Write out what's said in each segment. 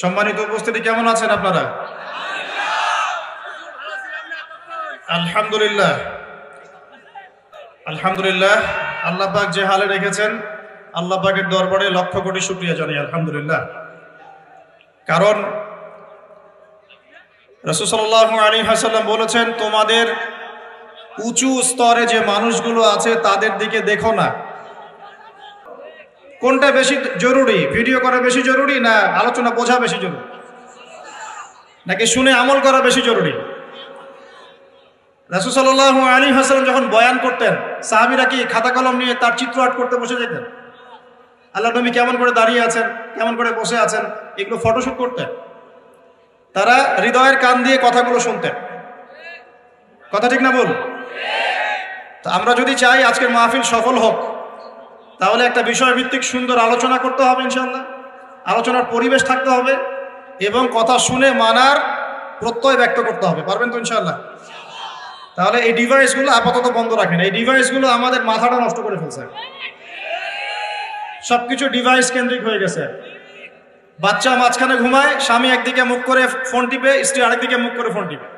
সম্মানিত উপস্থিতি, কেমন আছেন আপনারা? আলহামদুলিল্লাহ, আলহামদুলিল্লাহ। আল্লাহ পাক যে হালে রেখেছেন, আল্লাহ পাকের দরবারে লক্ষ কোটি শুকরিয়া জানাই আলহামদুলিল্লাহ। কারণ রাসূল সাল্লাল্লাহু আলাইহি ওয়াসাল্লাম বলেছেন, তোমাদের উঁচু স্তরে যে মানুষগুলো আছে তাদের দিকে দেখো না। কোনটা বেশি জরুরি? ভিডিও করা বেশি জরুরি, না আলোচনা বোঝা বেশি জরুরি, নাকি শুনে আমল করা বেশি জরুরি? রাসূল সাল্লাল্লাহু আলাইহি ওয়াসাল্লাম যখন বয়ান করতেন, সাহাবীরা কি খাতা কলম নিয়ে তার চিত্র আর্ট করতে বসে যেতেন? আল্লাহ নবী কেমন করে দাঁড়িয়ে আছেন, কেমন করে বসে আছেন, এগুলো ফটোশুট করতেন? তারা হৃদয়ের কান দিয়ে কথাগুলো শুনতেন। কথা ঠিক না বল? তো আমরা যদি চাই আজকের মাহফিল সফল হোক, তাহলে একটা বিষয়ভিত্তিক সুন্দর আলোচনা করতে হবে ইনশাআল্লাহ। আলোচনার পরিবেশ থাকতে হবে এবং কথা শুনে মানার প্রত্যয় ব্যক্ত করতে হবে। পারবেন তো ইনশাআল্লাহ? তাহলে এই ডিভাইসগুলো আপাতত বন্ধ রাখেন। এই ডিভাইসগুলো আমাদের মাথাটা নষ্ট করে ফেলছে। সবকিছু ডিভাইস কেন্দ্রিক হয়ে গেছে। বাচ্চা মাঝখানে ঘুমায়, স্বামী একদিকে মুখ করে ফোন টিপে, স্ত্রী আরেকদিকে মুখ করে ফোন টিপে।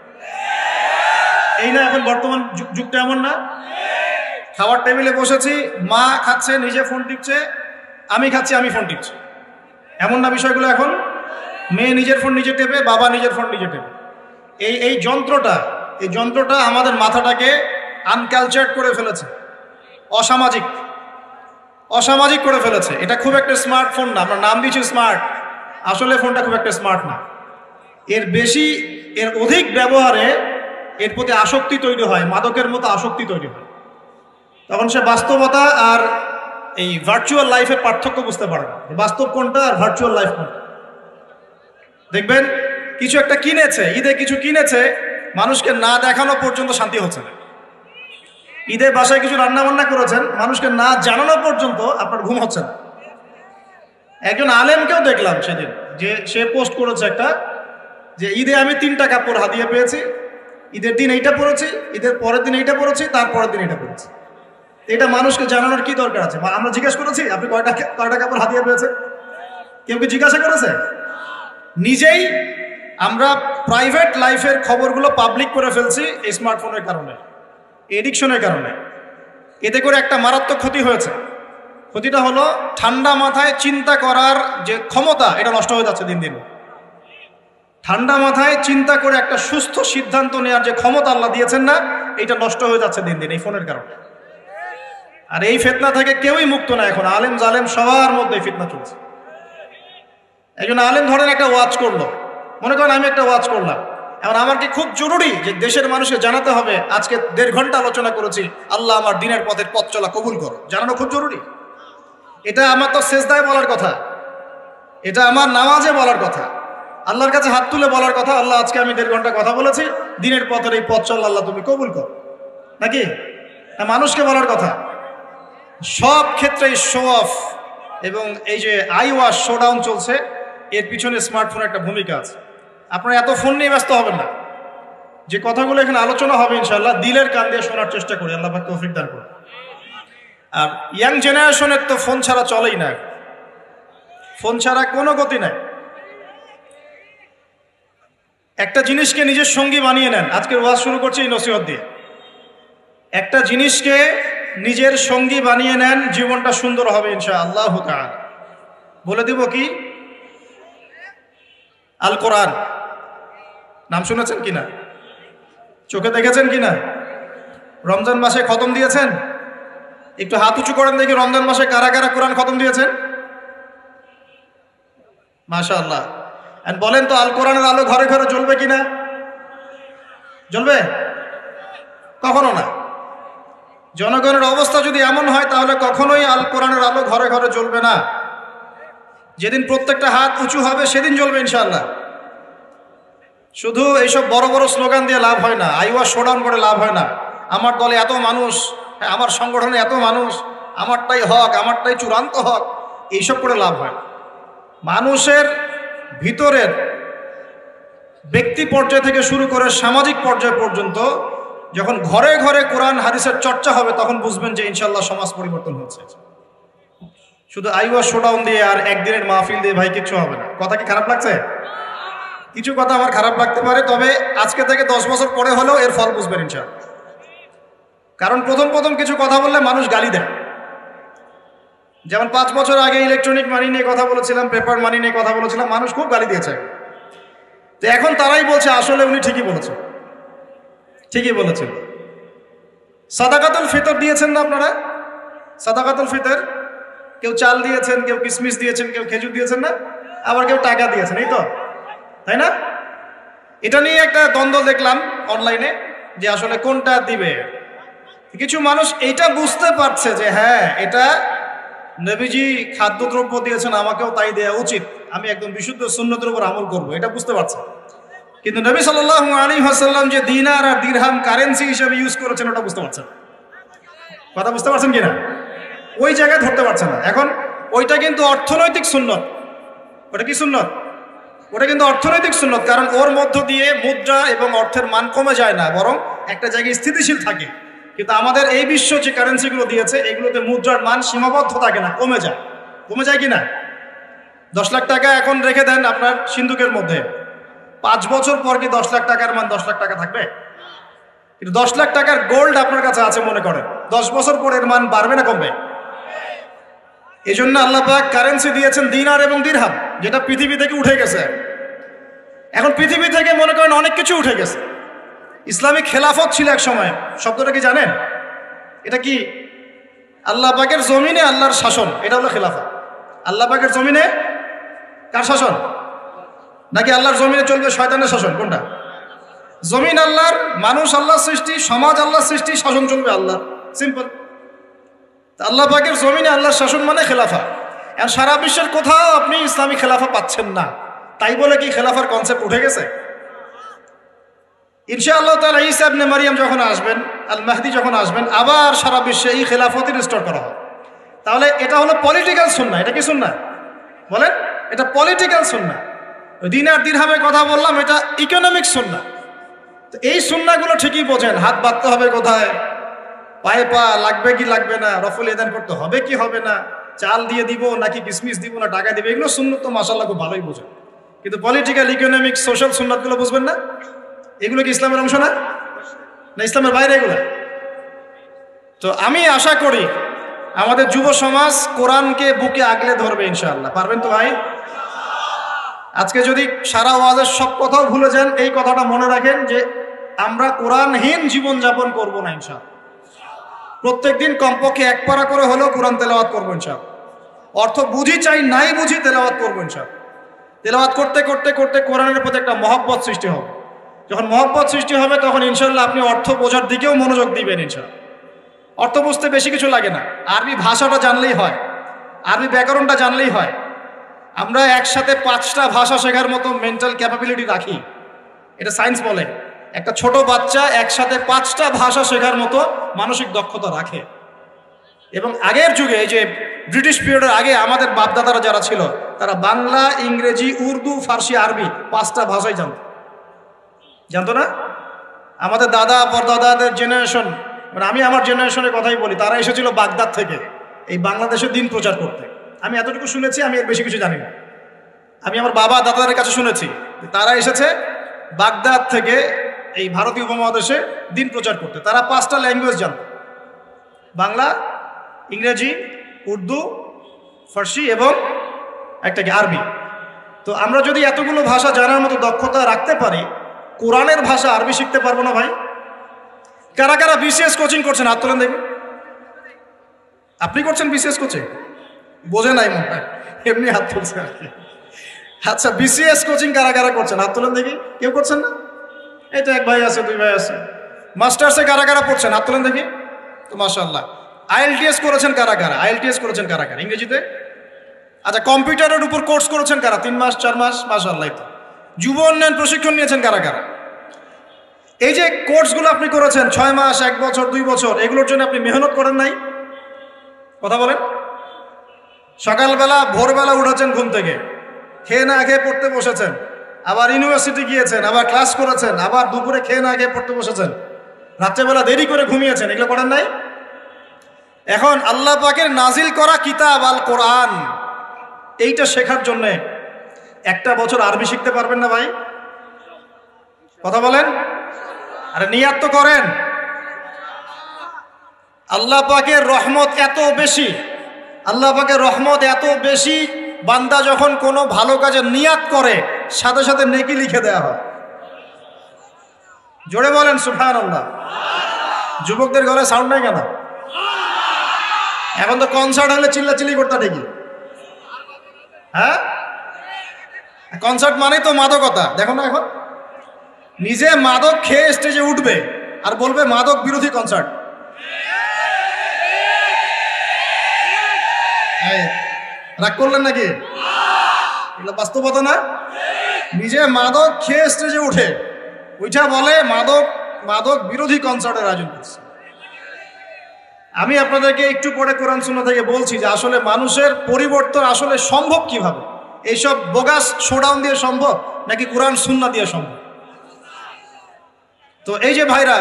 এই না এখন বর্তমান যুগটা এমন না? খাবার টেবিলে বসেছি, মা খাচ্ছে নিজে ফোন টিপছে, আমি খাচ্ছি আমি ফোন টিপছি। এমন না বিষয়গুলো এখন? মেয়ে নিজের ফোন নিজে টেপে, বাবা নিজের ফোন নিজে টেপে। এই যন্ত্রটা আমাদের মাথাটাকে আনকালচার্ড করে ফেলেছে, অসামাজিক করে ফেলেছে। এটা খুব একটা স্মার্টফোন না, আমরা নাম দিচ্ছি স্মার্ট, আসলে ফোনটা খুব একটা স্মার্ট না। এর অধিক ব্যবহারে এর প্রতি আসক্তি তৈরি হয়, মাদকের মতো আসক্তি তৈরি হয়। তখন সে বাস্তবতা আর এই ভার্চুয়াল লাইফের পার্থক্য বুঝতে পারে না, বাস্তব কোনটা আর ভার্চুয়াল লাইফ কোনটা। দেখবেন কিছু একটা কিনেছে, ঈদে কিছু কিনেছে, মানুষকে না দেখানো পর্যন্ত শান্তি হচ্ছে না। ঈদে বাসায় কিছু রান্না বান্না করেছেন, মানুষকে না জানানো পর্যন্ত আপনার ঘুম হচ্ছে না। একজন আলেমকেও দেখলাম সেদিন, যে সে পোস্ট করেছে একটা, যে ঈদে আমি 3টা কাপড় হাদিয়া পেয়েছি, ঈদের দিন এইটা পরেছি, ঈদের পরের দিন এইটা পরেছি, তারপরের দিন এইটা পরেছি। এটা মানুষকে জানানোর কি দরকার আছে? আমরা জিজ্ঞেস করেছি আপনি কয়টা কাপড় হাদিয়া পেয়েছে? কেউ কি জিজ্ঞাসা করেছে? নিজেই আমরা প্রাইভেট লাইফের খবরগুলো পাবলিক করে ফেলছি এই স্মার্টফোনের কারণে, এডিকশনের কারণে। এতে করে একটা মারাত্মক ক্ষতি হয়েছে। ক্ষতিটা হলো ঠান্ডা মাথায় চিন্তা করার যে ক্ষমতা, এটা নষ্ট হয়ে যাচ্ছে দিন দিন। ঠান্ডা মাথায় চিন্তা করে একটা সুস্থ সিদ্ধান্ত নেওয়ার যে ক্ষমতা আল্লাহ দিয়েছেন না, এটা নষ্ট হয়ে যাচ্ছে দিন দিন এই ফোনের কারণে। আর এই ফিতনা থেকে কেউই মুক্ত না এখন, আলেম জালেম সবার মধ্যে ফিতনা চলছে। একজন আলেম ধরেন একটা ওয়াজ করলো, মনে করেন আমি একটা ওয়াজ করলাম, এখন আমার কি খুব জরুরি যে দেশের মানুষকে জানাতে হবে আজকে 1.5 ঘন্টা আলোচনা করেছি, আল্লাহ আমার দিনের পথের পথ চলা কবুল করো, জানানো খুব জরুরি? এটা আমার তো সেজদায় বলার কথা, এটা আমার নামাজে বলার কথা, আল্লাহর কাছে হাত তুলে বলার কথা, আল্লাহ আজকে আমি 1.5 ঘন্টা কথা বলেছি, দিনের পথের এই পথ চল আল্লাহ তুমি কবুল করো, নাকি? মানুষকে বলার কথা। সব ক্ষেত্রেই শো অফ এবং এই যে আই ওয়াশ, শোডাউন চলছে, এর পিছনে স্মার্টফোনের একটা ভূমিকা আছে। আপনারা এত ফোন নিয়ে ব্যস্ত হবেন না। যে কথাগুলো এখানে আলোচনা হবে ইনশাআল্লাহ দিলের কান দিয়ে শোনার চেষ্টা করি, আল্লাহ পাক তৌফিক দান করুন। আর ইয়াং জেনারেশনের তো ফোন ছাড়া চলেই না, ফোন ছাড়া কোনো গতি নাই। একটা জিনিসকে নিজের সঙ্গী বানিয়ে নেন। আজকের ওয়াজ শুরু করছি এই নসিহত দিয়ে। একটা জিনিসকে নিজের সঙ্গী বানিয়ে নেন, জীবনটা সুন্দর হবে ইনশাআল্লাহ তাআলা। বলে দিব কি? আল কোরআন। নাম শুনেছেন কিনা? চোখে দেখেছেন কিনা? রমজান মাসে খতম দিয়েছেন? একটু হাত উঁচু করেন দেখি, রমজান মাসে কারা কারা কোরআন খতম দিয়েছেন? মাশাআল্লাহ। বলেন তো আল কোরআনের আলো ঘরে ঘরে জ্বলবে কিনা? জ্বলবে? কখনো না। জনগণের অবস্থা যদি এমন হয় তাহলে কখনোই আল কোরআনের আলো ঘরে ঘরে জ্বলবে না। যেদিন প্রত্যেকটা হাত উঁচু হবে সেদিন জ্বলবে ইনশাআল্লাহ। শুধু এইসব বড় বড় স্লোগান দিয়ে লাভ হয় না, আই ওয়াশ শোডাউন করে লাভ হয় না। আমার দলে এত মানুষ, আমার সংগঠনে এত মানুষ, আমারটাই হক, আমারটাই চূড়ান্ত হক, এইসব করে লাভ হয় না। মানুষের ভিতরের ব্যক্তি পর্যায় থেকে শুরু করে সামাজিক পর্যায় পর্যন্ত যখন ঘরে ঘরে কোরআন হাদিসের চর্চা হবে, তখন বুঝবেন যে ইনশাআল্লাহ সমাজ পরিবর্তন হচ্ছে। শুধু আইওয়া শোডাউন দিয়ে আর একদিনের মাহফিল দিয়ে ভাই কিচ্ছু হবে না। কথা কি খারাপ লাগছে? কিছু কথা আমার খারাপ লাগতে পারে, তবে আজকে থেকে 10 বছর পরে হলেও এর ফল বুঝবেন ইনশাআল্লাহ। কারণ প্রথম প্রথম কিছু কথা বললে মানুষ গালি দেয়। যেমন 5 বছর আগে ইলেকট্রনিক মানি নিয়ে কথা বলেছিলাম, পেপার মানি নিয়ে কথা বলেছিলাম, মানুষ খুব গালি দিয়েছে। তো এখন তারাই বলছে আসলে উনি ঠিকই বলেছেন, ঠিকই বলেছেন। সাদাকাতুল ফিতর দিয়েছেন না আপনারা? সাদাকাতুল ফিতর, কেউ চাল দিয়েছেন, কেউ কিশমিশ দিয়েছেন, কেউ খেজুর দিয়েছেন না, আবার কেউ টাকা দিয়েছেন, এই তো, তাই না? এটা নিয়ে একটা দ্বন্দ্ব দেখলাম অনলাইনে যে আসলে কোনটা দিবে। কিছু মানুষ এইটা বুঝতে পারছে যে হ্যাঁ, এটা নবীজি খাদ্যদ্রব্য দিয়েছেন, আমাকেও তাই দেওয়া উচিত, আমি একদম বিশুদ্ধ সুন্নতের উপর আমল করবো, এটা বুঝতে পারছে। কিন্তু নবী সাল্লাল্লাহু আলাইহি ওয়াসাল্লাম যে দিনার আর দিরহাম কারেন্সি হিসেবে ইউজ করেছেন ওটা বুঝতে পারছেন। কথা বুঝতে পারছেন কিনা? ওই জায়গায় ধরতে পারছেন না। এখন ওইটা কিন্তু অর্থনৈতিক সুন্নত। ওটা কি সুন্নত? ওটা কিন্তু অর্থনৈতিক সুন্নত, কারণ ওর মধ্য দিয়ে মুদ্রা এবং অর্থের মান কমে যায় না, বরং একটা জায়গায় স্থিতিশীল থাকে। কিন্তু আমাদের এই বিশ্ব যে কারেন্সিগুলো দিয়েছে এগুলোতে মুদ্রার মান সীমাবদ্ধ থাকে না, কমে যায়। কমে যায় কিনা? 10 লাখ টাকা এখন রেখে দেন আপনার সিন্ধুকের মধ্যে, 5 বছর পর কি 10 লাখ টাকার মান 10 লাখ টাকা থাকবে? কিন্তু 10 লাখ টাকার গোল্ড আপনার কাছে আছে মনে করেন, 10 বছর পর এর মান বাড়বে না কমবে? এই জন্য আল্লাহ পাক কারেন্সি দিয়েছেন দিনার এবং দিরহাম, যেটা পৃথিবী থেকে উঠে গেছে। এখন পৃথিবী থেকে মনে করেন অনেক কিছু উঠে গেছে। ইসলামিক খেলাফত ছিল এক সময়, শব্দটা কি জানেন? এটা কি? আল্লাহ পাকের জমিনে আল্লাহর শাসন, এটা হলো খেলাফত। আল্লাহ পাকের জমিনে কার শাসন? নাকি আল্লাহর জমিনে চলবে শয়তানের শাসন? কোনটা? জমিন আল্লাহর, মানুষ আল্লাহর সৃষ্টি, সমাজ আল্লাহর সৃষ্টি, শাসন চলবে আল্লাহ, সিম্পল। আল্লাহ পাকের জমিনে আল্লাহর শাসন মানে খেলাফা। আর সারা বিশ্বের কোথাও আপনি ইসলামী খেলাফা পাচ্ছেন না। তাই বলে কি খেলাফার কনসেপ্ট উঠে গেছে? ইনশাআল্লাহ তাআলা ঈসা ইবনে মারইয়াম যখন আসবেন, আল মাহদি যখন আসবেন, আবার সারা বিশ্বে এই খেলাফতই রিস্টোর করা হবে। তাহলে এটা হলো পলিটিক্যাল সুন্নাহ। এটা কি সুন্নাহ বলেন? এটা পলিটিক্যাল সুন্নাহ। দিনার দিরহামের কথা বললাম, এটা ইকোনমিক সুন্নাহ। তো এই সুন্নাহগুলো ঠিকই বোঝেন। হাত বাঁধতে হবে কোথায়, পায়ে পা লাগবে কি লাগবে না, রফল এদান করতে হবে কি হবে না, চাল দিয়ে দিব নাকি কিসমিস দিব না টাকা দিব, এগুলো সুন্নত তো মাশাআল্লাহ খুব ভালোই বোঝেন। কিন্তু পলিটিক্যাল, ইকোনমিক, সোশ্যাল সুন্নাতগুলো বুঝবেন না। এগুলো কি ইসলামের অংশ না? না ইসলামের বাইরে এগুলো? তো আমি আশা করি আমাদের যুব সমাজ কোরআনকে বুকে আগলে ধরবে ইনশাআল্লাহ। পারবেন তো ভাই? আজকে যদি সারা ওয়াজের সব কথাও ভুলে যান, এই কথাটা মনে রাখেন যে আমরা কোরআনহীন জীবন যাপন করবো না ইনশাআল্লাহ। প্রত্যেকদিন কমপক্ষে 1 পারা করে হলেও কোরআন তেলাওয়াত করবো ইনশাআল্লাহ। অর্থ বুঝি চাই নাই বুঝি তেলাওয়াত করবো ইনশাআল্লাহ। তেলাওয়াত করতে করতে করতে কোরআনের প্রতি একটা মহব্বত সৃষ্টি হবে। যখন মহব্বত সৃষ্টি হবে তখন ইনশাআল্লাহ আপনি অর্থ বোঝার দিকেও মনোযোগ দিবেন ইনশাআল্লাহ। অর্থ বুঝতে বেশি কিছু লাগে না, আরবি ভাষাটা জানলেই হয়, আরবি ব্যাকরণটা জানলেই হয়। আমরা একসাথে 5টা ভাষা শেখার মতো মেন্টাল ক্যাপাবিলিটি রাখি, এটা সায়েন্স বলে। একটা ছোট বাচ্চা একসাথে 5টা ভাষা শেখার মতো মানসিক দক্ষতা রাখে। এবং আগের যুগে, এই যে ব্রিটিশ পিরিয়ডের আগে আমাদের বাপদাদারা যারা ছিল, তারা বাংলা, ইংরেজি, উর্দু, ফার্সি, আরবি 5টা ভাষাই জানতো না? আমাদের দাদা পরদাদাদের জেনারেশন, মানে আমি আমার জেনারেশনের কথাই বলি, তারা এসেছিল বাগদাদ থেকে এই বাংলাদেশের দিন প্রচার করতে। আমি এতটুকু শুনেছি, আমি এর বেশি কিছু জানি না। আমি আমার বাবা দাদাদের কাছে শুনেছি তারা এসেছে বাগদাদ থেকে এই ভারতীয় উপমহাদেশে দিন প্রচার করতে। তারা 5টা ল্যাঙ্গুয়েজ জানত, বাংলা, ইংরেজি, উর্দু, ফার্সি এবং একটা কি আরবি। তো আমরা যদি এতগুলো ভাষা জানার মতো দক্ষতা রাখতে পারি, কোরআনের ভাষা আরবি শিখতে পারবো না ভাই? কারা কারা বিসিএস কোচিং করছেন হাত তোলেন দেখি। আপনি করছেন বিসিএস কোচিং? বোঝে নাই মনে হয়, এমনি হাত তুলছে আর কি। আচ্ছা, বিসিএস কোচিং কারা কারা করছেন হাত তোলেন দেখি। কেউ করছেন না? এটা 1 ভাই আছে, 2 ভাই আছে। মাস্টার্সে কারা কারা পড়ছেন হাত তোলেন দেখি। তো মাশাআল্লাহ। আইএলটিএস করেছেন কারা কারা? আইএলটিএস করেছেন কারা কারা ইংরেজিতে? আচ্ছা, কম্পিউটারের উপর কোর্স করেছেন কারা? 3 মাস 4 মাস? মাশাআল্লাহ। তো যুব উন্নয়ন প্রশিক্ষণ নিয়েছেন কারা কারা? এই যে কোর্সগুলো আপনি করেছেন 6 মাস, 1 বছর, 2 বছর, এগুলোর জন্য আপনি মেহনত করেন নাই? কথা বলেন। সকালবেলা ভোরবেলা উঠেছেন ঘুম থেকে, খেয়ে না খেয়ে পড়তে বসেছেন, আবার ইউনিভার্সিটি গিয়েছেন, আবার ক্লাস করেছেন, আবার দুপুরে খেয়ে না খেয়ে পড়তে বসেছেন, রাত্রেবেলা দেরি করে ঘুমিয়েছেন, এগুলো করেন নাই? এখন আল্লাহ পাকের নাজিল করা কিতাব আল কোরআন, এইটা শেখার জন্য একটা বছর আরবি শিখতে পারবেন না ভাই? কথা বলেন, আরে নিয়াত তো করেন। আল্লাহ পাকের রহমত এত বেশি, আল্লাহ পাকের রহমত এত বেশি, বান্দা যখন কোনো ভালো কাজে নিয়াত করে সাথে সাথে নেকি লিখে দেওয়া হয়। জোরে বলেন সুবহানাল্লাহ। যুবকদের গলায় সাউন্ড নাই কেন? এখন তো কনসার্ট হলে চিল্লাচিল্লি করতে দেখি। হ্যাঁ, কনসার্ট মানে তো মাদকতা। দেখো না, এখন নিজে মাদক খেয়ে স্টেজে উঠবে আর বলবে মাদক বিরোধী কনসার্ট। রাগ করলেন নাকি? এগুলো বাস্তবতা না? নিজে মাদক খেয়ে স্টেজে উঠে ওইটা বলে মাদক বিরোধী কনসার্টের আয়োজন করছে। আমি আপনাদেরকে একটু পরে কোরআন সুন্নাহ থেকে বলছি যে আসলে মানুষের পরিবর্তন আসলে সম্ভব কিভাবে। এইসব বোগাস শোডাউন দিয়ে সম্ভব নাকি কোরআন সুন্নাহ দিয়ে সম্ভব? তো এই যে ভাইরা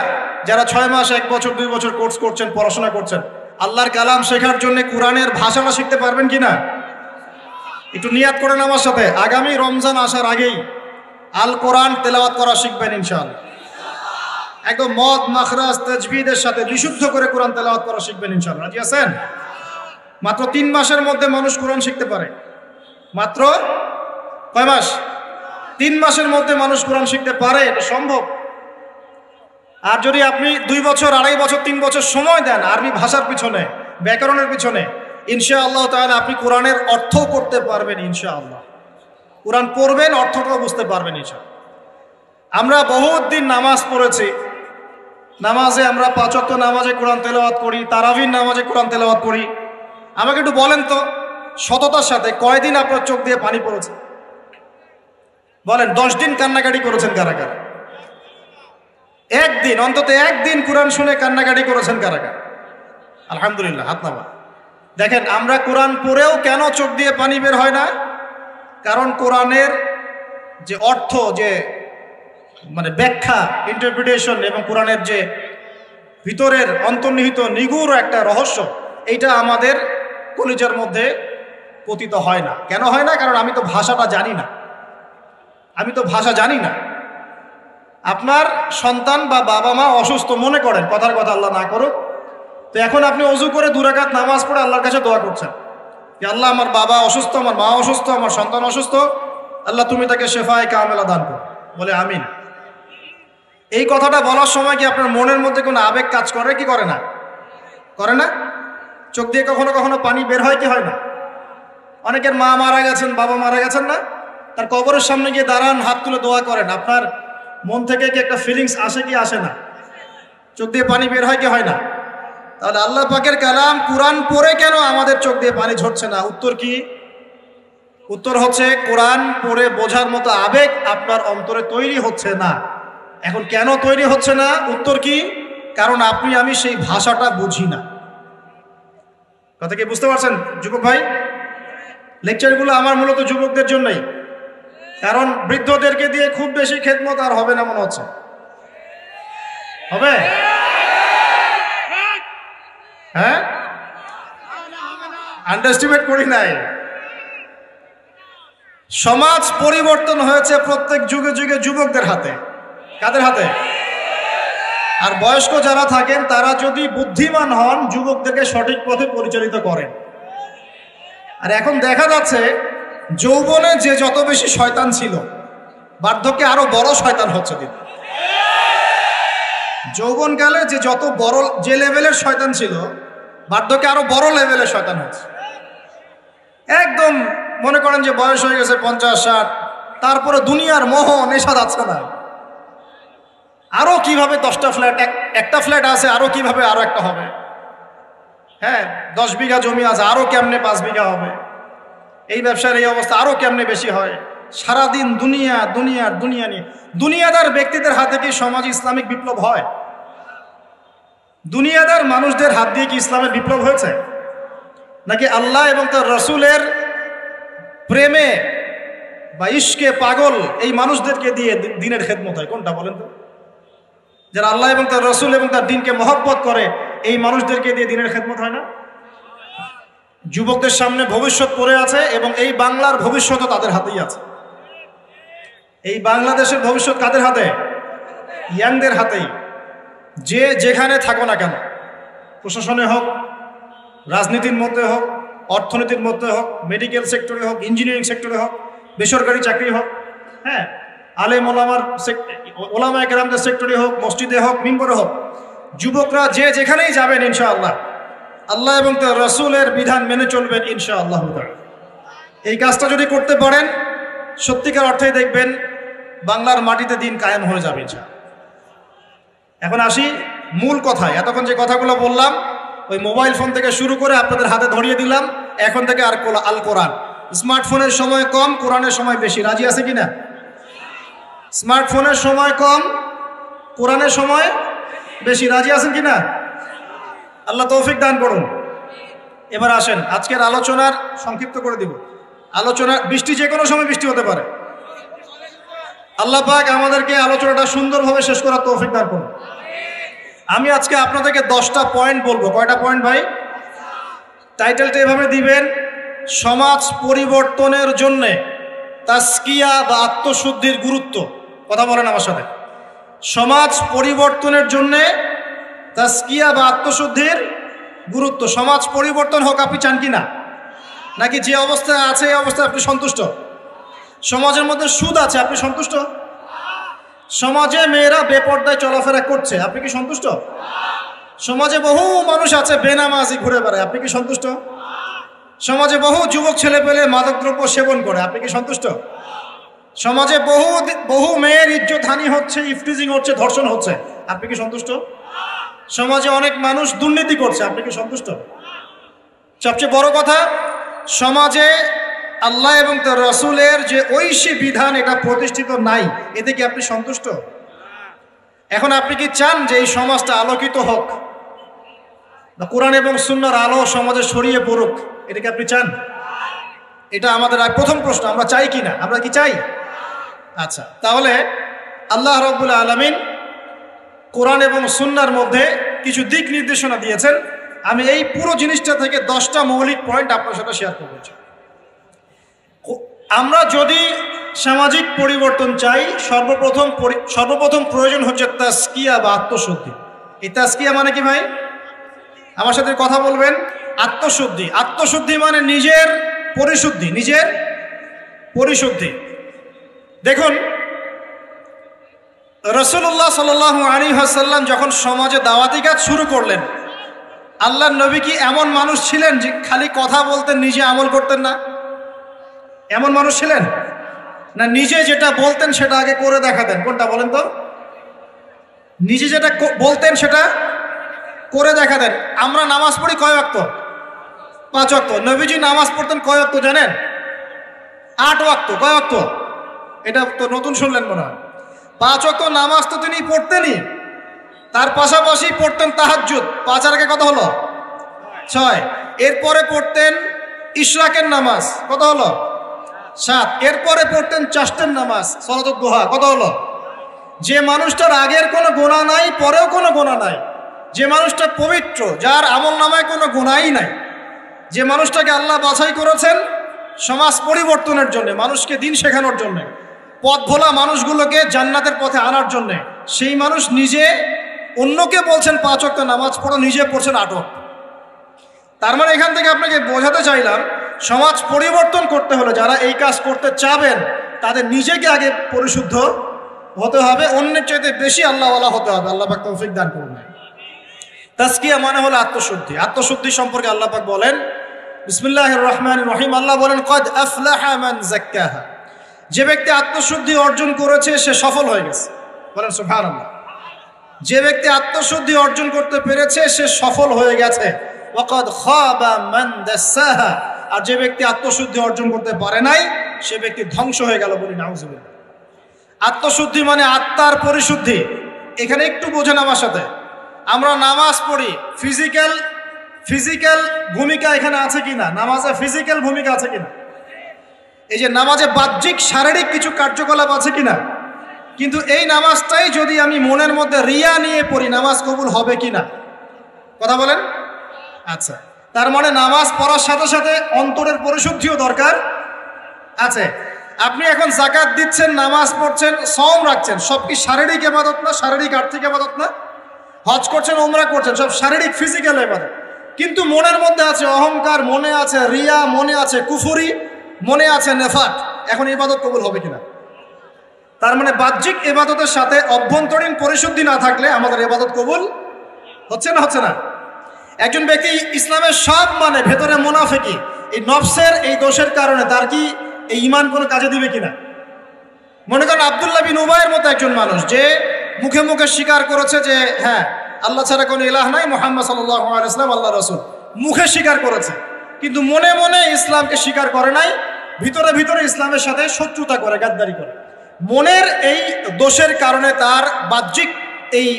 যারা 6 মাস 1 বছর 2 বছর কোর্স করছেন, পড়াশোনা করছেন, আল্লাহর কালাম শেখার জন্য কোরআনের ভাষাটা শিখতে পারবেন কিনা একটু নিয়াত করেন আমার সাথে। আগামী রমজান আসার আগেই আল কোরআন তেলাওয়াত করা শিখবেন ইনশাআল্লাহ। একদম মদ মাখরাজ তাজবিদের সাথে বিশুদ্ধ করে কোরআন তেলাওয়াত করা শিখবেন ইনশাআল্লাহ। রাজি আছেন? মাত্র 3 মাসের মধ্যে মানুষ কোরআন শিখতে পারে। মাত্র কয় মাস? 3 মাসের মধ্যে মানুষ কোরআন শিখতে পারে, এটা সম্ভব। আর যদি আপনি 2 বছর 2.5 বছর 3 বছর সময় দেন আরবি ভাষার পিছনে, ব্যাকরণের পিছনে, ইনশাআল্লাহ তাআলা আপনি কোরআনের অর্থ করতে পারবেন ইনশাআল্লাহ। কোরআন পড়বেন, অর্থটাও বুঝতে পারবেন ইনশাআল্লাহ। আমরা বহুত দিন নামাজ পড়েছি, নামাজে আমরা 5 ওয়াক্ত নামাজে কোরআন তেলাওয়াত করি, তারাবির নামাজে কোরআন তেলাওয়াত করি। আমাকে একটু বলেন তো সততার সাথে কয়দিন আপনার চোখ দিয়ে পানি পড়েছে? বলেন 10 দিন কান্নাকাটি করেছেন কারা কারা? একদিন, অন্তত একদিন কোরআন শুনে কান্নাকাটি করেছেন কারা কারা? আলহামদুলিল্লাহ, হাত নামা। দেখেন আমরা কোরআন পড়েও কেন চোখ দিয়ে পানি বের হয় না? কারণ কোরআনের যে অর্থ, যে মানে ব্যাখ্যা, ইন্টারপ্রিটেশন এবং কোরআনের যে ভিতরের অন্তর্নিহিত নিগুড় একটা রহস্য, এইটা আমাদের কলিজার মধ্যে পতিত হয় না। কেন হয় না? কারণ আমি তো ভাষাটা জানি না, আমি তো ভাষা জানি না। আপনার সন্তান বা বাবা মা অসুস্থ মনে করেন, কথার কথা আল্লাহ না করুক, তো এখন আপনি অজু করে 2 রাকাত নামাজ পড়ে আল্লাহর কাছে দোয়া করছেন যে আল্লাহ আমার বাবা অসুস্থ, আমার মা অসুস্থ, আমার সন্তান অসুস্থ, আল্লাহ তুমি তাকে শেফায়ে কামেলা দান করো, বলে আমিন। এই কথাটা বলার সময় কি আপনার মনের মধ্যে কোনো আবেগ কাজ করে কি করে না? করে না? চোখ দিয়ে কখনো কখনো পানি বের হয় কি হয় না? অনেকের মা মারা গেছেন, বাবা মারা গেছেন না, তার কবরের সামনে গিয়ে দাঁড়ান, হাত তুলে দোয়া করেন, আপনার মন থেকে কি একটা ফিলিংস আসে কি আসে না? চোখ দিয়ে পানি বের হয় কি হয় না? তাহলে আল্লাহ পাকের কালাম কোরআন পড়ে কেন আমাদের চোখ দিয়ে পানি ঝরছে না? উত্তর কি? উত্তর হচ্ছে কোরআন পড়ে বোঝার মতো আবেগ আপনার অন্তরে তৈরি হচ্ছে না। এখন কেন তৈরি হচ্ছে না? উত্তর কি? কারণ আপনি আমি সেই ভাষাটা বুঝি না। কথা কি বুঝতে পারছেন যুবক ভাই? লেকচারগুলো আমার মূলত যুবকদের জন্যই, কারণ বৃদ্ধদেরকে দিয়ে খুব বেশি খেদমত আর হবে না মনে হচ্ছে। হবে? হ্যাঁ, আন্ডারস্টিমেট করি নাই। সমাজ পরিবর্তন হয়েছে প্রত্যেক যুগে যুগে যুবকদের হাতে। কাদের হাতে? আর বয়স্ক যারা থাকেন তারা যদি বুদ্ধিমান হন যুবকদেরকে সঠিক পথে পরিচালিত করেন। আর এখন দেখা যাচ্ছে যৌবনে যে যত বেশি শয়তান ছিল, বার্ধক্যে আরো বড় শয়তান হচ্ছে দিন। যৌবনকালে যে যত বড় যে লেভেলের শয়তান ছিল, বার্ধক্যে আরো বড় লেভেলের শয়তান হচ্ছে। একদম মনে করেন যে বয়স হয়ে গেছে 50-60, তারপরে দুনিয়ার মোহ নেশা যাচ্ছে না। আরো কিভাবে 10টা ফ্ল্যাট, একটা ফ্ল্যাট আছে, আরো কিভাবে আরো একটা হবে। হ্যাঁ, 10 বিঘা জমি আছে, আরো কেমনে 5 বিঘা হবে। এই ব্যবসার এই অবস্থা আরো কেমনে বেশি হয়। সারাদিন দুনিয়া দুনিয়া দুনিয়া নিয়ে। দুনিয়াদার ব্যক্তিদের হাতে কি সমাজ ইসলামিক বিপ্লব হয়? দুনিয়াদার মানুষদের হাত দিয়ে কি ইসলামের বিপ্লব হয়েছে? নাকি আল্লাহ এবং তার রসুলের প্রেমে বা ইশকে পাগল এই মানুষদেরকে দিয়ে দিনের খেদমত হয়? কোনটা বলেন তো? যারা আল্লাহ এবং তার রসুল এবং তার দিনকে মহব্বত করে এই মানুষদেরকে দিয়ে দিনের খেদমত হয় না? যুবকদের সামনে ভবিষ্যৎ পড়ে আছে এবং এই বাংলার ভবিষ্যৎও তাদের হাতেই আছে। এই বাংলাদেশের ভবিষ্যৎ কাদের হাতে? ইয়াংদের হাতেই। যে যেখানে থাকো না কেন, প্রশাসনে হোক, রাজনীতির মধ্যে হোক, অর্থনীতির মধ্যে হোক, মেডিকেল সেক্টরে হোক, ইঞ্জিনিয়ারিং সেক্টরে হোক, বেসরকারি চাকরি হোক, হ্যাঁ, আলেম ওলামা একরামদের সেক্টরে হোক, মসজিদে হোক, মিম্বরে হোক, যুবকরা যে যেখানেই যাবেন ইনশাআল্লাহ আল্লাহ এবং তার রাসূলের বিধান মেনে চলবেন ইনশাআল্লাহ। এই কাজটা যদি করতে পারেন সত্যিকার অর্থেই দেখবেন বাংলার মাটিতে দিন কায়েম হয়ে যাবে ইনশাআল্লাহ। এখন আসি মূল কথায়। এতক্ষণ যে কথাগুলো বললাম ওই মোবাইল ফোন থেকে শুরু করে আপনাদের হাতে ধরিয়ে দিলাম, এখন থেকে আর আল কোরআন। স্মার্টফোনের সময় কম, কোরআনের সময় বেশি। রাজি আছে কিনা? স্মার্টফোনের সময় কম, কোরআনের সময় বেশি। রাজি আছেন কিনা? আল্লাহ তৌফিক দান করুন। এবার আসেন আজকের আলোচনার সংক্ষিপ্ত করে দিব। আলোচনা বৃষ্টি যে কোনো সময় বৃষ্টি হতে পারে। আল্লাহ পাক আমাদেরকে আলোচনাটা সুন্দরভাবে শেষ করার তৌফিক দান করুন। আমি আজকে আপনাদেরকে 10টা পয়েন্ট বলবো। কয়টা পয়েন্ট ভাই? টাইটেলটা এভাবে দিবেন, সমাজ পরিবর্তনের জন্যে তাজকিয়া বা আত্মশুদ্ধির গুরুত্ব। কথা বলেন আমার সাথে। সমাজ পরিবর্তনের জন্যে তাজকিয়া বা আত্মশুদ্ধির গুরুত্ব। সমাজ পরিবর্তন হোক আপনি চান কি না? নাকি যে অবস্থায় আছে এই অবস্থায় আপনি সন্তুষ্ট? সমাজের মধ্যে সুদ আছে, আপনি সন্তুষ্ট? সমাজে মেয়েরা বেপর্দায় চলাফেরা করছে, আপনি কি সন্তুষ্ট? সমাজে বহু মানুষ আছে বেনামাজি ঘুরে বেড়ায়, আপনি কি সন্তুষ্ট? সমাজে বহু যুবক ছেলে পেলে মাদকদ্রব্য সেবন করে, আপনি কি সন্তুষ্ট? সমাজে বহু মেয়ের ইজ্জতহানি হচ্ছে, ইফটিজিং হচ্ছে, ধর্ষণ হচ্ছে, আপনি কি সন্তুষ্ট? সমাজে অনেক মানুষ দুর্নীতি করছে, আপনি কি সন্তুষ্ট? সবচেয়ে বড় কথা, সমাজে আল্লাহ এবং তার রাসূলের যে ঐশী বিধান এটা প্রতিষ্ঠিত নাই, এতে কি আপনি সন্তুষ্ট? এখন আপনি কি চান যে এই সমাজটা আলোকিত হোক, কোরআন এবং সুন্নাহর আলো সমাজে ছড়িয়ে পড়ুক? এটা কি আপনি চান? এটা আমাদের প্রথম প্রশ্ন, আমরা চাই কি না? আমরা কি চাই? আচ্ছা, তাহলে আল্লাহ রাব্বুল আলামিন কোরআন এবং সুন্নাহর মধ্যে কিছু দিক নির্দেশনা দিয়েছেন। আমি এই পুরো জিনিসটা থেকে 10টা মৌলিক পয়েন্ট আপনার সাথে শেয়ার করব। আমরা যদি সামাজিক পরিবর্তন চাই, সর্বপ্রথম প্রয়োজন হচ্ছে তাজকিয়া বা আত্মশুদ্ধি। এই তাজকিয়া মানে কি ভাই? আমার সাথে কথা বলবেন। আত্মশুদ্ধি। আত্মশুদ্ধি মানে নিজের পরিশুদ্ধি, নিজের পরিশুদ্ধি। দেখুন, রাসূলুল্লাহ সাল্লাল্লাহু আলাইহি ওয়াসাল্লাম যখন সমাজে দাওয়াতি কাজ শুরু করলেন, আল্লাহর নবী কি এমন মানুষ ছিলেন যে খালি কথা বলতেন, নিজে আমল করতেন না? এমন মানুষ ছিলেন না? নিজে যেটা বলতেন সেটা আগে করে দেখাতেন। কোনটা বলেন তো? নিজে যেটা বলতেন সেটা করে দেখাতেন। আমরা নামাজ পড়ি কয় ওয়াক্ত? 5 ওয়াক্ত। নবীজি নামাজ পড়তেন কয় ওয়াক্ত জানেন? 8 ওয়াক্ত। কয় ওয়াক্ত? এটা তো নতুন শুনলেন মনে হয়। 5 ওয়াক্ত নামাজ তো তিনি পড়তেনই, তার পাশাপাশি পড়তেন তাহাজ্জুদ। 5 আর আগে কত হলো? 6। এরপরে পড়তেন ইশরাকের নামাজ, কত হলো? 7। এরপরে পড়তেন চাষ্টের নামাজ, সালাতুদ দুহা, কত হলো? যে মানুষটার আগের কোনো গুনাহ নাই, পরেও কোনো গুনাহ নাই, যে মানুষটা পবিত্র, যার আমল নামায় কোনো গুনাহই নাই, যে মানুষটাকে আল্লাহ বাছাই করেছেন সমাজ পরিবর্তনের জন্য, মানুষকে দিন শেখানোর জন্য, পথ ভোলা মানুষগুলোকে জান্নাতের পথে আনার জন্য, সেই মানুষ নিজে অন্যকে বলছেন 5 ওয়াক্ত নামাজ পড়ো, নিজে পড়ছেন 8 ওয়াক্ত। তার মানে এখান থেকে আপনাকে বোঝাতে চাইলাম, সমাজ পরিবর্তন করতে হলে যারা এই কাজ করতে চাবেন তাদের নিজেকে আগে পরিশুদ্ধ হতে হবে, অন্যের চাইতে বেশি আল্লাহওয়ালা হতে হবে। আল্লাহ পাক তৌফিক দান করুন। তাজকিয়া মানে হলো আত্মশুদ্ধি। আত্মশুদ্ধি সম্পর্কে আল্লাহ পাক বলেন বিসমিল্লাহির রহমানির রহিম, আল্লাহ বলেন কদ আফলাহা মান যাক্কাহা। যে ব্যক্তি আত্মশুদ্ধি অর্জন করেছে সে সফল হয়ে গেছে। বলেন সুবহানাল্লাহ। যে ব্যক্তি আত্মশুদ্ধি অর্জন করতে পেরেছে সে সফল হয়ে গেছে। ওয়াকাদ খাবা মান দাসাহা। আর যে ব্যক্তি আত্মশুদ্ধি অর্জন করতে পারে নাই সে ব্যক্তি ধ্বংস হয়ে গেল। বলি নাউজুবিল্লাহ। আত্মশুদ্ধি মানে আত্মার পরিশুদ্ধি। এখানে একটু বোঝেন আমার সাথে। আমরা নামাজ পড়ি, ফিজিক্যাল ভূমিকা এখানে আছে কিনা? নামাজে ফিজিক্যাল ভূমিকা আছে কিনা? এই যে নামাজে বাহ্যিক শারীরিক কিছু কার্যকলাপ আছে কিনা? কিন্তু এই নামাজটাই যদি আমি মনের মধ্যে রিয়া নিয়ে পড়ি, নামাজ কবুল হবে কিনা? কথা বলেন। আচ্ছা, তার মানে নামাজ পড়ার সাথে সাথে অন্তরের পরিশুদ্ধিও দরকার আছে। আপনি এখন যাকাত দিচ্ছেন, নামাজ পড়ছেন, সওম রাখছেন, সব কি শারীরিক ইবাদত না? শারীরিক আর্থিক ইবাদত না? হজ করছেন, উমরা করছেন, সব শারীরিক ফিজিক্যাল ইবাদত। কিন্তু মনের মধ্যে আছে অহংকার, মনে আছে রিয়া, মনে আছে কুফরি, মনে আছে নেফাক। এখন ইবাদত কবুল হবে কিনা? তার মানে বাহ্যিক ইবাদতের সাথে অভ্যন্তরীণ পরিশুদ্ধি না থাকলে আমাদের ইবাদত কবুল হচ্ছে না, হচ্ছে না। একজন ব্যক্তি ইসলামের সব মানে ভেতরে মুনাফিকি, এই নফসের এই দোষের কারণে তার কি এই ঈমান কোনো কাজে দিবে কিনা? মনে করেন আব্দুল্লাহ বিন উবাইয়ের মতো একজন মানুষ যে মুখে মুখে স্বীকার করেছে যে হ্যাঁ আল্লাহ ছাড়া কোনো ইলাহ নাই, মুহাম্মদ সাল্লাল্লাহু আলাইহি ওয়াসাল্লাম আল্লাহ রাসূল, মুখে স্বীকার করেছে কিন্তু মনে মনে ইসলামকে স্বীকার করে নাই, ভিতরে ভিতরে ইসলামের সাথে শত্রুতা করে, গাদ্দারি করে। মনের এই দোষের কারণে তার বাহ্যিক এই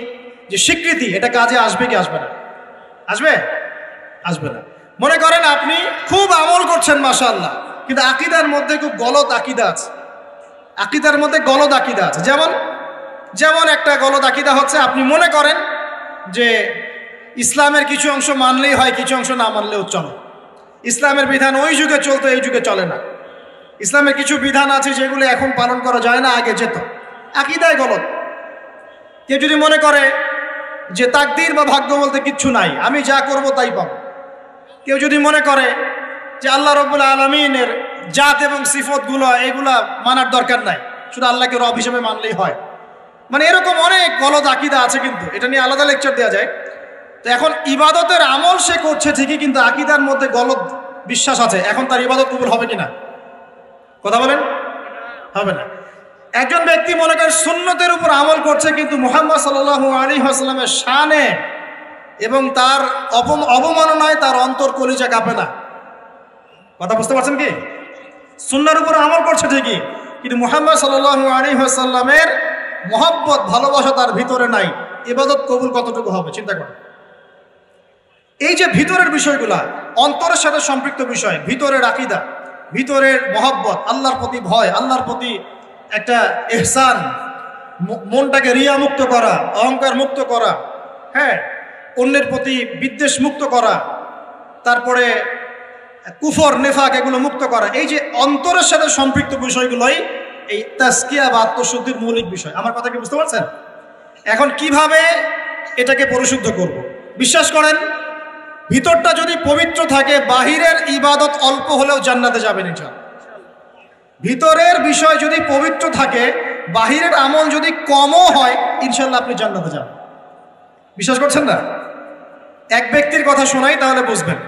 যে স্বীকৃতি, এটা কাজে আসবে কি আসবে না? আসবে? আসবে না। মনে করেন আপনি খুব আমল করছেন মাশাআল্লাহ, কিন্তু আকীদার মধ্যে খুব গলদ আকীদা আছে, আকীদার মধ্যে গলদ আকীদা আছে। যেমন একটা গলদ আকীদা হচ্ছে আপনি মনে করেন যে ইসলামের কিছু অংশ মানলেই হয়, কিছু অংশ না মানলেও চলে। ইসলামের বিধান ওই যুগে চলতো, এই যুগে চলে না। ইসলামের কিছু বিধান আছে যেগুলো এখন পালন করা যায় না, আগে যেত। আকীদায় গলদ। কেউ যদি মনে করে যে তাকদীর বা ভাগ্য বলতে কিচ্ছু নাই, আমি যা করব তাই পাবো। কেউ যদি মনে করে যে আল্লাহ রাব্বুল আলামিনের জাত এবং সিফতগুলো এগুলা মানার দরকার নাই, শুধু আল্লাহকে রব হিসেবে মানলেই হয়, মানে এরকম অনেক গলদ আকীদা আছে, কিন্তু এটা নিয়ে আলাদা লেকচার দেওয়া যায়। তো এখন ইবাদতের আমল সে করছে ঠিকই, কিন্তু আকীদার মধ্যে গলদ বিশ্বাস আছে, এখন তার ইবাদত কবুল হবে কিনা? কথা বলেন, হবে না। একজন ব্যক্তি মনে করেন সুন্নতের উপর আমল করছে, কিন্তু মুহাম্মদ সাল্লাল্লাহু আলাইহি ওয়াসাল্লামের শানে এবং তার অবমাননায় তার অন্তর কলিজা কাঁপে না। কথা বুঝতে পারছেন কি? সুন্নাহর উপর আমল করছে ঠিকই, কিন্তু মুহাম্মদ সাল্লাল্লাহু আলাইহি ওয়াসাল্লামের মহব্বত, ভালোবাসা তার ভিতরে নাই, ইবাদত কবুল কতটুকু হবে চিন্তা করেন। এই যে ভিতরের বিষয়গুলা, অন্তরের সাথে সম্পৃক্ত বিষয়, ভিতরের আকীদা, ভিতরের মহব্বত, আল্লাহর প্রতি ভয়, আল্লাহর প্রতি একটা ইহসান, মনটাকে রিয়া মুক্ত করা, অহংকার মুক্ত করা, হ্যাঁ, অন্যের প্রতি বিদ্বেষ মুক্ত করা, তারপরে কুফর নেফাক এগুলো মুক্ত করা, এই যে অন্তরের সাথে সম্পৃক্ত বিষয়গুলোই এই তাজকিয়া বা আত্মশুদ্ধির মৌলিক বিষয়। আমার কথা কি বুঝতে পারছেন? এখন কিভাবে এটাকে পরিশুদ্ধ করব? বিশ্বাস করেন, ভিতরটা যদি পবিত্র থাকে, বাহিরের ইবাদত অল্প হলেও জান্নাতে যাবেন ইনশাআল্লাহ। ভিতরের বিষয় যদি পবিত্র থাকে, বাহিরের আমল যদি কমও হয়, ইনশাআল্লাহ আপনি জান্নাতে যাবেন। বিশ্বাস করছেন না? এক ব্যক্তির কথা শোনাই তাহলে বুঝবেন।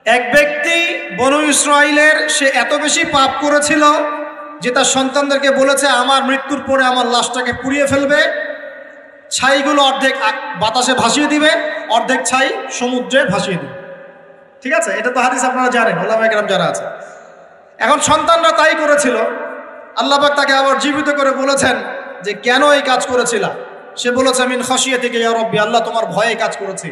এক ব্যক্তি বনু ইসরাইলের, সে এত বেশি পাপ করেছিল যে তার সন্তানদেরকে বলেছে আমার মৃত্যুর পরে আমার লাশটাকে পুড়িয়ে ফেলবে, ছাইগুলো অর্ধেক বাতাসে ভাসিয়ে দিবে, অর্ধেক ছাই সমুদ্রে ভাসিয়ে দিবে। ঠিক আছে, এটা তো হাদিস আপনারা জানেন, ওলামায়ে কেরাম যারা আছে। এখন সন্তানরা তাই করেছিল। আল্লাহ পাক তাকে আবার জীবিত করে বলেছেন যে কেন এই কাজ করেছিল? সে বলেছে মিন খাশিয়াতিকা ইয়া রাব্বি, আল্লাহ তোমার ভয়ে কাজ করেছি।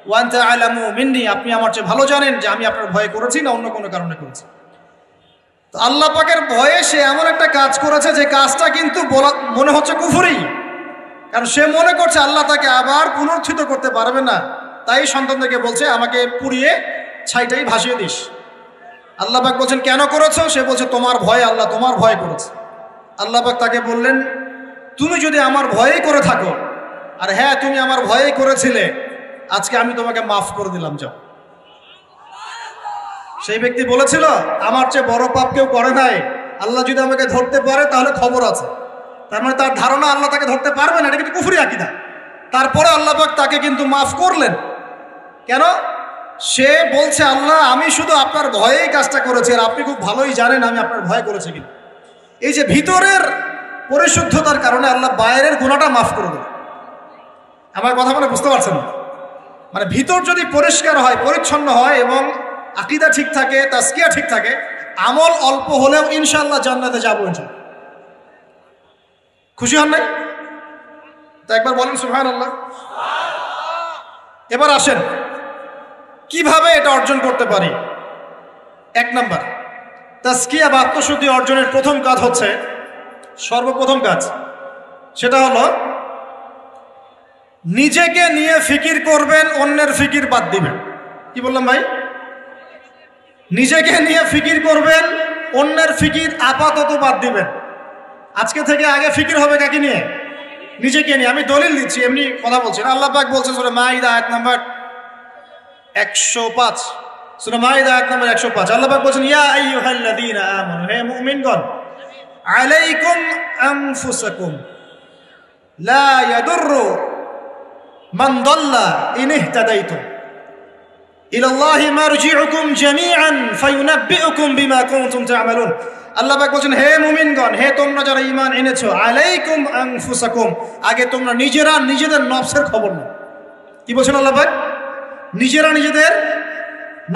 ওয়া আনতা আ'লামু মিন্নি, আপনি আমার চেয়ে ভালো জানেন যে আমি আপনার ভয়ে করেছি না অন্য কোনো কারণে করেছি। তো আল্লাহ পাকের ভয়ে সে এমন একটা কাজ করেছে যে কাজটা কিন্তু মনে হচ্ছে কুফরি, কারণ সে মনে করছে আল্লাহ তাকে আবার পুনরুত্থিত করতে পারবে না, তাই সন্তানদেরকে বলছে আমাকে পুড়িয়ে ছাইটাই ভাসিয়ে দিস। আল্লাহ পাক বলছেন কেন করেছো? সে বলছে তোমার ভয়ে, আল্লাহ তোমার ভয় করেছে। আল্লাহ পাক তাকে বললেন তুমি যদি আমার ভয়েই করে থাকো, আর হ্যাঁ তুমি আমার ভয়েই করেছিলে, আজকে আমি তোমাকে মাফ করে দিলাম, যাও। সেই ব্যক্তি বলেছিল আমার চেয়ে বড় পাপ কেউ করে নাই, আল্লাহ যদি আমাকে ধরতে পারে তাহলে খবর আছে। তার মানে তার ধারণা আল্লাহ তাকে ধরতে পারবে না, এটা কিন্তু কুফরি আকীদা। তারপরে আল্লাহ পাক তাকে কিন্তু মাফ করলেন। কেন? সে বলছে আল্লাহ আমি শুধু আপনার ভয়েই কাজটা করেছি, আর আপনি খুব ভালোই জানেন আমি আপনার ভয় করেছি। কিন্তু এই যে ভিতরের পরিশুদ্ধতার কারণে আল্লাহ বাইরের গুনাহটা মাফ করে দেবে। আমার কথা মানে বুঝতে পারছেন? মানে ভিতর যদি পরিষ্কার হয়, পরিচ্ছন্ন হয় এবং আকীদা ঠিক থাকে, তাজকিয়া ঠিক থাকে, আমল অল্প হলেও ইনশাআল্লাহ জান্নাতে যাবো ইনশাআল্লাহ। খুশি হন নাই? তা একবার বলেন সুবহানাল্লাহ। এবার আসেন কিভাবে এটা অর্জন করতে পারি। এক নাম্বার, তাজকিয়া বা আত্মশুদ্ধি অর্জনের প্রথম কাজ হচ্ছে, সর্বপ্রথম কাজ সেটা হলো নিজেকে নিয়ে ফিকির করবেন, অন্যের ফিকির বাদ দিবেন। কি বললাম ভাই? নিজেকে নিয়ে ফিকির করবেন, অন্যের ফিকির আপাতত বাদ দিবেন। আজকে থেকে আগে ফিকির হবে কাকে নিয়ে? নিজেকে নিয়ে। আমি দলিল দিচ্ছি, এমনি কথা বলছি না। আল্লাহ পাক বলছেন সূরা মাইদা আয়াত নাম্বার 105, সূরা মাইদা আয়াত নাম্বার 105, আল্লাহ পাক বলছেন ইয়া আইয়ুহাল্লাযীনা আমানু, হে মুমিনগণ, আলাইকুম আনফুসাকুম লা ইয়াদুররু মান দাল্লা ইন ইহতাদাইতুম ইলাল্লাহি মারজিউকুম জামিআন ফায়ুনাব্বিউকুম বিমা কুনতুম তা'মালুন। আল্লাহ পাক বলেন হে মুমিনগণ, হে তোমরা যারা ঈমান এনেছো, আলাইকুম আনফুসাকুম, আগে তোমরা নিজেরা নিজেদের নফসের খবর নাও। কি বলেন আল্লাহ পাক? নিজেরা নিজেদের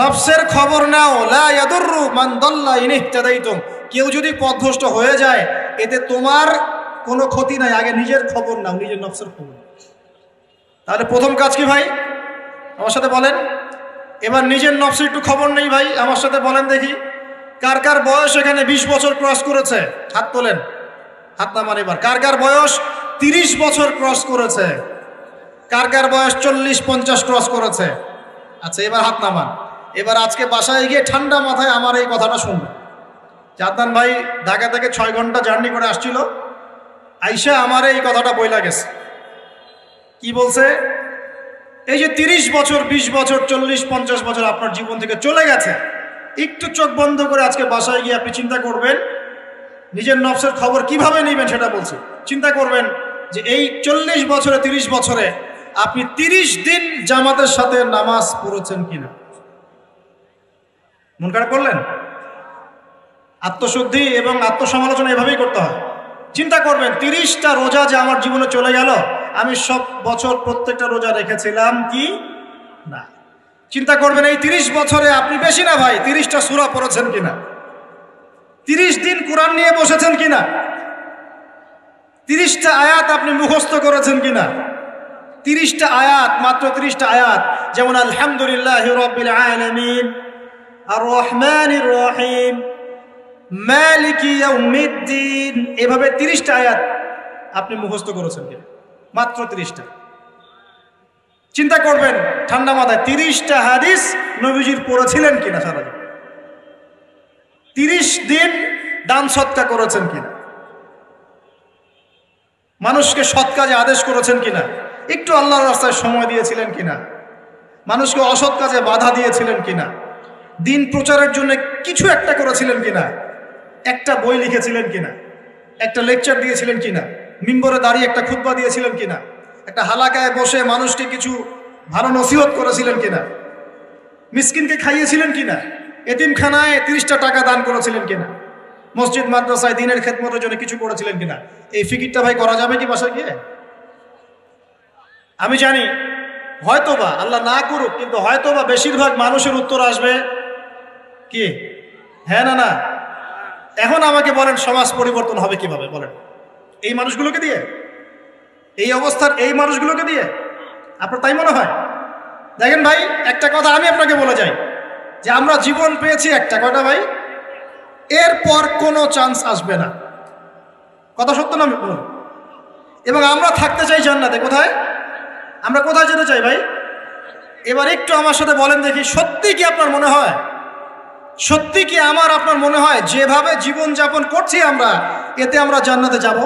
নফসের খবর নাও। লা ইয়াদুররু মান দাল্লা ইন ইহতাদাইতুম, কেউ যদি পথভ্রষ্ট হয়ে যায় এতে তোমার কোনো ক্ষতি নাই, আগে নিজের খবর নাও, নিজের নফসের খবর। তাহলে প্রথম কাজ কি ভাই? আমার সাথে বলেন। এবার নিজের নফসের একটু খবর নেই ভাই, আমার সাথে বলেন দেখি, কার কার বয়স এখানে 20 বছর ক্রস করেছে? হাত তোলেন, হাত নামান। এবার কার কার বয়স 30 বছর ক্রস করেছে? কার কার বয়স 40-50 ক্রস করেছে? আচ্ছা, এবার হাত নামান। এবার আজকে বাসায় গিয়ে ঠান্ডা মাথায় আমার এই কথাটা শুনবেন। জাদনান ভাই ঢাকা থেকে 6 ঘন্টা জার্নি করে আসছিল, আইসা আমার এই কথাটা বইলা গেছে। কি বলছে? এই যে 30 বছর, 20 বছর, 40-50 বছর আপনার জীবন থেকে চলে গেছে, একটু চোখ বন্ধ করে আজকে বাসায় গিয়ে আপনি চিন্তা করবেন নিজের নফসের খবর কিভাবে নেবেন সেটা বলছি। চিন্তা করবেন যে এই 40 বছরে, 30 বছরে আপনি 30 দিন জামাতের সাথে নামাজ পড়েছেন কিনা। মন খারাপ করলেন? আত্মশুদ্ধি এবং আত্মসমালোচনা এভাবেই করতে হয়। চিন্তা করবেন 30টা রোজা যে আমার জীবনে চলে গেল, আমি সব বছর প্রত্যেকটা রোজা রেখেছিলাম কি না। চিন্তা করবেন এই 30 বছরে আপনি, বেশি না ভাই, 30টা সূরা পড়েছেন কিনা, 30 দিন কোরআন নিয়ে বসেছেন কিনা, 30টা আয়াত আপনি মুখস্থ করেছেন কিনা। 30টা আয়াত, মাত্র 30টা আয়াত, যেমন আলহামদুলিল্লাহি রাব্বিল আলামিন, আর রহমানির রহিম, মালিকি ইয়াউমিদ্দিন, এভাবে 30টা আয়াত আপনি মুখস্থ করেছেন কিনা, মাত্র 30টা। চিন্তা করবেন ঠান্ডা মাথায় 30টা হাদিস নবীজির পড়েছিলেন কিনা সারা জীবন, 30 দিন দান সৎকা করেছেন কিনা, মানুষকে সৎ কাজে আদেশ করেছেন কিনা, একটু আল্লাহর রাস্তায় সময় দিয়েছিলেন কিনা, মানুষকে অসৎ কাজে বাধা দিয়েছিলেন কিনা, দিন প্রচারের জন্য কিছু একটা করেছিলেন কিনা, একটা বই লিখেছিলেন কিনা, একটা লেকচার দিয়েছিলেন কিনা, মিম্বরে দাঁড়িয়ে একটা খুতবা দিয়েছিলেন কিনা, একটা হালাকায় বসে মানুষকে কিছু ভালো নসিহত করেছিলেন কিনা, মিসকিনকে খাইয়েছিলেন কিনা, এতিমখানায় 30টা টাকা দান করেছিলেন কিনা, মসজিদ মাদ্রাসায় দিনের খেদমতের জন্য কিছু করেছিলেন কিনা। এই ফিকিরটা ভাই করা যাবে কি বাসায় গিয়ে? আমি জানি হয়তোবা, আল্লাহ না করুক, কিন্তু হয়তোবা বেশিরভাগ মানুষের উত্তর আসবে কি হ্যাঁ না না। এখন আমাকে বলেন সমাজ পরিবর্তন হবে কিভাবে বলেন? এই মানুষগুলোকে দিয়ে, এই অবস্থার এই মানুষগুলোকে দিয়ে? আপনার তাই মনে হয়? দেখেন ভাই, একটা কথা আমি আপনাকে বলে যাই, যে আমরা জীবন পেয়েছি একটা, কয়টা ভাই? এরপর কোনো চান্স আসবে না। কথা সত্য না? এবং আমরা থাকতে চাই জান্নাতে। কোথায়? আমরা কোথায় যেতে চাই ভাই? এবার একটু আমার সাথে বলেন দেখি, সত্যি কি আপনার মনে হয়, সত্যি কি আমার আপনার মনে হয় যেভাবে জীবন যাপন করছি আমরা, এতে আমরা জান্নাতে যাব?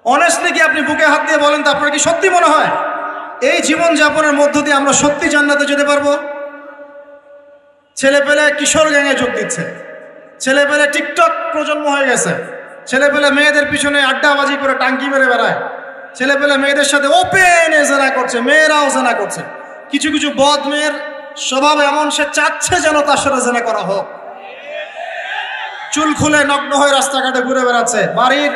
অনেস্টলি কি আপনি বুকে হাত দিয়ে বলেন তো, আপনার কি সত্যি মনে হয় এই জীবন যাপনের মধ্য দিয়ে আমরা সত্যি জান্নাতে যেতে পারবো? ছেলেপেলে কিশোর গ্যাংয়ে যোগ দিচ্ছে, ছেলেপেলে টিকটক প্রজন্ম হয়ে গেছে, ছেলেপেলে মেয়েদের পিছনে আড্ডাবাজি করে টাঙ্কি মেরে বেড়ায়, ছেলেপেলে মেয়েদের সাথে ওপেনে জেনা করছে, মেয়েরাও জেনা করছে। কিছু কিছু বদ মেয়ের স্বভাব এমন, সে চাচ্ছে যেন তার সাথে জেনা করা হোক। চুল খুলে নগ্ন হয়ে রাস্তাঘাটে ঘুরে বেড়াচ্ছে। বাড়ির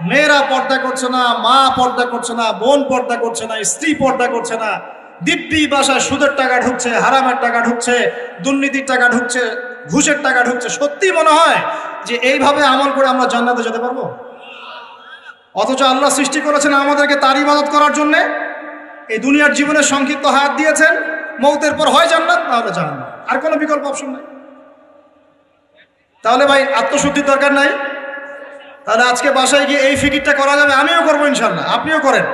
মেয়েরা পর্দা করছে না, মা পর্দা করছে না, বোন পর্দা করছে না, স্ত্রী পর্দা করছে না। দিব্যি বাসায় সুদের টাকা ঢুকছে, হারামের টাকা ঢুকছে, দুর্নীতির টাকা ঢুকছে, ঘুষের টাকা ঢুকছে। সত্যি মনে হয় যে এইভাবে আমল করে আমরা জান্নাতে যেতে পারবো? অথচ আল্লাহ সৃষ্টি করেছেন আমাদেরকে তার ইবাদত করার জন্য। এই দুনিয়ার জীবনে সংক্ষিপ্ত হায়াত দিয়েছেন, মৌতের পর হয় জান্নাত, তাহলে জাহান্নাম, আর কোনো বিকল্প অপশন নাই। তাহলে ভাই আত্মশুদ্ধির দরকার নাই? তাহলে আজকে বাসায় গিয়ে এই ফিকিরটা করা যাবে, আমিও করবো ইনশাল্লাহ, আপনিও করেন।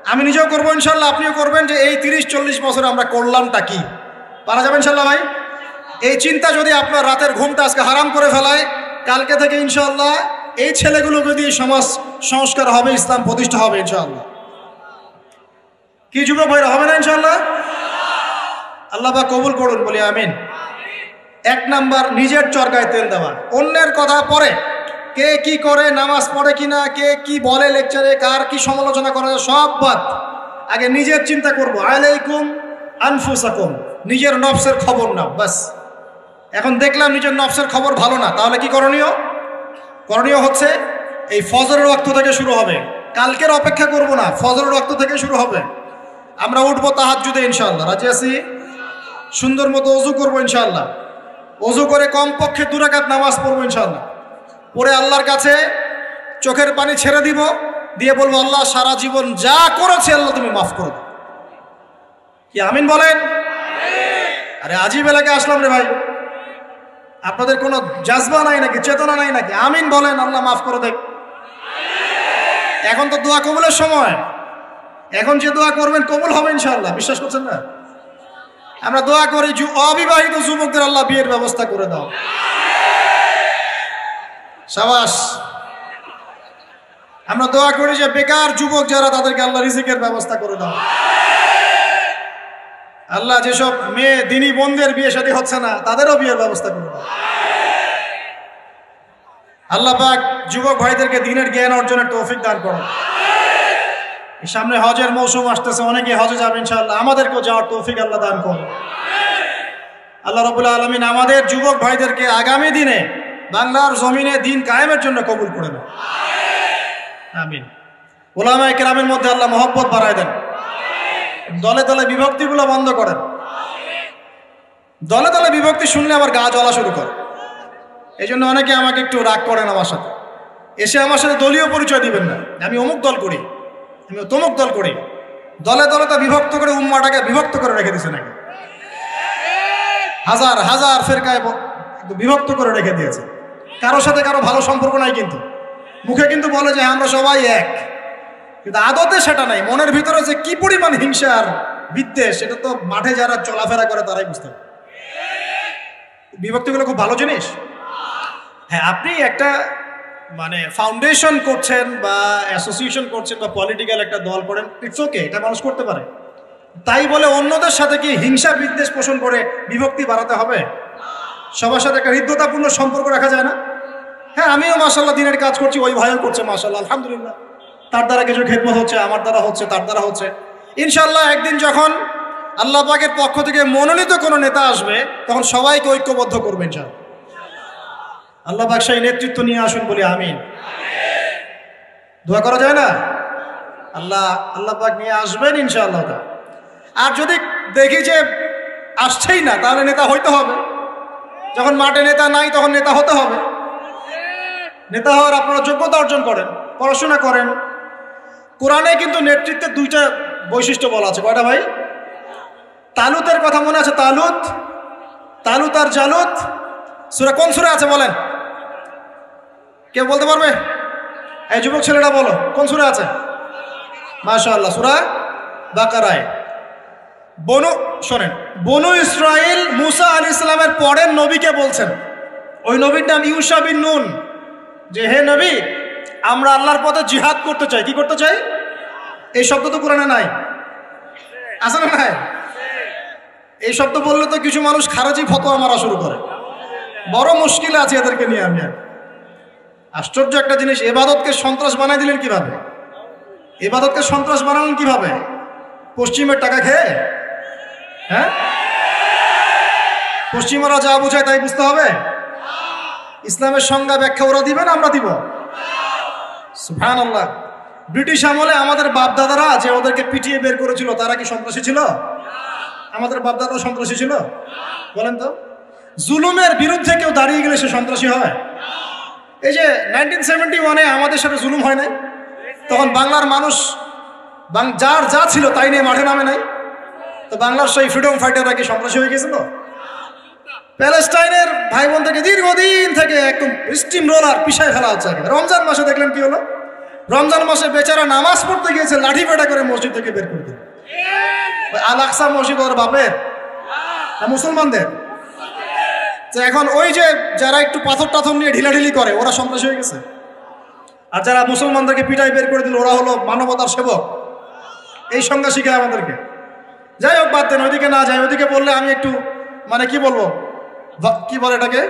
আমি নিজেও করবো ইনশাল্লাহ, আপনিও করবেন, যে এই 30-40 বছর আমরা করলামটা কি। পারা যাবে ইনশাল্লাহ ভাই? এই চিন্তা যদি আপনার রাতের ঘুমটা আজকে হারাম করে ফেলায়, কালকে থেকে ইনশাল্লাহ এই ছেলেগুলোকে দিয়ে সমাজ সংস্কার হবে, ইসলাম প্রতিষ্ঠা হবে ইনশাআল্লাহ। কি যুবক ভাইরা, হবে না ইনশাআল্লাহ? আল্লাহ পাক কবুল করুন, বলি আমিন। 1 নাম্বার, নিজের চরকায় তেল দেওয়া। অন্যের কথা পরে কে কি করে, নামাজ পড়ে কিনা, কে কি বলে লেকচারে, কার কি সমালোচনা করা যায়, সব বাদ। আগে নিজের চিন্তা করব। আলাইকুম আনফুসাকুম, নিজের নফসের খবর নাও, বাস। এখন দেখলাম নিজের নফসের খবর ভালো না, তাহলে কি করণীয়? করণীয় হচ্ছে এই ফজরের ওয়াক্ত থেকে শুরু হবে। কালকের অপেক্ষা করব না, ফজরের ওয়াক্ত থেকে শুরু হবে। আমরা উঠবো তাহাজ্জুদে ইনশাআল্লাহ, রাজি আছি? সুন্দর মতো ওযু করবো ইনশাআল্লাহ। ওযু করে কমপক্ষে 2 রাকাত নামাজ পড়বো ইনশাআল্লাহ। পরে আল্লাহর কাছে চোখের পানি ছেড়ে দিব, দিয়ে বলবো, আল্লাহ সারা জীবন যা করেছি আল্লাহ তুমি মাফ করে দাও। কি আমিন বলেন? আরে আজীব এলাকায় আসলাম রে ভাই, আপনাদের কোনো জাজবা নাই নাকি, চেতনা নাই নাকি? আমিন বলেন, আল্লাহ মাফ করে দেখ। এখন তো দোয়া কবুলের সময়, এখন যে দোয়া করবেন কবুল হবে ইনশাআল্লাহ, বিশ্বাস করছেন না? আমরা দোয়া করি অবিবাহিত যুবকদের আল্লাহ বিয়ের ব্যবস্থা করে দাও, শাবাশ। আমরা দোয়া করি যে বেকার যুবক যারা, তাদেরকে আল্লাহ রিজিকের ব্যবস্থা করে দাও। আল্লাহ যেসব মেয়ে দিনী বোনদের বিয়ে শাদী হচ্ছে না, তাদেরও বিয়ের ব্যবস্থা করে দাও। আল্লাহ পাক যুবক ভাইদেরকে দ্বীনের জ্ঞান অর্জনের তৌফিক দান করুন। সামনে হজের মৌসুম আসতেছে, অনেকে হজে যাবে ইনশাআল্লাহ, আমাদেরকেও যাওয়ার তৌফিক আল্লাহ দান করুন। আল্লাহ রাব্বুল আলামিন আমাদের যুবক ভাইদেরকে আগামী দিনে বাংলার জমিনে দ্বীন কায়েমের জন্য কবুল করে দেন, আমিন। উলামায়ে কেরামের মধ্যে আল্লাহ মহব্বত বাড়ায় দেন। দলে দলে বিভক্তিগুলো বন্ধ করেন। দলে দলে বিভক্তি শুনলে আবার গা জ্বলা শুরু করে। এই জন্য অনেকে আমাকে একটু রাগ করেন আমার সাথে, এসে আমার সাথে দলীয় পরিচয় দিবেন না, আমি অমুক দল করি, আমি তমুক দল করি। দলে দলে তো বিভক্ত করে উম্মাটাকে বিভক্ত করে রেখে দিয়েছে নাকি, হাজার হাজার ফেরকায় বিভক্ত করে রেখে দিয়েছে। কারোর সাথে কারো ভালো সম্পর্ক নাই, কিন্তু মুখে কিন্তু বলে যে আমরা সবাই এক, কিন্তু আদতে সেটা নাই। মনের ভিতরে যে কি পরিমাণ হিংসা আর বিদ্বেষ, সেটা তো মাঠে যারা চলাফেরা করে তারাই বুঝতে পারে। বিভক্তিগুলো খুব ভালো জিনিস। হ্যাঁ, আপনি একটা মানে ফাউন্ডেশন করছেন বা অ্যাসোসিয়েশন করছেন বা পলিটিক্যাল একটা দল করেন, ইটস ওকে, এটা মানুষ করতে পারে। তাই বলে অন্যদের সাথে কি হিংসা বিদ্বেষ পোষণ করে বিভক্তি বাড়াতে হবে? সবার সাথে একটা হৃদ্যতাপূর্ণ সম্পর্ক রাখা যায় না? হ্যাঁ, আমিও মাশাআল্লাহ দিনের কাজ করছি, ওই ভাইও করছে মাশাআল্লাহ, আলহামদুলিল্লাহ। তার দ্বারা কিছু খেদমত হচ্ছে, আমার দ্বারা হচ্ছে, তার দ্বারা হচ্ছে। ইনশাআল্লাহ একদিন যখন আল্লাহ পাকের পক্ষ থেকে মনোনীত কোনো নেতা আসবে, তখন সবাইকে ঐক্যবদ্ধ করবেন ইনশাআল্লাহ। আল্লাহ পাক সেই নেতৃত্ব নিয়ে আসুন, বলি আমিন। দোয়া করা যায় না? আল্লাহ পাক নিয়ে আসবেন ইনশাআল্লাহ। আর যদি দেখি যে আসছেই না, তাহলে নেতা হইতে হবে। যখন মাঠে নেতা নাই, তখন নেতা হতে হবে। নেতা হওয়ার আপনারা যোগ্যতা অর্জন করেন, পড়াশোনা করেন। কোরআনে কিন্তু নেতৃত্বের 2টা বৈশিষ্ট্য বলা আছে। কয়টা ভাই? তালুতের কথা মনে আছে? তালুত আর জালুত সূরা, কোন সূরা আছে বলেন? কেউ বলতে পারবে? এই যুবক ছেলেটা বলো, কোন সূরা আছে? মাশাআল্লাহ, সূরা বাকারায়। শোনেন, বনু ইসরাইল মুসা আলাইহিস সালামের পরের নবীকে বলছেন, ওই নবীর নাম ইউশা বিন নুন, যে হে নবী, আমরা আল্লাহর পথে জিহাদ করতে চাই। কি করতে চাই? এই শব্দ তো কোরআনে নাই, আছে না নাই? এই শব্দ বললে তো কিছু মানুষ খারাজি ফতোয়া মারা শুরু করে। বড় মুশকিল আছে এদেরকে নিয়ে। আমি আশ্চর্য একটা জিনিস, ইবাদতকে সন্ত্রাস বানাই দিলেন কিভাবে? ইবাদতকে সন্ত্রাস বানালেন কিভাবে? পশ্চিমের টাকা খেয়ে? হ্যাঁ, পশ্চিমারা যা বুঝায় তাই বুঝতে হবে? ইসলামের সংজ্ঞা ব্যাখ্যা ওরা দিবেন, আমরা দিব? সুবহানাল্লাহ। ব্রিটিশ আমলে আমাদের বাপদাদারা যে ওদেরকে পিটিয়ে বের করেছিল, তারা কি সন্ত্রাসী ছিল? আমাদের বাপদাদারা সন্ত্রাসী ছিল? বলেন তো। জুলুমের বিরুদ্ধে কেউ দাঁড়িয়ে গেলে সে সন্ত্রাসী হয়? এই যে 1971-এ আমাদের সাথে জুলুম হয় নাই, তখন বাংলার মানুষ যার যা ছিল তাই নিয়ে মাঠে নামে নাই, তো বাংলার সেই ফ্রিডম ফাইটাররা কি সন্ত্রাসী হয়ে গেছিল? প্যালেস্টাইনের ভাই বোনদেরকে দীর্ঘদিন থেকে একদম স্টিম রোলার পিছায় ফেলা হচ্ছে। রমজান মাসে দেখলেন কি হলো? রমজান মাসে বেচারা নামাজ পড়তে গিয়েছে, লাঠি পেটা করে মসজিদ থেকে বের করে দিল। আল আকসা মসজিদ ওর বাপের না মুসলমানদের? এখন ওই যে যারা একটু পাথর টাথর নিয়ে ঢিলাঢিলি করে ওরা সন্ত্রাসী হয়ে গেছে, আর যারা মুসলমানদেরকে পিটাই বের করে দিল ওরা হলো মানবতার সেবক। এই সংজ্ঞা শিখায় আমাদেরকে। যাই হোক, বাদ দেন, ওইদিকে না যাই। ওইদিকে বললে আমি একটু মানে কি বলবো, কি বলে এটাকে,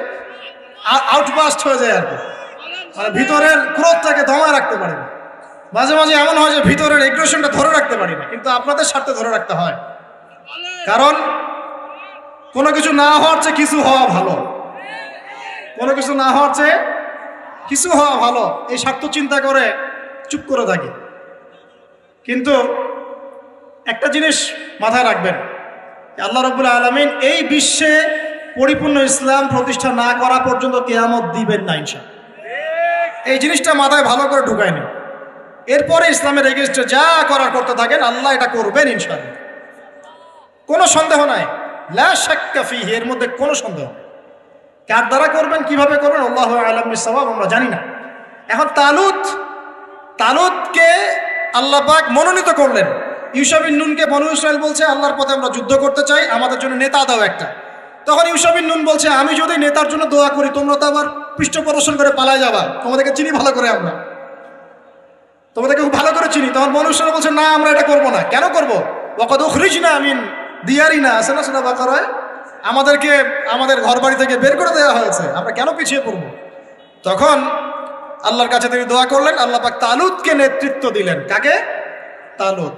আউটবাস্ট হয়ে যায় আর কি। মানে ভিতরের ক্রোধটাকে দমায় রাখতে পারি না। মাঝে মাঝে এমন হয় যে ভিতরের এগ্রেশনটা ধরে রাখতে পারি না, কিন্তু আপনাদের স্বার্থে ধরে রাখতে হয়। কারণ কোনো কিছু না হওয়ার চেয়ে কিছু হওয়া ভালো, কোনো কিছু না হওয়ার চেয়ে কিছু হওয়া ভালো, এই স্বার্থ চিন্তা করে চুপ করে থাকি। কিন্তু একটা জিনিস মাথায় রাখবেন, আল্লাহ রাব্বুল আলামিন এই বিশ্বে পরিপূর্ণ ইসলাম প্রতিষ্ঠা না করা পর্যন্ত কিয়ামত দিবেন না ইনশাআল্লাহ। এই জিনিসটা মাথায় ভালো করে ঢুকায় নিন। এরপরে ইসলামের এগেইনস্টে যা করার করতে থাকেন, আল্লাহ এটা করবেন ইনশাআল্লাহ, কোনো সন্দেহ নাই। লা শাক্কা ফীহি, এর মধ্যে কোনো সন্দেহ নেই। কার দ্বারা করবেন, কিভাবে করবেন, আল্লাহু আ'লাম বিস-সাওয়াব, আমরা জানি না। এখন তালুতকে আল্লাহ পাক মনোনীত করলেন। ইউশা বিন নুনকে বনু ইসরাইল বলছে, আল্লাহর পথে আমরা যুদ্ধ করতে চাই, আমাদের জন্য নেতা দাও একটা। তখন ইউশা বিন নুন বলছে, আমি যদি নেতার জন্য দোয়া করি তোমরা তো আবার পৃষ্ঠ প্রদর্শন করে পালায় যাবা, তোমাদেরকে চিনি ভালো করে, আমরা তোমাদেরকে খুব ভালো করে চিনি। তখন বনু ইসরাইল বলছে, না আমরা এটা করবো না। কেন করবো? ওয়াকাদ উখরিজনা মিন দিয়ারিনা, আছে না সূরা বাকারায়, আমাদেরকে আমাদের ঘর বাড়ি থেকে বের করে দেওয়া হয়েছে, আমরা কেন পিছিয়ে পড়বো? তখন আল্লাহর কাছে তিনি দোয়া করলেন, আল্লাহ পাক তালুতকে নেতৃত্ব দিলেন। কাকে? তালুত।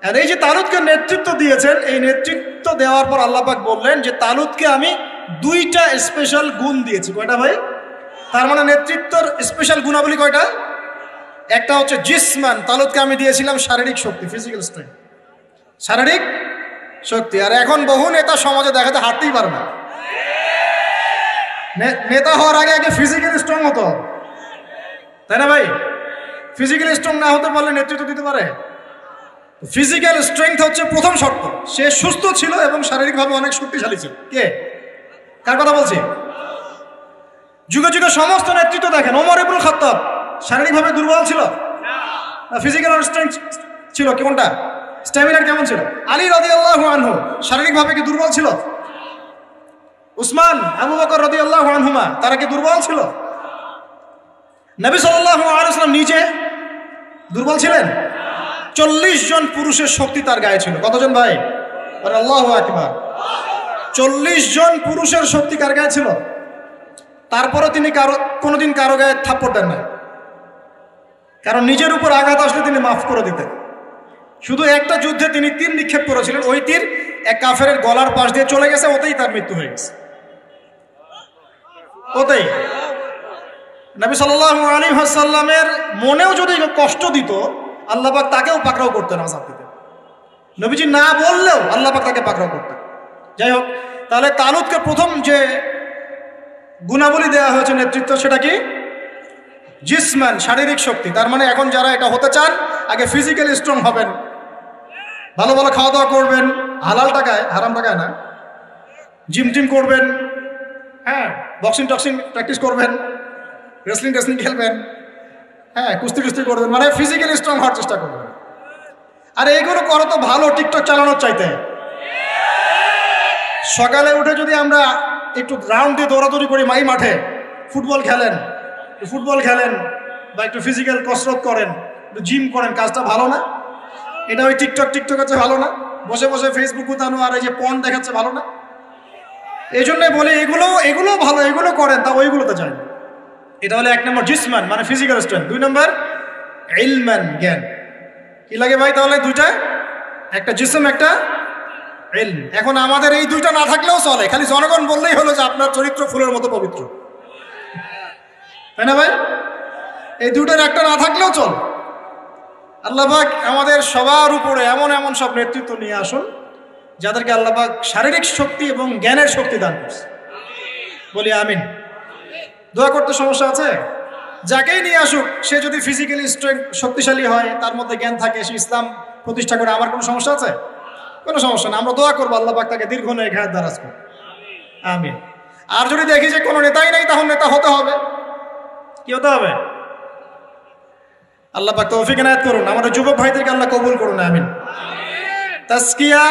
আর এই যে তালুতকে নেতৃত্ব দিয়েছেন, এই নেতৃত্ব দেওয়ার পর আল্লাহ পাক বললেন যে তালুতকে আমি দুইটা স্পেশাল গুণ দিয়েছি। কয়টা ভাই? তার মানে নেতৃত্বর স্পেশাল গুণাবলী কয়টা? একটা হচ্ছে জিসমান, তালুতকে আমি দিয়েছিলাম শারীরিক শক্তি, ফিজিক্যাল স্ট্রেংথ, শারীরিক শক্তি। আর এখন বহু নেতা সমাজে দেখাতে হাঁটতেই পারে না। নেতা হওয়ার আগে আগে ফিজিক্যালি স্ট্রং হতো, তাই না ভাই? ফিজিক্যালি স্ট্রং না হতে পারলে নেতৃত্ব দিতে পারে? ফিজিক্যাল স্ট্রেংথ হচ্ছে প্রথম শর্ত। সে সুস্থ ছিল এবং শারীরিকভাবে অনেক শক্তিশালী ছিল। কে, কার কথা বলছি? যুগে যুগে সমস্ত নেতৃত্ব দেখেন, ওমর ইবনুল খাত্তাব শারীরিকভাবে দুর্বল ছিল না ফিজিক্যাল স্ট্রেংথ ছিল? কোনটা? স্ট্যামিনার কেমন ছিল? আলী রাদিয়াল্লাহু আনহু শারীরিকভাবে কি দুর্বল ছিল? উসমান, আবু বকর রাদিয়াল্লাহু আনহুমা, তারা কি দুর্বল ছিল? নবী সাল্লাল্লাহু আলাইহি ওয়াসাল্লাম নিজে দুর্বল ছিলেন? 40 জন পুরুষের শক্তি তার গায়ে ছিল। কতজন ভাই? আল্লাহু আকবার। 40 জন পুরুষের শক্তি কার গায়ে ছিল? তারপরে তিনি কোনোদিন কারো গায়ে থাপ্পড় দেন না, কারণ নিজের উপর আঘাত আসলে তিনি মাফ করে দিতেন। শুধু একটা যুদ্ধে তিনি তীর নিক্ষেপ করেছিলেন, ওই তীর এক কাফেরের গলার পাশ দিয়ে চলে গেছে, ওতেই তার মৃত্যু হয়ে গেছে, ওতেই। নবী সাল্লাল্লাহু আলাইহি ওয়াসাল্লামের মনেও যদি কষ্ট দিত, আল্লাহ পাক তাকেও পাকড়াও করতেন, আযাব দিতেন। নবীজি না বললেও আল্লাহ পাক তাকে পাকড়াও করতেন। যাই হোক, তাহলে তালুতকে প্রথম যে গুণাবলী দেওয়া হয়েছে নেতৃত্ব, সেটা কি? জিসমান, শারীরিক শক্তি। তার মানে এখন যারা এটা হতে চান, আগে ফিজিক্যালি স্ট্রং হবেন, ভালো ভালো খাওয়া দাওয়া করবেন, হালাল টাকায়, হারাম টাকায় না, জিম টিম করবেন, হ্যাঁ, বক্সিং টক্সিং প্র্যাকটিস করবেন, রেসলিং টেসলিং খেলবেন, হ্যাঁ, কুস্তি কুস্তি করবেন, মানে ফিজিক্যালি স্ট্রং হওয়ার চেষ্টা করবেন। আর এইগুলো করো তো ভালো, টিকটক চালানোর চাইতে। সকালে উঠে যদি আমরা একটু রাউন্ড দিয়ে দৌড়াদৌড়ি করি, মাই মাঠে ফুটবল খেলেন বা একটু ফিজিক্যাল কসরত করেন, একটু জিম করেন, কাজটা ভালো না? এটা ওই টিকটক হচ্ছে ভালো না? বসে বসে ফেসবুক উঠানো আর এই যে পর্ন দেখাচ্ছে ভালো না? এই জন্যই বলি এগুলো ভালো, এগুলো করেন, তা ওইগুলোতে যায় না। এটা হলো 1 নম্বর জিসমান, মানে ফিজিক্যাল স্ট্রেংথ। 2 নম্বর ইলমান, জ্ঞান। কি লাগে ভাই তাহলে? দুইটা, একটা জিসম, একটা ইলম। এখন আমাদের এই দুইটা না থাকলেও চলে, খালি জনগণ বললেই হলো যে আপনার চরিত্র ফুলের মতো পবিত্র, তাই না ভাই? এই দুইটার একটা না থাকলেও চল। আল্লাহ পাক আমাদের সবার উপরে এমন এমন সব নেতৃত্ব নিয়ে আসুন যাদেরকে আল্লাহ পাক শারীরিক শক্তি এবং জ্ঞানের শক্তি দান করছে। বলি আমিন। দোয়া করতে সমস্যা আছে? যাকেই নিয়ে আসুক, সে যদি ফিজিক্যালি স্ট্রেংথ শক্তিশালী হয়, তার মধ্যে জ্ঞান থাকে, সে ইসলাম প্রতিষ্ঠা করে, আমার কোনো সমস্যা আছে? কোনো সমস্যা না। আমরা দোয়া করবো আল্লাহ পাক তাকে দীর্ঘ নেয় ঘায়ের দারাজ করে, আমিন। আর যদি দেখি যে কোনো নেতাই নাই, তখন নেতা হতে হবে। কি হতে হবে? আল্লাহ পাক তৌফিক এনায়েত করুন। আমাদের যুবক ভাইদেরকে আল্লাহ কবুল করুন, আমিন। তাজকিয়া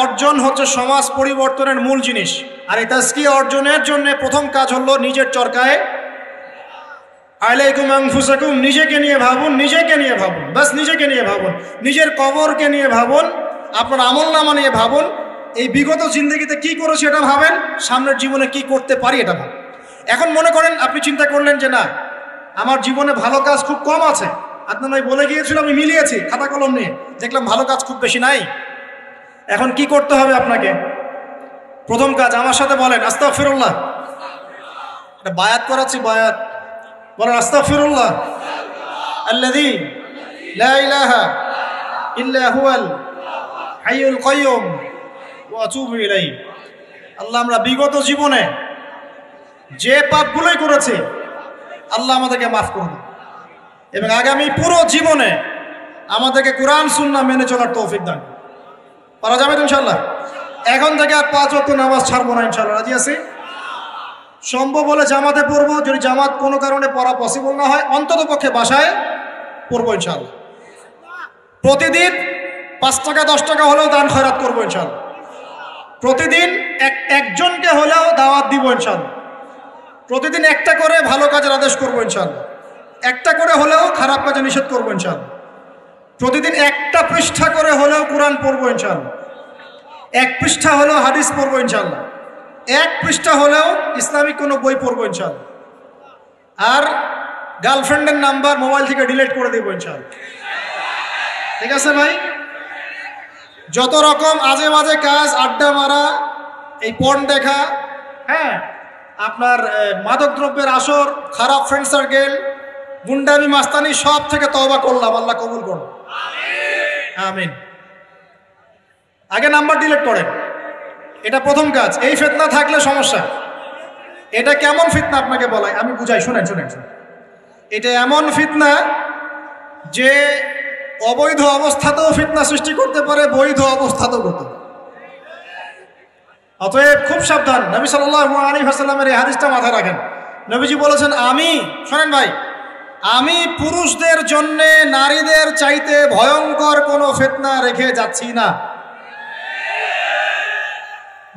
অর্জন হচ্ছে সমাজ পরিবর্তনের মূল জিনিস। আর এই তাজকিয়া অর্জনের জন্য প্রথম কাজ হলো নিজের চরকায় আলাইকুম আনফুসাকুম, নিজেকে নিয়ে ভাবুন, নিজেকে নিয়ে ভাবুন, বাস নিজেকে নিয়ে ভাবুন, নিজের কবরকে নিয়ে ভাবুন, আপনার আমলনামা নিয়ে ভাবুন। এই বিগত জিন্দগিতে কি করেছি এটা ভাবেন, সামনের জীবনে কি করতে পারি এটা ভাবেন। এখন মনে করেন আপনি চিন্তা করলেন যে না, আমার জীবনে ভালো কাজ খুব কম আছে। আপনার ভাই বলে গিয়েছিল, আমি মিলিয়েছি খাতা কলম নিয়ে, দেখলাম ভালো কাজ খুব বেশি নাই। এখন কি করতে হবে আপনাকে? প্রথম কাজ আমার সাথে বলেন আস্তাগফিরুল্লাহ। এটা বায়াত করাচ্ছি, বায়াত বলেন আস্তাগফিরুল্লাহ আল্লাযী লা ইলাহা ইল্লা হুয়াল হাইয়ুল কাইয়্যুম ওয়া আতুবু ইলাইহি। আল্লাহ, আমরা বিগত জীবনে যে পাপগুলোই করেছি আল্লাহ আমাদেরকে মাফ করুন, এবং আগামী পুরো জীবনে আমাদেরকে কোরআন সুন্নাহ মেনে চলার তৌফিক দান। পারা যাবে তো ইনশাআল্লাহ? এখন থেকে আর 5 ওয়াক্ত নামাজ ছাড়বো না ইনশাআল্লাহ। রাজি আছি? সম্ভব হলে জামাতে পড়বো, যদি জামাত কোনো কারণে পড়া পসিবল না হয় অন্তত পক্ষে বাসায় পড়বো ইনশাআল্লাহ। প্রতিদিন 5 টাকা 10 টাকা হলেও দান খয়রাত করবো ইনশাআল্লাহ। প্রতিদিন একজনকে হলেও দাওয়াত দিব ইনশাআল্লাহ। প্রতিদিন একটা করে ভালো কাজের আদেশ করবো ইনশাআল্লাহ। একটা করে হলেও খারাপ কাজে নিষেধ করবো ইনশাআল্লাহ। প্রতিদিন একটা পৃষ্ঠা করে হলেও কোরআন পড়বো ইনশাআল্লাহ। 1 পৃষ্ঠা হলেও হাদিস পড়বো ইনশাআল্লাহ। 1 পৃষ্ঠা হলেও ইসলামিক কোনো বই পড়বো ইনশাআল্লাহ। আর গার্লফ্রেন্ডের নাম্বার মোবাইল থেকে ডিলিট করে দেবো ইনশাআল্লাহ। ঠিক আছে ভাই? যত রকম আজে বাজে কাজ, আড্ডা মারা, এই পর্ন দেখা, হ্যাঁ, আপনার মাদক দ্রব্যের আসর, খারাপ ফ্রেন্ড সার্কেল, গুন্ডামি মাস্তানি, সব থেকে তওবা করলাম, আল্লাহ কবুল করুন, আমিন। আগে নাম্বার ডিলিট করেন, এটা প্রথম কাজ। এই ফিতনা থাকলে সমস্যা। এটা কেমন ফিতনা আপনাকে বলাই, আমি বুঝাই, শুনেন শুনেন। এটা এমন ফিতনা যে অবৈধ অবস্থাতেও ফিতনা সৃষ্টি করতে পারে, বৈধ অবস্থাতেও করতে পারে। অতএব খুব সাবধান। নবী সাল্লাল্লাহু আলাইহি ওয়াসাল্লামের এই হাদিসটা মাথায় রাখেন। নবীজি বলেছেন, আমি, শোনেন ভাই, আমি পুরুষদের জন্য নারীদের চাইতে ভয়ঙ্কর কোনো ফিতনা রেখে যাচ্ছি না।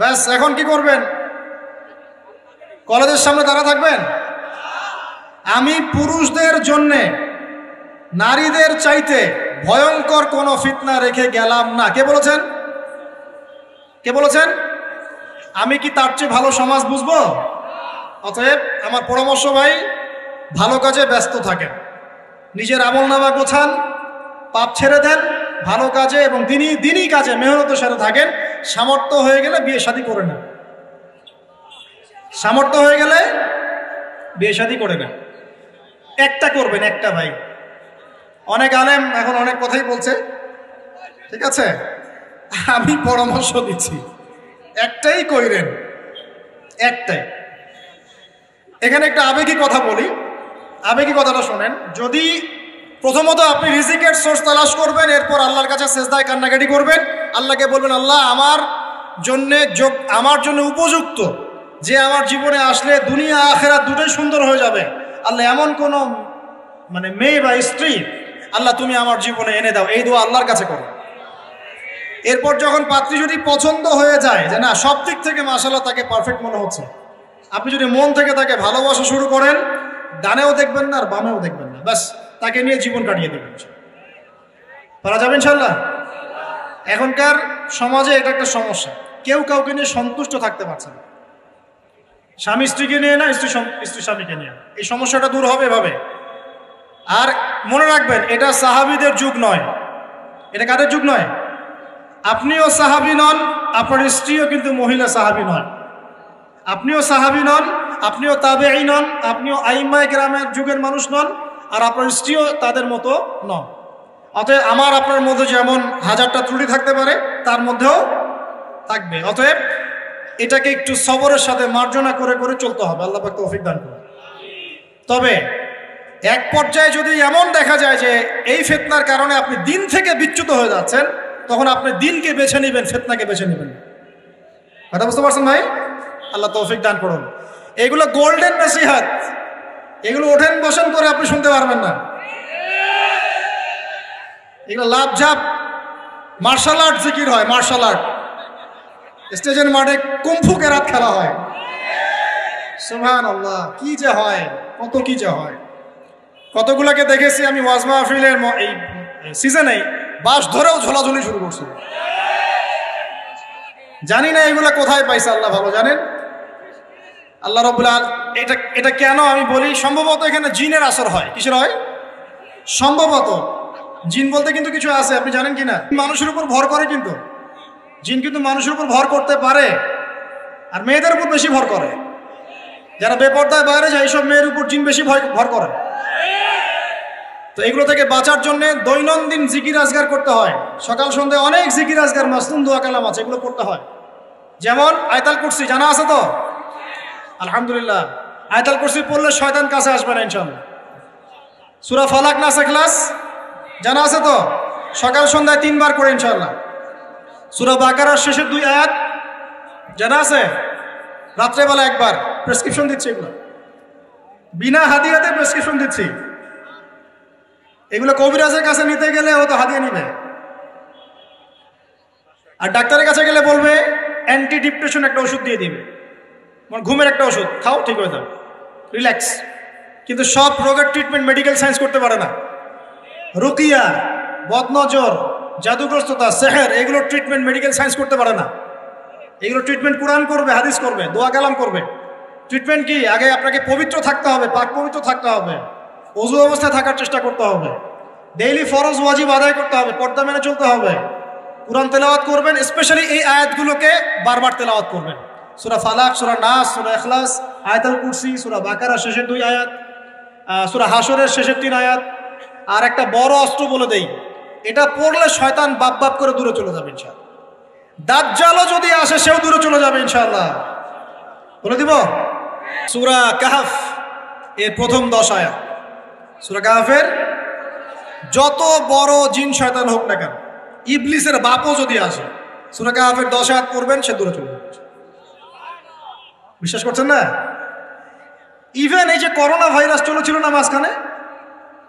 ব্যাস, এখন কি করবেন? কলেজের সামনে দাঁড়া থাকবেন? আমি পুরুষদের জন্য নারীদের চাইতে ভয়ঙ্কর কোনো ফিতনা রেখে গেলাম না। কে বলেছেন? কে বলেছেন? আমি কি তার চেয়ে ভালো সমাজ বুঝবো? অতএব আমার পরামর্শ ভাই, ভালো কাজে ব্যস্ত থাকেন, নিজের আমলনামা গোছান, পাপ ছেড়ে দেন, ভালো কাজে এবং দিনই কাজে মেহনতের সাথে থাকেন। সামর্থ্য হয়ে গেলে বিয়ে শাদী করে নেন। সামর্থ্য হয়ে গেলে বিয়ে শাদী করে নেন। একটা করবেন, একটা ভাই। অনেক আলেম এখন অনেক কথাই বলছে, ঠিক আছে, আমি পরামর্শ দিচ্ছি, একটাই কইরেন, একটাই। এখানে একটা আবেগী কথা বলি, আবেগী কথাটা শোনেন। যদি প্রথমত আপনি রিজিকের সোর্স তালাশ করবেন, এরপর আল্লাহর কাছে সেজদায় কান্নাকাটি করবেন, আল্লাহকে বলবেন, আল্লাহ আমার জন্য উপযুক্ত, যে আমার জীবনে আসলে দুনিয়া আখেরাত দুটোই সুন্দর হয়ে যাবে। আল্লাহ এমন কোনো মেয়ে বা স্ত্রী আল্লাহ তুমি আমার জীবনে এনে দাও, এই দোয়া আল্লাহর কাছে করো। এরপর যখন পাত্রী যদি পছন্দ হয়ে যায়, যে না সব দিক থেকে মাশাআল্লাহ তাকে পারফেক্ট মনে হচ্ছে, আপনি যদি মন থেকে তাকে ভালোবাসা শুরু করেন, ডানেও দেখবেন না আর বামেও দেখবেন না, ব্যাস তাকে নিয়ে জীবন কাটিয়ে দেবেন। পারা যাবে ইনশাআল্লাহ? এখনকার সমাজে এটা একটা সমস্যা, কেউ কাউকে নিয়ে সন্তুষ্ট থাকতে পারছে না। স্বামী স্ত্রীকে নিয়ে না, স্ত্রী স্বামীকে নিয়ে। এই সমস্যাটা দূর হবে এভাবে। আর মনে রাখবেন, এটা সাহাবীদের যুগ নয়। এটা কাদের যুগ নয়? আপনিও সাহাবী নন, আপনার স্ত্রীও কিন্তু মহিলা সাহাবী নয়। আপনিও সাহাবী নন, আপনিও তাবেঈ নন, আপনিও আইম্মায়ে কেরামের যুগের মানুষ নন, আর আপনার স্ত্রীও তাদের মতো নন। অতএব আমার আপনার মধ্যে যেমন 1000টা ত্রুটি থাকতে পারে, তার মধ্যেও থাকবে। অতএব এটাকে একটু সবরের সাথে মার্জনা করে করে চলতে হবে। আল্লাহ পাক তৌফিক দান করুন। তবে এক পর্যায়ে যদি এমন দেখা যায় যে এই ফিতনার কারণে আপনি দিন থেকে বিচ্যুত হয়ে যাচ্ছেন, তখন আপনি দিনকে বেছে নেবেন, ফিতনাকে বেছে নেবেন। কথা বুঝতে পারছেন ভাই? আল্লাহ তৌফিক দান করুন। এগুলো গোল্ডেন নসিহত, এগুলো ওঠেন বসেন করে আপনি শুনতে পারবেন না। এগুলো লাভঝাপ মার্শাল আর্ট জিকির হয়, মার্শাল আর্ট। স্টেজের মাঠে কুম্ফু কেরাত খেলা হয়। সুবহানাল্লাহ, কি যে হয়, কত কি যে হয়। কতগুলোকে দেখেছি আমি ওয়াজ মাহফিলের এই সিজনে বাস ধরেও ঝোলাঝুলি শুরু করছি। জানি না এগুলা কোথায় পাইছে, আল্লাহ ভালো জানেন। আল্লাহ রাব্বুল আলামিন এটা কেন আমি বলি, সম্ভবত এখানে জিনের আসর হয়। কিসের হয়? সম্ভবত জিন বলতে কিন্তু কিছু আছে, আপনি জানেন কিনা? মানুষের উপর ভর করে, কিন্তু জিন কিন্তু মানুষের উপর ভর করতে পারে, আর মেয়েদের উপর বেশি ভর করে। যারা বেপরদায় বাইরে যায় এইসব মেয়ের উপর জিন বেশি ভর করে। তো এগুলো থেকে বাঁচার জন্য দৈনন্দিন জিকির আজগার করতে হয়। সকাল সন্ধ্যায় অনেক জিকির আজগার মাসনুন দোয়া কালাম আছে, এগুলো পড়তে হয়। যেমন আয়াতুল কুরসি জানা আছে তো? আলহামদুলিল্লাহ, আয়াতুল কুরসি পড়লে শয়তান কাছে আসবে না ইনশাআল্লাহ। সূরা ফালাক নাস ইখলাস জানা আছে তো? সকাল সন্ধ্যায় 3 বার করে ইনশাআল্লাহ। সূরা বাকারার শেষের 2 আয়াত জানা আছে? রাত্রেবেলা একবার। প্রেসক্রিপশন দিচ্ছি, এগুলো বিনা হাদিয়াতে প্রেসক্রিপশন দিচ্ছি। এগুলো কবিরাজের কাছে নিতে গেলে ও তো হাদিয়া নিবে, আর ডাক্তারের কাছে গেলে বলবে অ্যান্টি ডিপ্রেশন একটা ওষুধ দিয়ে দিবে, মানে ঘুমের একটা ওষুধ খাও, ঠিক হয়ে যাবে, রিল্যাক্স। কিন্তু সব রোগের ট্রিটমেন্ট মেডিকেল সায়েন্স করতে পারে না। রুকিয়া, বদনজর, জাদুগ্রস্ততা, সেহের, এগুলো ট্রিটমেন্ট মেডিকেল সায়েন্স করতে পারে না। এগুলো ট্রিটমেন্ট কোরআন করবে, হাদিস করবে, দোয়া কালাম করবে। ট্রিটমেন্ট কি? আগে আপনাকে পবিত্র থাকতে হবে, পাক পবিত্র থাকতে হবে, ওযু অবস্থায় থাকার চেষ্টা করতে হবে, ডেইলি ফরজ ওয়াজিব আদায় করতে হবে, পর্দা মেনে চলতে হবে, কোরআন তেলাওয়াত করবেন। স্পেশালি এই আয়াতগুলোকে বারবার তেলাওয়াত করবেন। সূরা ফালাক, সূরা নাস, সূরা ইখলাস, আয়াতুল কুরসি, সূরা বাকারা শেষের 2 আয়াত, সূরা হাশরের শেষের 3 আয়াত। আর একটা বড় অস্ত্র বলে দেই, এটা পড়লে শয়তান বাপ বাপ করে দূরে চলে যাবে ইনশাআল্লাহ। দাজ্জালও যদি আসে সেও দূরে চলে যাবে ইনশাআল্লাহ। বলে দিব সূরা কাহফ এর প্রথম 10 আয়াত। সূরা কাহফের যত বড় জিন শয়তান হোক না কেন, ইবলিসের বাপও যদি আসে, সূরা কাহফের 10 আয়াত পড়বেন, সে দূরে চলে যাবে। বিশ্বাস করছেন না? ইভেন এই যে করোনা ভাইরাস চলেছিল না মাঝখানে,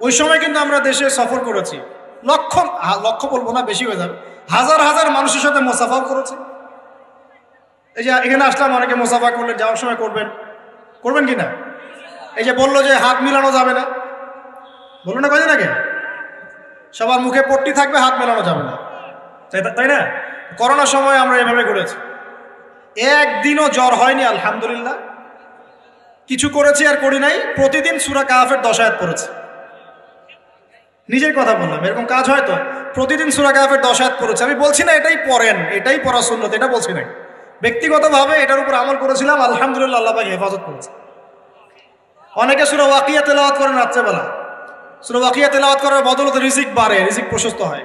ওই সময় কিন্তু আমরা দেশে সফর করেছি। লক্ষ বলবো না, বেশি হয়ে যাবে, হাজার হাজার মানুষের সাথে মোসাফা করেছি। এই যে এখানে আসলাম, অনেকে মোসাফা করলেন, যাওয়ার সময় করবেন কি না? এই যে বললো যে হাত মিলানো যাবে না, বললো না কয়দিন আগে? সবার মুখে পট্টি থাকবে, হাত মেলানো যাবে না, তাই না? করোনার সময় আমরা এভাবে করেছি। একদিনও জ্বর হয়নি, আলহামদুলিল্লাহ। কিছু করেছি আর করি নাই, প্রতিদিন সূরা কাহফের 10 আয়াত পড়েছি। নিজের কথা বললাম, এরকম কাজ হয় তো? প্রতিদিন সূরা কাহফের 10 আয়াত পড়েছি। আমি বলছি না এটাই পড়েন, এটাই পড়া সুন্নত, এটা বলছি না। ব্যক্তিগতভাবে এটার উপর আমল করেছিলাম, আলহামদুলিল্লাহ, আল্লাহ পাক হেফাজত করেছে। অনেকে সূরা ওয়াকিয়া তেলাওয়াত করেন রাত্রেবেলা। সূরা ওয়াকিয়া তেলাওয়াত করার বদলতে রিজিক বাড়ে, রিজিক প্রশস্ত হয়।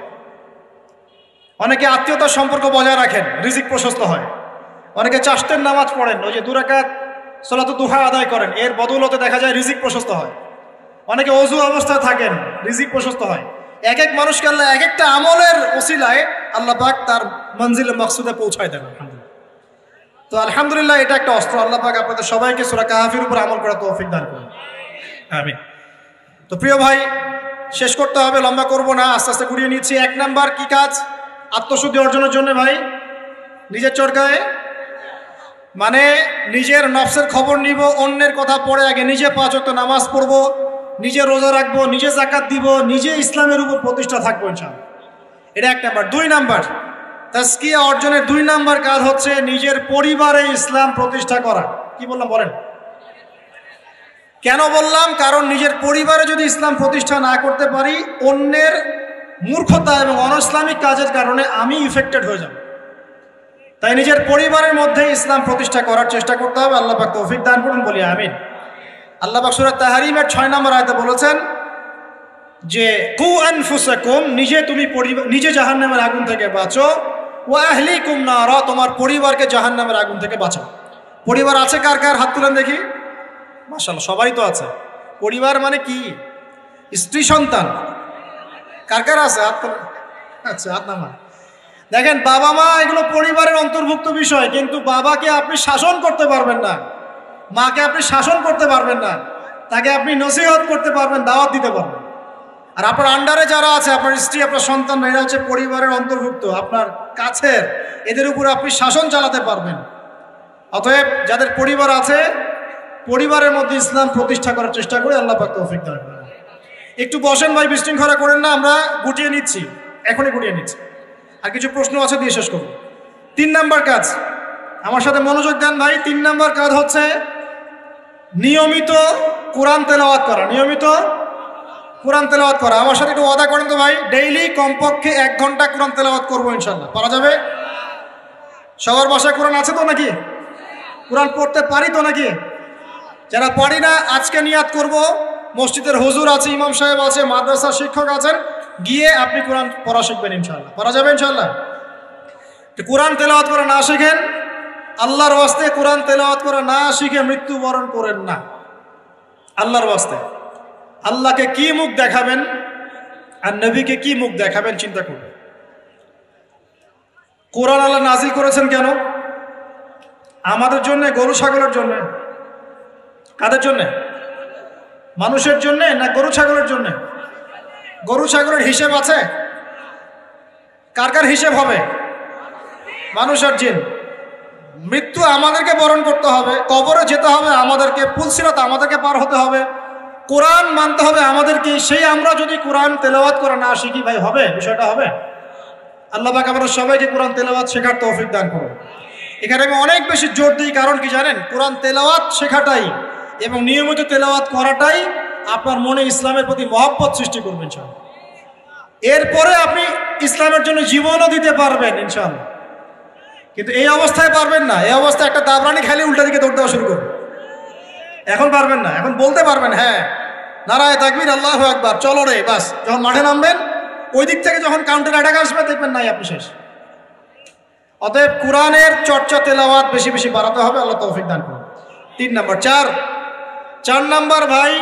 অনেকে আত্মীয়তার সম্পর্ক বজায় রাখেন, রিজিক প্রশস্ত হয়। অনেকে চাশতের নামাজ পড়েন, ওই যে 2 রাকাত সালাতুদ দুহা আদায় করেন, এর বদৌলতে দেখা যায় রিজিক প্রশস্ত হয়। অনেকে ওযু অবস্থায় থাকেন, রিজিক প্রশস্ত হয়। এক এক মানুষকে আল্লাহ এক একটা আমলের ওসিলায় আল্লাহ পাক তার মঞ্জিলে মাকসুদে পৌঁছায় দেন। তো আলহামদুলিল্লাহ, এটা একটা অস্ত্র। আল্লাহ পাক আপনাদের সবাইকে সূরা কাহফের উপর আমল করার তৌফিক দান করুন, আমিন। তো প্রিয় ভাই, শেষ করতে হবে, লম্বা করব না, আস্তে আস্তে ঘুরিয়ে নিচ্ছি। 1 নাম্বার কি কাজ? আত্মশুদ্ধি অর্জনের জন্য ভাই, নিজের চরকায়, মানে নিজের নফসের খবর নিব, অন্যের কথা পড়ে আগে নিজে 5 ওয়াক্ত নামাজ পড়বো, নিজে রোজা রাখবো, নিজে যাকাত দিব, নিজে ইসলামের উপর প্রতিষ্ঠা থাকবো ইনশাআল্লাহ। এটা 1 নাম্বার। 2 নাম্বার, তাজকিয়া অর্জনের 2 নাম্বার কাজ হচ্ছে নিজের পরিবারে ইসলাম প্রতিষ্ঠা করা। কি বললাম বলেন? কেন বললাম? কারণ নিজের পরিবারে যদি ইসলাম প্রতিষ্ঠা না করতে পারি, অন্যের মূর্খতা এবং অনইসলামিক কাজের কারণে আমি ইফেক্টেড হয়ে যাব। তাই নিজের পরিবারের মধ্যে ইসলাম প্রতিষ্ঠা করার চেষ্টা করতে হবে। আল্লাহ পাক তৌফিক দান করুন, বলি আমিন। আল্লাহ পাক সূরা তাহরিমের 6 নম্বর আয়াতে বলেছেন যে কু আনফুসাকুম, নিজে জাহান্নামের আগুন থেকে বাঁচো, ওয়া আহলিকুম নারা, তোমার পরিবারকে জাহান্নামের আগুন থেকে বাঁচাও। পরিবার আছে কার কার? হাত তুলেন দেখি। মাশাআল্লাহ, সবারই তো আছে। পরিবার মানে কি? স্ত্রী সন্তান কার কার আছে? হাত তুলেন। আচ্ছা, হাত নামান। দেখেন, বাবা মা এগুলো পরিবারের অন্তর্ভুক্ত বিষয়, কিন্তু বাবাকে আপনি শাসন করতে পারবেন না, মাকে আপনি শাসন করতে পারবেন না, তাকে আপনি নসিহত করতে পারবেন, দাওয়াত দিতে পারবেন। আর আপনার আন্ডারে যারা আছে, আপনার স্ত্রী, আপনার সন্তান, এরা হচ্ছে পরিবারের অন্তর্ভুক্ত, আপনার কাছের, এদের উপরে আপনি শাসন চালাতে পারবেন। অতএব যাদের পরিবার আছে, পরিবারের মধ্যে ইসলাম প্রতিষ্ঠা করার চেষ্টা করে, আল্লাহ পাক তৌফিক দান করেন। একটু বসেন ভাই, বিশৃঙ্খলা করেন না, আমরা গুটিয়ে নিচ্ছি, এখনই গুটিয়ে নিচ্ছি। আর কিছু প্রশ্ন আছে, দিয়ে শেষ করব। 3 নাম্বার কাজ, আমার সাথে মনোযোগ দেন ভাই। 3 নাম্বার কাজ হচ্ছে নিয়মিত কোরআন তেলাওয়াত করা। নিয়মিত কোরআন তেলাওয়াত করা। আমার সাথে একটু ওয়াদা করেন তো ভাই, ডেইলি কমপক্ষে 1 ঘন্টা কোরআন তেলাওয়াত করবো ইনশাল্লাহ। পারা যাবে? সবার বাসায় কোরআন আছে তো নাকি? কোরআন পড়তে পারি তো নাকি? যারা পারি না, আজকে নিয়াত করব, মসজিদের হুজুর আছে, ইমাম সাহেব আছে, মাদ্রাসার শিক্ষক আছেন, গিয়ে আপনি কোরআন পড়া শিখবেন ইনশাল্লাহ। পারা যাবে ইনশাল্লাহ? কোরআন তেলাওয়াত করা না শিখেন, আল্লাহর ওয়াস্তে কোরআন তেলাওয়াত করা না শিখে মৃত্যুবরণ করেন না। আল্লাহর ওয়াস্তে আল্লাহকে কি মুখ দেখাবেন আর নবীকে কি মুখ দেখাবেন চিন্তা করবেন। কোরআন আল্লাহ নাজিল করেছেন কেন? আমাদের জন্য, গরু ছাগলের জন্য? কাদের জন্য? মানুষের জন্য না গরু ছাগলের জন্য? গরু ছাগলের হিসেব আছে? কার কার হিসেব হবে? মানুষ আর জিন। মৃত্যু আমাদেরকে বরণ করতে হবে, কবরে যেতে হবে আমাদেরকে, পুলসিরাত আমাদেরকে পার হতে হবে, কোরআন মানতে হবে আমাদেরকে। সেই আমরা যদি কোরআন তেলাওয়াত করা না শিখি ভাই, হবে? বিষয়টা হবে? আল্লাহ পাক আমাদের সবাইকে কোরআন তেলাওয়াত শেখার তৌফিক দান করুন। এখানে আমি অনেক বেশি জোর দিই, কারণ কি জানেন? কোরআন তেলাওয়াত শেখাটাই এবং নিয়মিত তেলাওয়াত করাটাই আপনার মনে ইসলামের প্রতি মহব্বত সৃষ্টি করবে ইনশাআল্লাহ। এরপরে আপনি ইসলামের জন্য জীবনও দিতে পারবেন ইনশাআল্লাহ। কিন্তু এই অবস্থায় পারবেন না। এই অবস্থায় একটা দাবরানি খালি উল্টা দিকে দৌড় দেওয়া শুরু করবে। এখন পারবেন না। এখন বলতে পারবেন হ্যাঁ নারায়ে তাকবীর, আল্লাহু আকবার, চলো রে, বাস। যখন মাঠে নামবেন, ওই দিক থেকে যখন কাউন্টার অ্যাটাক আসবে, দেখবেন নাই আপনি শেষ। অতএব কোরআনের চর্চা, তেলাওয়াত বেশি বেশি বাড়াতে হবে। আল্লাহ তৌফিক দান করুন। 3 নাম্বার। 4 নাম্বার ভাই,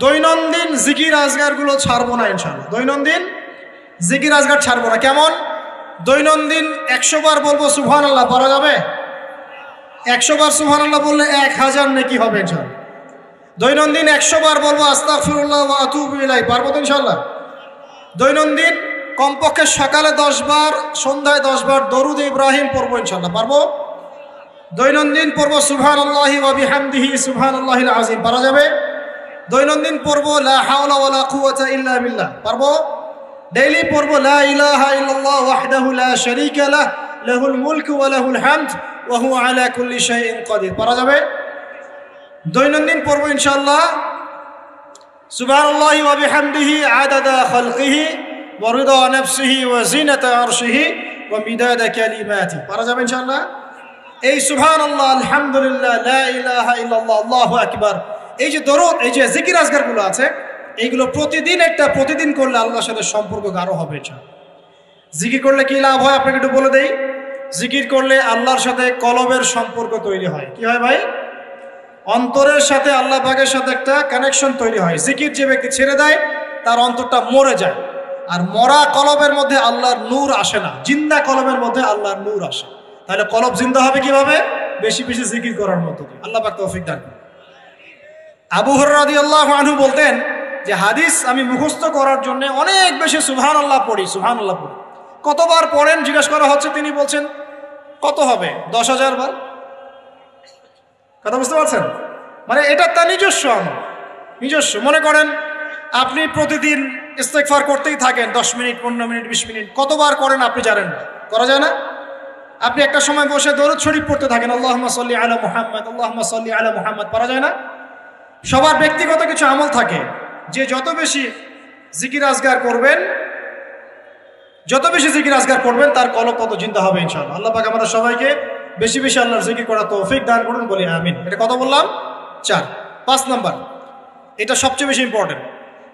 দৈনন্দিন জিকির আজগারগুলো ছাড়বো না ইনশাআল্লাহ। দৈনন্দিন জিকির আজগার ছাড়বো না। কেমন? দৈনন্দিন 100 বার বলবো সুবহানাল্লাহ, পারা যাবে? 100 বার সুবহানাল্লাহ বললে 1000 নেকি হবে ইনশাআল্লাহ। দৈনন্দিন 100 বার বলবো আস্তাগফিরুল্লাহ ওয়া আতুবু ইলাইহি, পারবো তো ইনশাআল্লাহ? দৈনন্দিন কমপক্ষে সকালে 10 বার, সন্ধ্যায় 10 বার দরুদ ইব্রাহিম পড়বো ইনশাআল্লাহ, পারবো? দৈনন্দিন পড়বো সুবহানাল্লাহি ওয়া বিহামদিহি সুবহানাল্লাহিল আযীম, পারা যাবে? দৈনন্দিন পড়বো লা হাওলা ওয়ালা কুওয়াতা ইল্লা বিল্লাহ, পারবো? ডেইলি পড়বো লা ইলাহা ইল্লাল্লাহ ওয়াহদাহু লা শারীকা লাহ লাহুল মুলকু ওয়া লাহুল হামদ ওয়া হুয়া আলা কুল্লি শাইইন কাদির, পারা যাবে? দৈনন্দিন পড়বো ইনশাআল্লাহ সুবহানাল্লাহি ওয়া বিহামদিহি আদাদা খালকিহি ওয়া রিদা নাফসিহি ওয়া জিনাতা আরশিহি ওয়া মিদাদা কালিমাতি, পারা যাবে ইনশাআল্লাহ? এই সুবহানাল্লাহ, আলহামদুলিল্লাহ, লা ইলাহা ইল্লাল্লাহ, আল্লাহু আকবার, এই যে দরুদ, এই যে জিকির আজগারগুলো আছে, এইগুলো প্রতিদিন করলে আল্লাহর সাথে সম্পর্ক গাঢ় হবে ইনশাআল্লাহ। জিকির করলে কি লাভ হয় আপনাকে একটু বলে দেই। জিকির করলে আল্লাহর সাথে কলবের সম্পর্ক তৈরি হয়। কি হয় ভাই? অন্তরের সাথে আল্লাহ পাকের সাথে একটা কানেকশন তৈরি হয়। জিকির যে ব্যক্তি ছেড়ে দেয়, তার অন্তরটা মরে যায়। আর মরা কলবের মধ্যে আল্লাহর নূর আসে না, জিন্দা কলবের মধ্যে আল্লাহর নূর আসে। তাহলে কলব জিন্দা হবে কিভাবে? বেশি বেশি জিকির করার মতো। আল্লাহ পাক তৌফিক দান করুন। আবু হুরায়রা রাদিয়াল্লাহু আনহু বলতেন যে হাদিস আমি মুখস্থ করার জন্য অনেক বেশি সুবহানাল্লাহ পড়ি। কতবার পড়েন জিজ্ঞেস করা হচ্ছে, তিনি বলছেন কত হবে? 10,000 বার। কথা বুঝতে পারছেন? মানে এটা তার নিজস্ব আমল, নিজস্ব। মনে করেন আপনি প্রতিদিন ইস্তেগফার করতেই থাকেন 10 মিনিট, 15 মিনিট, 20 মিনিট, কতবার করেন আপনি জানেন না, করা যায় না? আপনি একটা সময় বসে দরুদ শরীফ পড়তে থাকেন, আল্লাহুম্মা সাল্লি আলা মুহাম্মদ, আল্লাহুম্মা সাল্লি আলা মুহাম্মদ, পারা যায় না? সবার ব্যক্তিগত কিছু আমল থাকে, যে যত বেশি জিকির আজগার করবেন তার কলব তত জিন্দা হবে ইনশাআল্লাহ। আল্লাহ পাক আমাদের সবাইকে বেশি বেশি আল্লাহর জিকির করা তৌফিক দান করুন, বলি আমিন। এটা কত বললাম? 4। 5 নাম্বার, এটা সবচেয়ে বেশি ইম্পর্টেন্ট।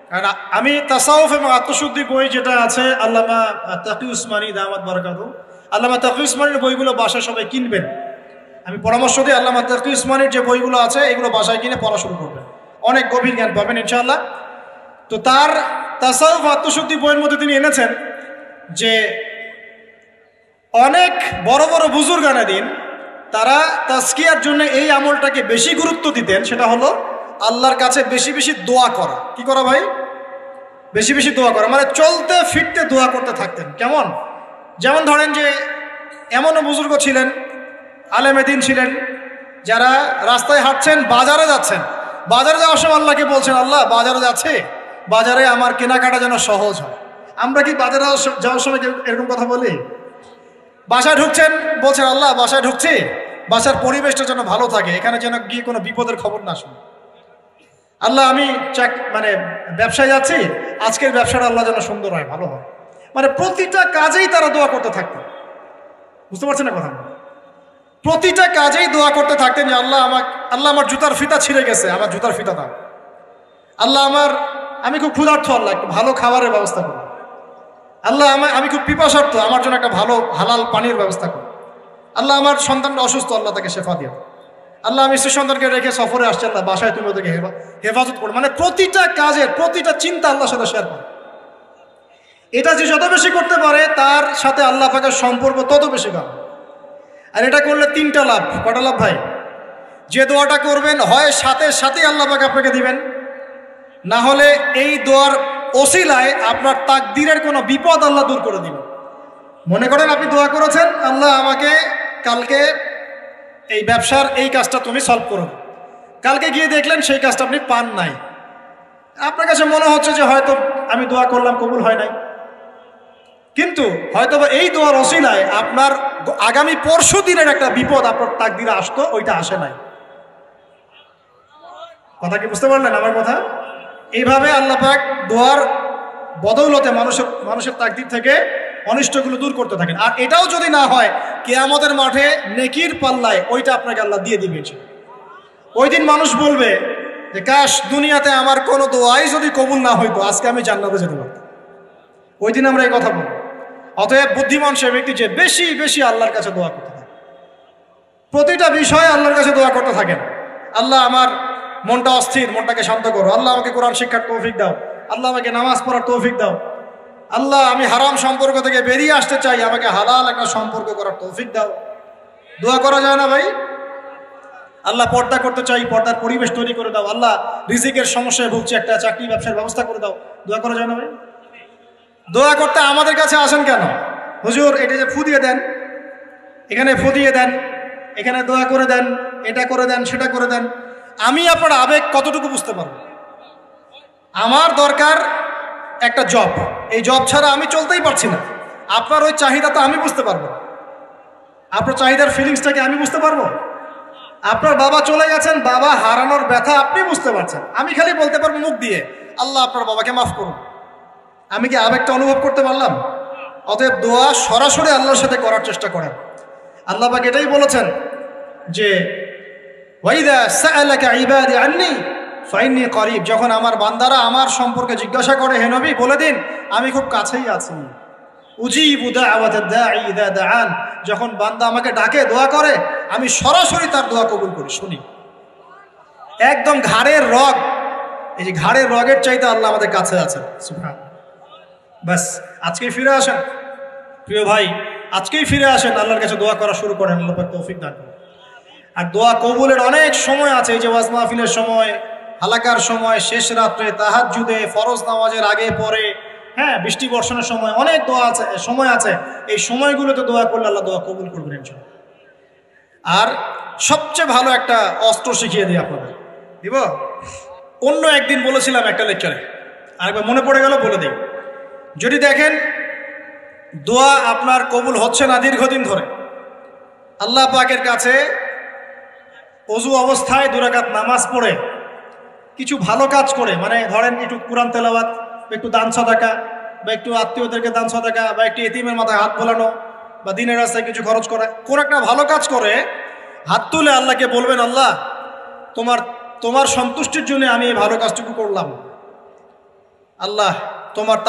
কারণ আমি তাসাউফ এবং আত্মশুদ্ধি বই যেটা আছে, আল্লামা তাকি উসমানী দামাত বারাকাতুহু, আল্লামা তাকি উসমানীর বইগুলো বাসায় সবাই কিনবেন। আমি পরামর্শ দিই, আল্লামা তাকি উসমানীর যে বইগুলো আছে এগুলো বাসায় কিনে পড়া শুরু করবেন, অনেক গভীর জ্ঞান পাবেন ইনশাআল্লাহ। তো তার তাসাউফ আত্মশুদ্ধি বইয়ের মধ্যে তিনি এনেছেন যে অনেক বড় বড় বুজুর্গানে দিন তারা তাজকিয়ার জন্য এই আমলটাকে বেশি গুরুত্ব দিতেন, সেটা হলো আল্লাহর কাছে বেশি বেশি দোয়া করা। কি করা ভাই? বেশি বেশি দোয়া করা, মানে চলতে ফিরতে দোয়া করতে থাকতেন। কেমন? যেমন ধরেন যে এমনও বুজুর্গ ছিলেন, আলেমে দ্বীন ছিলেন, যারা রাস্তায় হাঁটছেন, বাজারে যাচ্ছেন, বাজারে যাওয়ার সময় আল্লাহকে বলছেন, আল্লাহ বাজারে যাচ্ছে, বাজারে আমার কেনাকাটা যেন সহজ হয়। আমরা কি বাজারে যাওয়ার সময় এরকম কথা বলি? বাসায় ঢুকছেন, বলছেন আল্লাহ বাসায় ঢুকছি, বাসার পরিবেশটা যেন ভালো থাকে, এখানে যেন গিয়ে কোনো বিপদের খবর না শুনি। আল্লাহ আমি মানে ব্যবসায় যাচ্ছি, আজকের ব্যবসাটা আল্লাহ যেন সুন্দর হয়, ভালো হয়। মানে প্রতিটা কাজেই তারা দোয়া করতে থাকতেন। বুঝতে পারছেন না কথা? প্রতিটা কাজেই দোয়া করতে থাকতেন যে আল্লাহ আমার জুতার ফিতা ছিঁড়ে গেছে, আমার জুতার ফিতা দাও। আল্লাহ আমি খুব ক্ষুধার্ত, আল্লাহ একটু ভালো খাবারের ব্যবস্থা করো। আল্লাহ আমি খুব পিপাসার্থ, আমার জন্য একটা ভালো হালাল পানির ব্যবস্থা করো। আল্লাহ আমার সন্তানটা অসুস্থ, আল্লাহ তাকে শেফা দিও। আল্লাহ আমি স্ত্রী সন্তানকে রেখে সফরে আসছি, আল্লাহ বাসায় তুমি ওদেরকে হেফাজত করো। মানে প্রতিটা কাজের প্রতিটা চিন্তা আল্লাহর সাথে শেয়ার করো। এটা যে যত বেশি করতে পারে তার সাথে আল্লাহ পাকের সম্পর্ক তত বেশি ভালো। আর এটা করলে তিনটা লাভ। কটা লাভ ভাই? যে দোয়াটা করবেন, হয় সাথে সাথেই আল্লাহ পাক আপনাকে দিবেন, না হলে এই দোয়ার ওসিলায় আপনার তাকদীরের কোনো বিপদ আল্লাহ দূর করে দিবেন। মনে করেন আপনি দোয়া করেছেন, আল্লাহ আমাকে কালকে এই ব্যবসার এই কাজটা তুমি সলভ করো, কালকে গিয়ে দেখলেন সেই কাজটা আপনি পান নাই। আপনার কাছে মনে হচ্ছে যে হয়তো আমি দোয়া করলাম, কবুল হয় নাই, কিন্তু হয়তো এই দোয়ার ওসিলায় আপনার আগামী পরশু দিনের একটা বিপদ আপনার তাকদীরে আসতো, ওইটা আসে নাই। কথা কি বুঝতে পারলেন আমার কথা? এইভাবে আল্লাহ পাক দোয়ার বদৌলতে মানুষের তাকদীর থেকে অনিষ্টগুলো দূর করতে থাকেন। আর এটাও যদি না হয়, কিয়ামতের মাঠে নেকির পাল্লায় ওইটা আপনাকে আল্লাহ দিয়ে দিবে। ওই দিন মানুষ বলবে যে কাশ দুনিয়াতে আমার কোনো দোয়াই যদি কবুল না হইতো, আজকে আমি জান্নাতে যেতে পারতাম। ওই দিন আমরা এই কথা বলবো। অতএব বুদ্ধিমান সে ব্যক্তি যে বেশি বেশি আল্লাহর কাছে দোয়া করতে থাকে, প্রতিটা বিষয়ে আল্লাহর কাছে দোয়া করতে থাকেন। আল্লাহ আমার মনটা অস্থির, মনটাকে শান্ত করো। আল্লাহ আমাকে কোরআন শিক্ষার তৌফিক দাও। আল্লাহ আমাকে নামাজ পড়ার তৌফিক দাও। আল্লাহ আমি হারাম সম্পর্ক থেকে বেরিয়ে আসতে চাই, আমাকে হালাল একটা সম্পর্ক করার তৌফিক দাও। দোয়া করা যায় না ভাই? আল্লাহ পর্দা করতে চাই, পর্দার পরিবেশ তৈরি করে দাও। আল্লাহ রিজিকের সমস্যায় ভুগছি, একটা চাকরি ব্যবসার ব্যবস্থা করে দাও। দোয়া করা যায় না ভাই? দোয়া করতে আমাদের কাছে আসেন কেন? হুজুর এটা যে ফু দিয়ে দেন, এখানে ফু দিয়ে দেন, এখানে দোয়া করে দেন, এটা করে দেন, সেটা করে দেন। আমি আপনার আবেগ কতটুকু বুঝতে পারবো? আমার দরকার একটা জব, এই জব ছাড়া আমি চলতেই পারছি না। আপনার ওই চাহিদা তো আমি বুঝতে পারবো, আপনার চাহিদার ফিলিংসটাকে আমি বুঝতে পারবো। আপনার বাবা চলে গেছেন, বাবা হারানোর ব্যথা আপনি বুঝতে পারছেন, আমি খালি বলতে পারবো মুখ দিয়ে আল্লাহ আপনার বাবাকে মাফ করুন। আমি কি আবেগটা অনুভব করতে পারলাম? অতএব দোয়া সরাসরি আল্লাহর সাথে করার চেষ্টা করেন। আল্লাহ পাক এটাই বলেছেন যে ওয়াইদা সাআলাকা ইবাদি আন্নী ফাইন্নী করিব, যখন আমার বান্দারা আমার সম্পর্কে জিজ্ঞাসা করে, হে নবী বলে দিন আমি খুব কাছেই আছি। উজিবু দাওয়াতাদ দাঈ ইযা দাআন, যখন বান্দা আমাকে ডাকে, দোয়া করে, আমি সরাসরি তার দোয়া কবুল করি, শুনি। একদম ঘাড়ের রগ, এই যে ঘাড়ের রগের চাইতে আল্লাহ আমাদের কাছে আছে। সুবহান। বাস আজকেই ফিরে আসেন প্রিয় ভাই, আজকেই ফিরে আসেন, আল্লাহর কাছে দোয়া করা শুরু করেন। আল্লাহ পাক তৌফিক দান করুন। আর দোয়া কবুলের অনেক সময় আছে, এই যে ওয়াজ মাহফিলের সময়, হালাকার সময়, শেষ রাত্রে, তাহাজ্জুদে, ফরজ নামাজের আগে পরে, হ্যাঁ বৃষ্টি বর্ষণের সময়, অনেক দোয়া আছে, সময় আছে। এই সময়গুলোতে দোয়া করলে আল্লাহ দোয়া কবুল করবেন ইনশাআল্লাহ। আর সবচেয়ে ভালো একটা অস্ত্র শিখিয়ে দিই আপনাদের, দিব। অন্য একদিন বলেছিলাম একটা লেকচারে, আরেকবার মনে পড়ে গেল বলে দিই। যদি দেখেন দোয়া আপনার কবুল হচ্ছে না দীর্ঘদিন ধরে, আল্লাহ পাকের কাছে ওযু অবস্থায় 2 রাকাত নামাজ পড়ে, কিছু ভালো কাজ করে, মানে ধরেন একটু কোরআন তেলাওয়াত, একটু দান সাদাকা, বা একটু আত্মীয়দেরকে দান সাদাকা, বা একটু এতিমের মাথায় হাত বোলানো, বা দিনের রাস্তায় কিছু খরচ করা, কোন একটা ভালো কাজ করে হাত তুলে আল্লাহকে বলবেন, আল্লাহ তোমার সন্তুষ্টির জন্য আমি এই ভালো কাজটুকু করলাম। আল্লাহ তোমার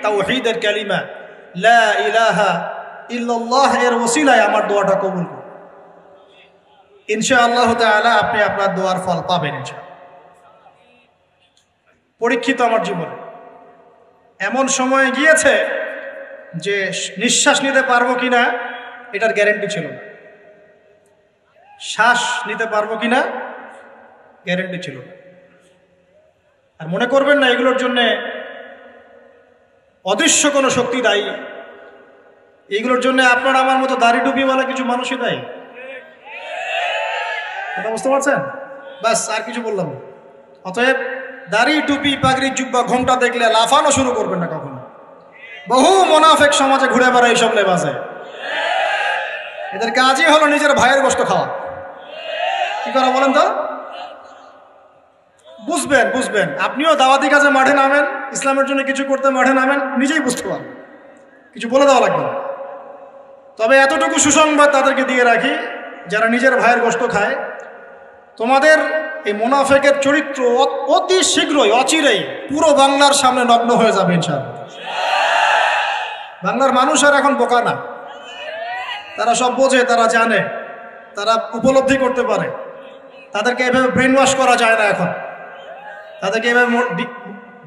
তাওহীদের কালিমা লা ইলাহা ইল্লাল্লাহ এর ওসিলায় আমার দোয়াটা কবুল করুন। ইনশাআল্লাহ তাআলা আপনি আপনার দোয়ার ফল পাবেন ইনশাআল্লাহ। পরীক্ষিত আমার জীবনে এমন সময় গিয়েছে যে নিঃশ্বাস নিতে পারবো কিনা এটার গ্যারান্টি ছিল না, শ্বাস নিতে পারবো কিনা গ্যারান্টি ছিল না। আর মনে করবেন না এগুলোর জন্যে অদৃশ্য কোনো শক্তি দায়ী। এগুলোর জন্য আপনার আমার মতো দাড়ি টুপিওয়ালা কিছু মানুষই দায়ী। কথা বুঝতে পারছেন? ব্যাস, আর কিছু বললাম না। অতএব দাড়ি টুপি পাগড়ি জুব্বা ঘোমটা দেখলে লাফানো শুরু করবেন না কখনো। বহু মোনাফেক সমাজে ঘুরে বেড়ায় এইসব লেবাসে। এদের কাজই হলো নিজের ভাইয়ের গোশত খাওয়া। কি করা বলেন তো? বুঝবেন বুঝবেন, আপনিও দাওয়াতি কাজে মাঠে নামেন, ইসলামের জন্য কিছু করতে মাঠে নামেন, নিজেই বুঝতে পারবেন, কিছু বলে দেওয়া লাগবে না। তবে এতটুকু সুসংবাদ তাদেরকে দিয়ে রাখি, যারা নিজের ভাইয়ের গোশত খায়, তোমাদের এই মুনাফেকের চরিত্র অতি শীঘ্রই অচিরেই পুরো বাংলার সামনে নগ্ন হয়ে যাবে ইনশাআল্লাহ। বাংলার মানুষ আর এখন বোকা না, তারা সব বোঝে, তারা জানে, তারা উপলব্ধি করতে পারে। তাদেরকে এভাবে ব্রেন ওয়াশ করা যায় না, এখন তাদেরকে এভাবে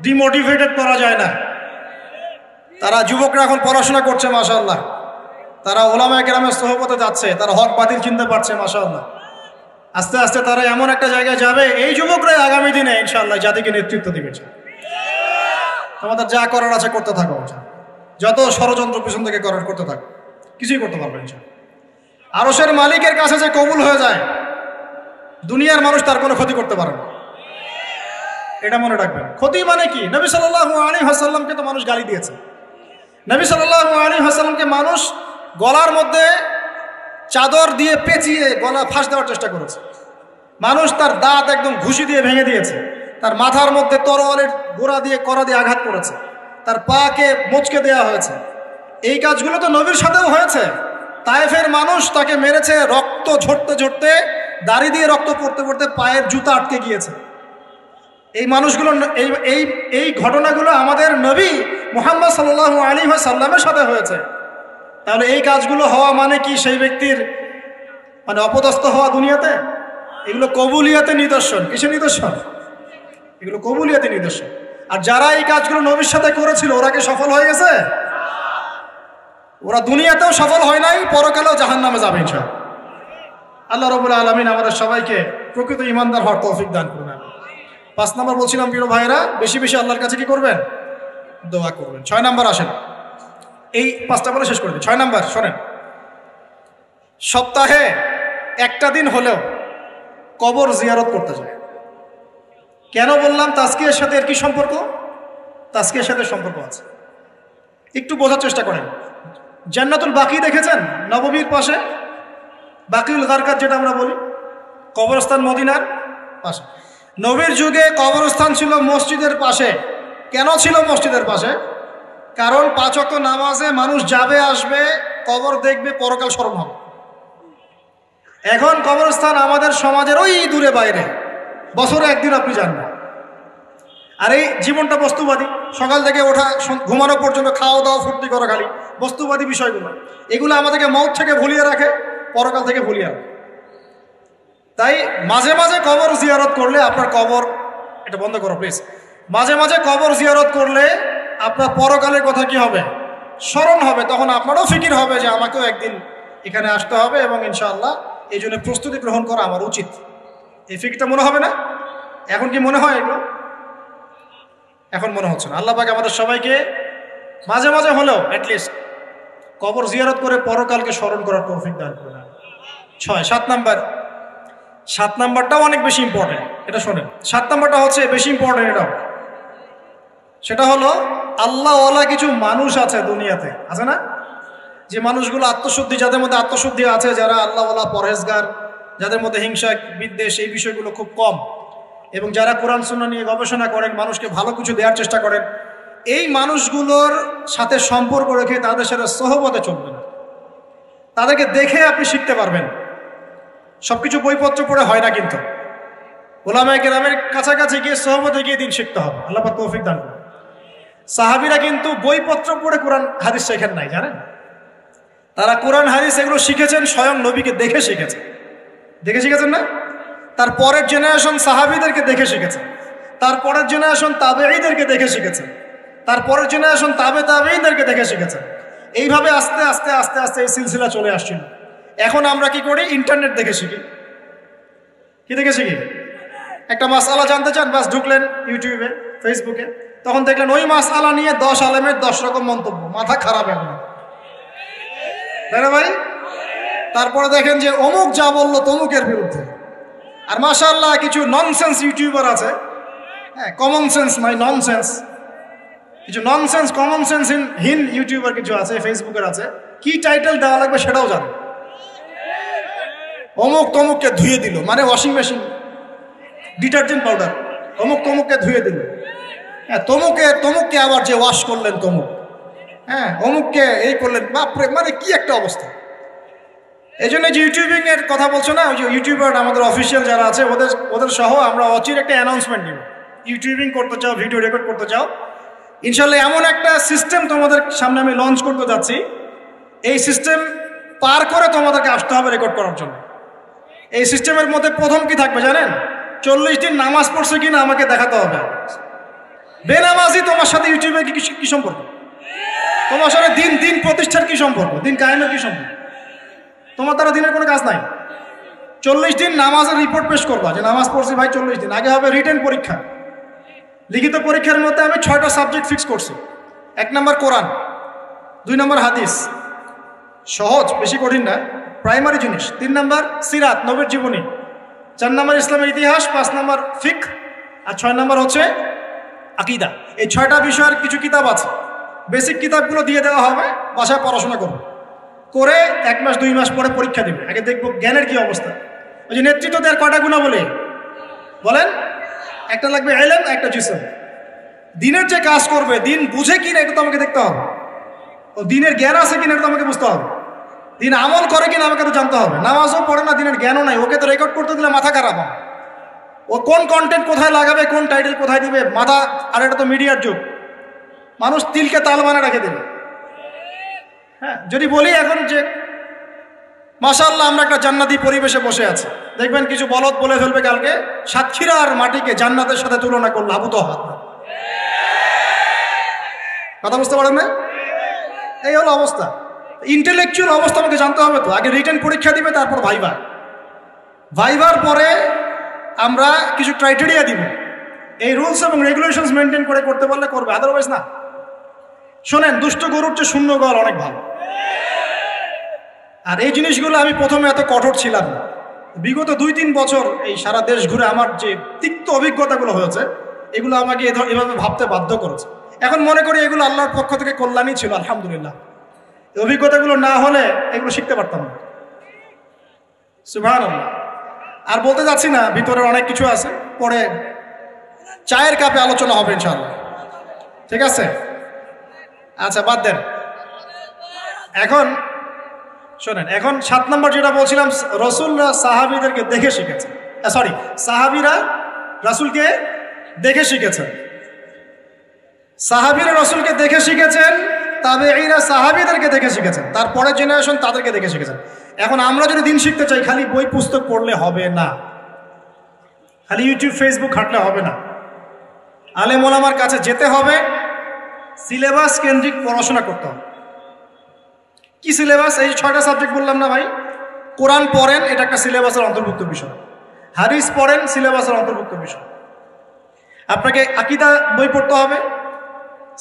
ডিমোটিভেটেড করা যায় না। তারা যুবকরা এখন পড়াশোনা করছে মাশাআল্লাহ, তারা ওলামায়ে কেরামের সোহবতে যাচ্ছে, তারা হক বাতিল চিনতে পারছে মাশাআল্লাহ। আস্তে আস্তে তারা এমন একটা জায়গায় যাবে, এই যুবকরাই আগামী দিনে ইনশাআল্লাহ জাতিকে নেতৃত্ব দিবে। তোমাদের যা করার আছে করতে থাকো, যত ষড়যন্ত্র পিছন থেকে করার করতে থাকো, কিছুই করতে পারবে ইনশাআল্লাহ। আরশের মালিকের কাছে যে কবুল হয়ে যায়, দুনিয়ার মানুষ তার কোনো ক্ষতি করতে পারে না, এটা মনে রাখবেন। ক্ষতি মানে কি? নবী সাল্লাল্লাহু আলাইহি ওয়াসাল্লামকে তো মানুষ গালি দিয়েছে। নবী সাল্লাল্লাহু আলাইহি ওয়াসাল্লামকে মানুষ গলার মধ্যে চাদর দিয়ে পেঁচিয়ে গলা ফাঁস দেওয়ার চেষ্টা করেছে। মানুষ তার দাঁত একদম ঘুষি দিয়ে ভেঙে দিয়েছে, তার মাথার মধ্যে তরোয়ালের গোড়া দিয়ে কড়া দিয়ে আঘাত করেছে, তার পাকে মোচকে দেওয়া হয়েছে। এই কাজগুলো তো নবীর সাথেও হয়েছে। তায়েফের মানুষ তাকে মেরেছে, রক্ত ঝরতে ঝরতে, দাড়ি দিয়ে রক্ত পড়তে পড়তে পায়ের জুতা আটকে গিয়েছে। এই মানুষগুলো এই ঘটনাগুলো আমাদের নবী মুহাম্মদ সাল্লাল্লাহু আলাইহি ওয়াসাল্লামের সাথে হয়েছে। তাহলে এই কাজগুলো হওয়া মানে কি সেই ব্যক্তির মানে অপদস্থ হওয়া দুনিয়াতে? এগুলো কবুলিয়াতের নিদর্শন। কিসের নিদর্শন? এগুলো কবুলিয়াতের নিদর্শন। আর যারা এই কাজগুলো নবীর সাথে করেছিল, ওরা কি সফল হয়ে গেছে? ওরা দুনিয়াতেও সফল হয় নাই, পরকালেও জাহান্নামে যাবে ইনশাআল্লাহ। আল্লাহ রাব্বুল আলামিন আমাদের সবাইকে প্রকৃত ঈমানদার হওয়ার তৌফিক দান করুন। 5 নম্বর বলছিলাম প্রিয় ভাইরা, বেশি বেশি আল্লাহর কাছে কি করবেন? দোয়া করবেন। 6 নম্বর আসেন, এই 5টা বলে শেষ করে দিই। 6 নম্বর শোনেন, সপ্তাহে একটা দিন হলেও কবর জিয়ারত করতে যায়। কেন বললাম তাজকিয়ার সাথে এর কি সম্পর্ক? তাজকিয়ার সাথে সম্পর্ক আছে, একটু বোঝার চেষ্টা করেন। জান্নাতুল বাকি দেখেছেন? নববীর পাশে বাকিউল গারকাত যেটা আমরা বলি, কবরস্থান মদিনার পাশে। নবীর যুগে কবরস্থান ছিল মসজিদের পাশে। কেন ছিল মসজিদের পাশে? কারণ 5 ওয়াক্ত নামাজে মানুষ যাবে আসবে, কবর দেখবে, পরকাল স্মরণ হবে। এখন কবরস্থান আমাদের সমাজের ওই দূরে বাইরে, বছরে একদিন আপনি যান না। আর এই জীবনটা বস্তুবাদী, সকাল থেকে ওঠা ঘুমানো পর্যন্ত খাওয়া দাওয়া ফুর্তি করা, খালি বস্তুবাদী বিষয়গুলো। এগুলো আমাদেরকে মওত থেকে ভুলিয়ে রাখে, পরকাল থেকে ভুলিয়ে রাখে। তাই মাঝে মাঝে কবর জিয়ারত করলে আপনার কবর, এটা বন্ধ করো প্লিজ, মাঝে মাঝে কবর জিয়ারত করলে আপনার পরকালের কথা কি হবে? স্মরণ হবে। তখন আপনারও ফিকির হবে যে আমাকেও একদিন এখানে আসতে হবে এবং ইনশাআল্লাহ এই জন্য প্রস্তুতি গ্রহণ করা আমার উচিত। এই ফিকিরটা মনে হবে না? এখন কি মনে হয় এগুলো? এখন মনে হচ্ছে না। আল্লাহ পাক আমাদের সবাইকে মাঝে মাঝে হলেও অ্যাটলিস্ট কবর জিয়ারত করে পরকালকে স্মরণ করার তৌফিক দান করুন। 7 নাম্বার, 7 নাম্বারটাও অনেক বেশি ইম্পর্টেন্ট, এটা শোনেন। 7 নাম্বারটা হচ্ছে বেশি ইম্পর্টেন্ট, এটাও। সেটা হলো আল্লাহওয়ালা কিছু মানুষ আছে দুনিয়াতে, আছে না? যে মানুষগুলো আত্মশুদ্ধি, যাদের মধ্যে আত্মশুদ্ধি আছে, যারা আল্লাহওয়ালা পরহেজগার, যাদের মধ্যে হিংসা বিদ্বেষ এই বিষয়গুলো খুব কম, এবং যারা কোরআন সুন্নাহ নিয়ে গবেষণা করেন, মানুষকে ভালো কিছু দেওয়ার চেষ্টা করেন, এই মানুষগুলোর সাথে সম্পর্ক রেখে তাদের সাথে সহবতে চলবেন। তাদেরকে দেখে আপনি শিখতে পারবেন। সবকিছু বইপত্র পড়ে হয় না, কিন্তু ওলামায়ে কেরামের কাছাকাছি গিয়ে সহবতে গিয়ে দিন শিখতে হবে। আল্লাহ পাক তৌফিক দান করুন। সাহাবীরা কিন্তু বইপত্র পড়ে কোরআন হাদিস শেখেন নাই, জানেন? তারা কোরআন হাদিস এগুলো শিখেছেন স্বয়ং নবীকে দেখে শিখেছেন। দেখে শিখেছেন না? তার পরের জেনারেশন সাহাবীদেরকে দেখে শিখেছেন, তার পরের জেনারেশন তাবেঈদেরকে দেখে শিখেছেন, তার পরের জেনারেশন তাবেঈদেরকে দেখে শিখেছেন। এইভাবে আস্তে আস্তে আস্তে আস্তে এই সিলসিলা চলে আসছিল। এখন আমরা কি করি? ইন্টারনেট দেখে শিখি। কি দেখে শিখি? একটা মাসআলা জানতে চান, বাস ঢুকলেন ইউটিউবে, ফেসবুকে, তখন দেখলেন ওই মাসআলা নিয়ে 10 আলেমের 10 রকম মন্তব্য, মাথা খারাপ এখন, তাই না ভাই? তারপরে দেখেন যে অমুক যা বললো তমুকের বিরুদ্ধে। আর মাশাআল্লাহ কিছু ননসেন্স ইউটিউবার আছে, হ্যাঁ, কমন সেন্স নয় ননসেন্স, কিছু ননসেন্স কমন সেন্স হীন ইউটিউবার কিছু আছে, ফেসবুকের আছে, কি টাইটেল দেওয়া লাগবে সেটাও জানে। অমুক তমুককে ধুয়ে দিল, মানে ওয়াশিং মেশিন, ডিটারজেন্ট পাউডার, অমুক তমুককে ধুয়ে দিল, হ্যাঁ, তমুককে আবার যে ওয়াশ করলেন তমুক, হ্যাঁ, অমুককে এই করলেন, বাপরে, মানে কি একটা অবস্থা। এই জন্য যে ইউটিউবিং এর কথা বলছো না, ওই যে ইউটিউবার আমাদের অফিসিয়াল যারা আছে ওদের সহ আমরা অচির একটা অ্যানাউন্সমেন্ট দিব। ইউটিউবিং করতে চাও, ভিডিও রেকর্ড করতে চাও, ইনশাল্লাহ এমন একটা সিস্টেম তোমাদের সামনে আমি লঞ্চ করতে যাচ্ছি, এই সিস্টেম পার করে তোমাদেরকে আসতে হবে রেকর্ড করার জন্য। এই সিস্টেমের মধ্যে প্রথম কি থাকবে জানেন? 40 দিন নামাজ পড়ছে কিনা আমাকে দেখাতে হবে। বেনামাজি তোমার সাথে ইউটিউবে কি সম্পর্ক? তোমার সাথে দিন প্রতিষ্ঠার কি সম্পর্ক? দিন কায়েমের কি সম্পর্ক? তোমার দ্বারা দিনের কোনো কাজ নাই। 40 দিন নামাজের রিপোর্ট পেশ করবা যে নামাজ পড়ছি ভাই 40 দিন। আগে হবে রিটেন পরীক্ষা, লিখিত পরীক্ষার মধ্যে আমি 6টা সাবজেক্ট ফিক্স করছি। 1 নম্বর কোরআন, 2 নম্বর হাদিস, সহজ, বেশি কঠিন না, প্রাইমারি জিনিস। 3 নম্বর সিরাত, নবীর জীবনী। 4 নম্বর ইসলামের ইতিহাস, 5 নম্বর ফিকহ, আর 6 নম্বর হচ্ছে আকীদা। এই 6টা বিষয়ের কিছু কিতাব আছে, বেসিক কিতাবগুলো দিয়ে দেওয়া হবে, বাসায় পড়াশোনা করবো, করে 1 মাস 2 মাস পরে পরীক্ষা দিবে। আগে দেখবো জ্ঞানের কি অবস্থা। ওই যে নেতৃত্ব দেওয়ার কয়টা গুণা বলেন? একটা লাগবে ইলম, একটা জিসম। দিনের যে কাজ করবে, দিন বুঝে কিনা এটা তো আমাকে দেখতে হবে, ও দিনের জ্ঞান আছে কিনা এটা তো আমাকে বুঝতে হবে, দিন আমল করে কিনা আমাকে তো জানতে হবে। নামাজও পড়ে না, দিনের জ্ঞানও নাই, ওকে তো রেকর্ড করতে দিলে মাথা খারাপ হবে। ও কোন কন্টেন্ট কোথায় লাগাবে, কোন টাইটেল কোথায় দিবে, মাথা। আর এটা তো মিডিয়ার যুগ, মানুষ তিলকে তাল মানে রেখে দেবে। হ্যাঁ, যদি বলি এখন যে মাশাআল্লাহ আমরা একটা জান্নাতি পরিবেশে বসে আছি, দেখবেন কিছু বলদ বলে ফেলবে কালকে সাতক্ষীরার মাটিকে জান্নাতের সাথে তুলনা করলে আবু তো হাত। কথা বুঝতে পারেন না? এই হলো অবস্থা। ইন্টেলেকচুয়াল অবস্থা আমাকে জানতে হবে তো। আগে রিটেন পরীক্ষা দিবে, তারপর ভাইবার পরে আমরা কিছু ক্রাইটেরিয়া দিব। এই রুলস এবং রেগুলেশনস মেনটেন করে করতে পারলে করবে, আদারওয়াইজ না। শোনেন, দুষ্ট গরুর চেয়ে শূন্য গোয়াল অনেক ভালো। আর এই জিনিসগুলো আমি প্রথমে এত কঠোর ছিলাম না। বিগত 2-3 বছর এই সারা দেশ ঘুরে আমার যে তিক্ত অভিজ্ঞতাগুলো হয়েছে, এগুলো আমাকে এভাবে ভাবতে বাধ্য করেছে। এখন মনে করি এগুলো আল্লাহর পক্ষ থেকে কল্যাণই ছিল, আলহামদুলিল্লাহ। এই অভিজ্ঞতাগুলো না হলে এগুলো শিখতে পারতাম না। সুবহানাল্লাহ। আর বলতে যাচ্ছি না, ভিতরে অনেক কিছু আছে, পরে চায়ের কাপে আলোচনা হবে ইনশাআল্লাহ, ঠিক আছে? আচ্ছা, বাদ দেন। এখন শোনেন, এখন 7 নম্বর যেটা বলছিলাম, রসুলরা সাহাবীদেরকে দেখে শিখেছেন। সাহাবীরা রাসূলকে দেখে শিখেছেন, সাহাবীরা রাসূলকে দেখে শিখেছেন, তাবেঈরা সাহাবীদেরকে দেখে শিখেছেন, তারপরের জেনারেশন তাদেরকে দেখে শিখেছেন। এখন আমরা যদি দিন শিখতে চাই, খালি বই পুস্তক পড়লে হবে না, খালি ইউটিউব ফেসবুক ঘাঁটলে হবে না। আলেম ওলামার কাছে যেতে হবে, সিলেবাস কেন্দ্রিক পড়াশোনা করতে হবে। কি সিলেবাস? এই 6টা সাবজেক্ট বললাম না ভাই। কোরআন পড়েন, এটা একটা সিলেবাসের অন্তর্ভুক্ত বিষয়। হাদিস পড়েন, সিলেবাসের অন্তর্ভুক্ত বিষয়। আপনাকে আকীদা বই পড়তে হবে,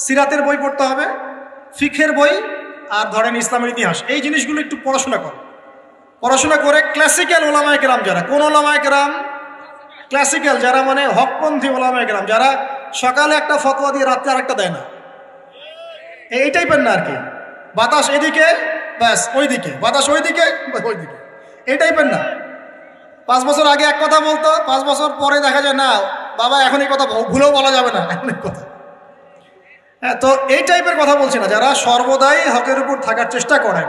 সিরাতের বই পড়তে হবে, ফিকহের বই, আর ধরেন ইসলামের ইতিহাস। এই জিনিসগুলো একটু পড়াশোনা করে ক্লাসিক্যাল ওলামায়ে কেরাম যারা, কোন ওলামায়ে কেরাম ক্লাসিক্যাল যারা, মানে হকপন্থী ওলামায়ে কেরাম যারা সকালে একটা ফতোয়া দিয়ে রাত্রে আরেকটা দেয় না, এই টাইপের না আর কি। বাতাস এদিকে ব্যাস ওইদিকে, বাতাস ওইদিকে ওইদিকে, এই টাইপের না। 5 বছর আগে এক কথা বলতো, 5 বছর পরে দেখা যায় না, বাবা এখন এই কথা ভুলেও বলা যাবে না, এখন এই কথা। হ্যাঁ, তো এই টাইপের কথা বলছি না, যারা সর্বদাই হকের উপর থাকার চেষ্টা করেন,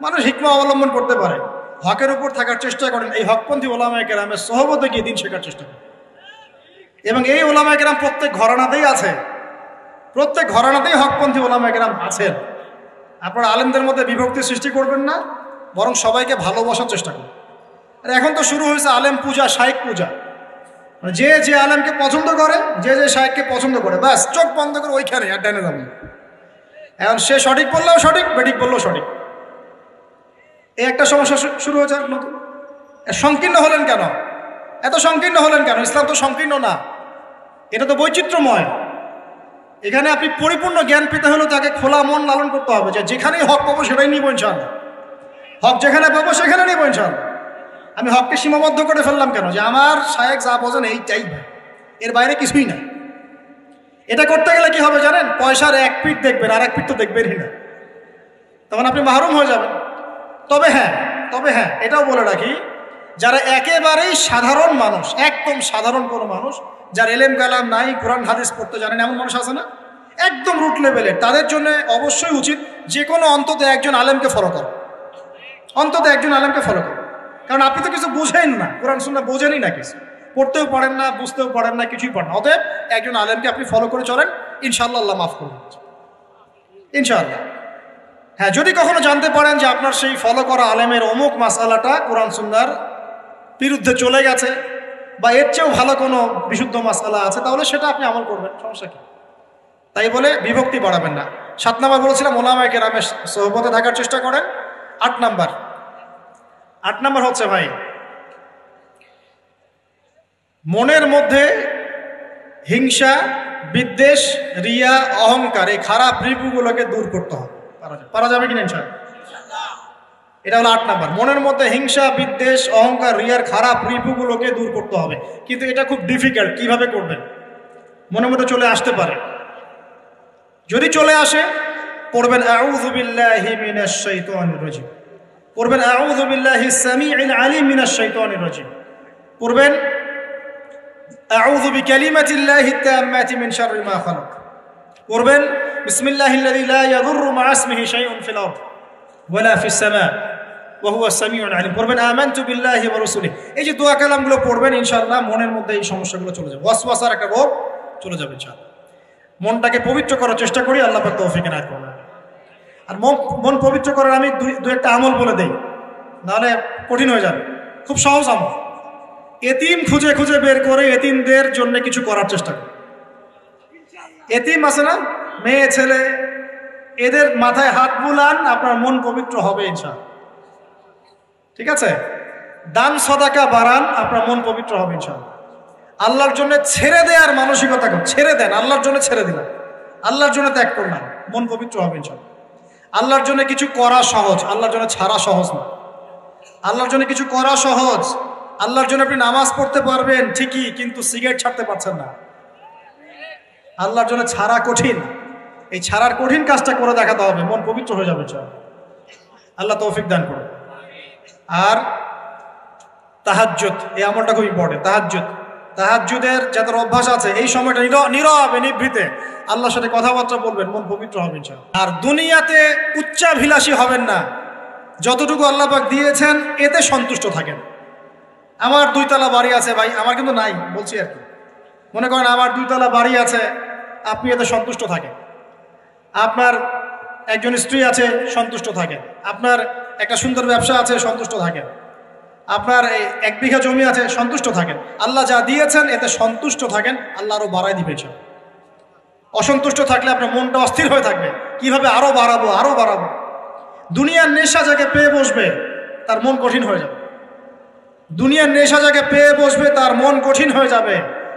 মানুষ হিকমা অবলম্বন করতে পারে, হকের উপর থাকার চেষ্টা করেন, এই হকপন্থী ওলামায়ে কেরামের সোহবতে গিয়ে দিন শেখার চেষ্টা করেন। এবং এই ওলামায়ে কেরাম প্রত্যেক ঘরানাতেই আছে, প্রত্যেক ঘরানাতেই হকপন্থী ওলামায়ে কেরাম আছেন। আপনারা আলেমদের মধ্যে বিভক্তি সৃষ্টি করবেন না, বরং সবাইকে ভালোবাসার চেষ্টা করুন। আর এখন তো শুরু হয়েছে আলেম পূজা, শাইখ পূজা। যে যে আলেমকে পছন্দ করে, যে যে শাইখকে পছন্দ করে, ব্যাস চোখ বন্ধ করে ওইখানে আর ডানে যাবেন। এখন সে সঠিক বললেও সঠিক, বেঠিক বললেও সঠিক। এই একটা সমস্যা শুরু হয়েছে নতুন। সংকীর্ণ হলেন কেন? এত সংকীর্ণ হলেন কেন? ইসলাম তো সংকীর্ণ না, এটা তো বৈচিত্র্যময়। এখানে আপনি পরিপূর্ণ জ্ঞান পেতে হলে তাকে খোলা মন লালন করতে হবে, যে যেখানেই হক পাবো সেটাই নিব ইনশাআল্লাহ, হক যেখানে পাবো সেখানে নিব ইনশাআল্লাহ। আমি হককে সীমাবদ্ধ করে ফেললাম কেন? যে আমার শায়েখ যা বোঝেন এইটাই ভাই, এর বাইরে কিছুই না। এটা করতে গেলে কি হবে জানেন? পয়সার এক পিঠ দেখবেন, আর এক পিঠ তো দেখবেনই না, তখন আপনি মাহরুম হয়ে যাবেন। তবে হ্যাঁ এটাও বলে রাখি, যারা একেবারেই সাধারণ মানুষ, একদম সাধারণ কোনো মানুষ, যার এলেম কালাম নাই, কোরআন হাদিস পড়তে জানেন, এমন মানুষ আছে না, একদম রুট লেভেলের, তাদের জন্য অবশ্যই উচিত যে কোনো অন্তত একজন আলেমকে ফলো করো, অন্তত একজন আলেমকে ফলো করো। কারণ আপনি তো কিছু বুঝেন না, কোরআন সুন্নাহ বোঝেনই না, কিছু পড়তেও পারেন না, বুঝতেও পারেন না, কিছুই পারেন না। অতএব একজন আলেমকে আপনি ফলো করে চলেন, ইনশাআল্লাহ আল্লাহ মাফ করবেন ইনশাআল্লাহ। হ্যাঁ, যদি কখনো জানতে পারেন যে আপনার সেই ফলো করা আলেমের অমুক মাসআলাটা কোরআন সুন্নাহর বিরুদ্ধে চলে গেছে, বা এর চেয়েও ভালো কোনো বিশুদ্ধ মাসআলা আছে, তাহলে সেটা আপনি আমল করবেন, সমস্যা কি? তাই বলে বিভক্তি বাড়াবেন না। 7 নাম্বার বলেছিলাম, ওলামায়ে কেরামের সোহবতে থাকার চেষ্টা করেন। 8 নাম্বার হচ্ছে ভাই, মনের মধ্যে হিংসা, বিদ্বেষ, রিয়া, অহংকার, এই খারাপ রিপুগুলোকে দূর করতে হবে। পারা যাবে কিনা ইনশাআল্লাহ? এটা হলো 8 নাম্বার। মনের মধ্যে হিংসা, বিদ্বেষ, অহংকার, রিয়ার খারাপ রিপুগুলোকে দূর করতে হবে। কিন্তু এটা খুব ডিফিকাল্ট। কিভাবে করবেন? মনের মধ্যে চলে আসতে পারে, যদি চলে আসে পড়বেন আউযু বিল্লাহি মিনাশ শাইতানির রাজিম, পড়বেন আউযু বিল্লাহিস সামিউল আলিম মিনাশ শাইতানির রাজিম, পড়বেন আউযু বিকালিমাতিল্লাহিত তাম্মাতি মিন শাররি মা খালাক, পড়বেন বিসমিল্লাহিল্লাযী লা ইয়াদুররু মা ইসমিহি শাইউন ফিল আরদ ওয়ালা ফিস সামা ওয়া হুয়াস সামিউল আলিম, পড়বেন আমানতু বিল্লাহি ওয়া রাসূলিহি। এই যে দোয়া কালামগুলো পড়বেন, ইনশাআল্লাহ মনের মধ্যে এই সমস্যাগুলো চলে যাবে, ওয়াসওয়াসার একটা রোগ চলে যাবে ইনশাআল্লাহ। মনটাকে পবিত্র করার চেষ্টা করি, আল্লাহ পাক তৌফিক এনায়েত করুন। আর মন পবিত্র করার আমি দুই একটা আমল বলে দেই, নাহলে কঠিন হয়ে যাবে। খুব সহজ আমল, এতিম খুঁজে খুঁজে বের করে এতিমদের জন্য কিছু করার চেষ্টা করি। এতিম আছে না, মেয়ে ছেলে, এদের মাথায় হাত বুলান, আপনার মন পবিত্র হবে ইনশাআল্লাহ। ঠিক আছে? দান সদাকা বাড়ান, আপনার মন পবিত্র হবে ইনশাআল্লাহ। আল্লাহর জন্য ছেড়ে দেওয়ার মানসিকতা করুন, ছেড়ে দেন, আল্লাহর জন্য ছেড়ে দিলাম, আল্লাহর জন্য ত্যাগ করলাম, মন পবিত্র হবে ইনশাআল্লাহ। আল্লাহর জন্য কিছু করা সহজ, আল্লাহর জন্য ছাড়া সহজ না। আল্লাহর জন্য কিছু করা সহজ, আল্লাহর জন্য আপনি নামাজ পড়তে পারবেন ঠিকই, কিন্তু সিগারেট ছাড়তে পারছেন না। আল্লাহর জন্য ছাড়া কঠিন, এই ছাড়ার কঠিন কাজটা করে দেখাতে হবে, মন পবিত্র হয়ে যাবে ইনশাআল্লাহ। আল্লাহ তৌফিক দান করুন। আর তাহাজ্জুদ, এই আমলটা খুব ইম্পর্টেন্ট। তাহাজ্জুদের যাদের অভ্যাস আছে, এই সময়টা নীরবে নিভৃতে আল্লাহর সাথে কথাবার্তা বলবেন, মন পবিত্র হবে ইনশাআল্লাহ। আর দুনিয়াতে উচ্চাভিলাষী হবেন না, যতটুকু আল্লাহ পাক দিয়েছেন এতে সন্তুষ্ট থাকেন। আমার 2 তলা বাড়ি আছে ভাই, আমার কিন্তু নাই, বলছি আর কি। মনে করেন আমার 2 তলা বাড়ি আছে, আপনি এতে সন্তুষ্ট থাকেন। আপনার একজন স্ত্রী আছে, সন্তুষ্ট থাকেন। আপনার একটা সুন্দর ব্যবসা আছে, সন্তুষ্ট থাকেন। আপনার 1 বিঘা জমি আছে, সন্তুষ্ট থাকেন। আল্লাহ যা দিয়েছেন এতে সন্তুষ্ট থাকেন, আল্লাহ আরো বাড়াই দিবে। অসন্তুষ্ট থাকলে আপনার মনটা অস্থির হয়ে থাকবে, কিভাবে আরো বাড়াবো। দুনিয়ার নেশা যাকে পেয়ে বসবে তার মন কঠিন হয়ে যাবে। দুনিয়ার নেশা যাকে পেয়ে বসবে তার মন কঠিন হয়ে যাবে।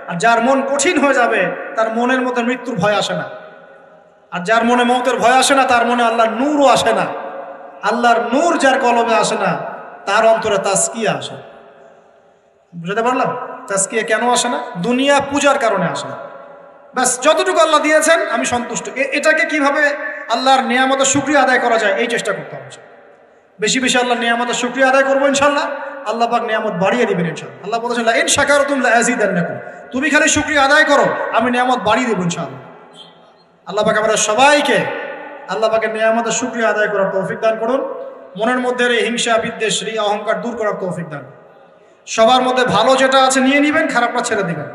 আর যার মন কঠিন হয়ে যাবে তার মনের মধ্যে মৃত্যুর ভয় আসে না। আর যার মনে মৌতের ভয় আসে না, তার মনে আল্লাহর নূরও আসে না। আল্লাহর নূর যার কলবে আসে না, তার অন্তরে তাজকিয়া আসে। বুঝতে পারলাম? তাজকিয়া কেন আসে না? দুনিয়া পূজার কারণে আসে না। ব্যাস, যতটুকু আল্লাহ দিয়েছেন আমি সন্তুষ্ট। এটাকে কিভাবে আল্লাহর নিয়ামতের শুকরিয়া আদায় করা যায়, এই চেষ্টা করতে হবে। বেশি বেশি আল্লাহর নিয়ামতের শুকরিয়া আদায় করবো ইনশাআল্লাহ, আল্লাহ পাক নিয়ামত বাড়িয়ে দিবেন ইনশাআল্লাহ। আল্লাহ বলেছেন লা ইন শাকারতুম লা আযীদান্নাকুম, তুমি খালি শুকরিয়া আদায় করো, আমি নিয়ামত বাড়িয়ে দেব ইনশাআল্লাহ। আল্লাহ পাক আমাদের সবাইকে আল্লাহ পাকের নিয়ামতের শুকরিয়া আদায় করার তৌফিক দান করুন। মনের মধ্যে এই হিংসা, বিদ্বেষ, রিয়া, অহংকার দূর করার তৌফিক দান। সবার মধ্যে ভালো যেটা আছে নিয়ে নেবেন, খারাপটা ছেড়ে দিবেন।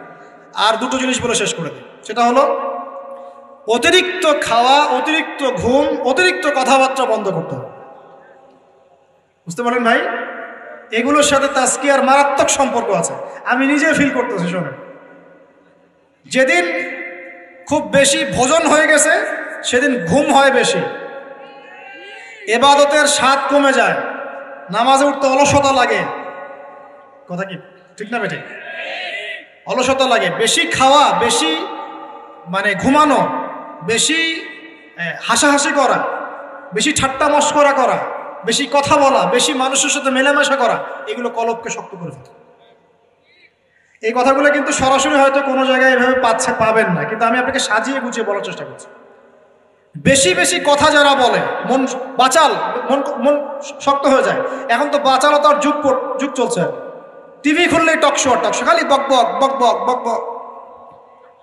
আর 2টো জিনিস বলে শেষ করে দিই, সেটা হলো অতিরিক্ত খাওয়া, অতিরিক্ত ঘুম, অতিরিক্ত কথাবার্তা বন্ধ করতে হবে। বুঝতে পারলেন ভাই? এগুলোর সাথে তাজকিয়ার মারাত্মক সম্পর্ক আছে, আমি নিজে ফিল করতেছি। শোনেন, যেদিন খুব বেশি ভোজন হয়ে গেছে সেদিন ঘুম হয় বেশি, ইবাদতের স্বাদ কমে যায়, নামাজে উঠতে অলসতা লাগে। কথা কি ঠিক না বেঠিক? অলসতা লাগে, বেশি খাওয়া, বেশি মানে ঘুমানো, বেশি হাসাহাসি করা, বেশি ঠাট্টা মস্করা করা, বেশি কথা বলা, বেশি মানুষের সাথে মেলামেশা করা, এগুলো কলবকে শক্ত করে ফেলে। এই কথাগুলো কিন্তু সরাসরি হয়তো কোনো জায়গায় এভাবে পাবেন না, কিন্তু আমি আপনাকে সাজিয়ে গুছিয়ে বলার চেষ্টা করছি। বেশি বেশি কথা যারা বলে মন বাচাল, মন শক্ত হয়ে যায়। এখন তো বাচালতার যুগ চলছে। টিভি খুললেই টকশো খালি বক বক বক বক বক বক,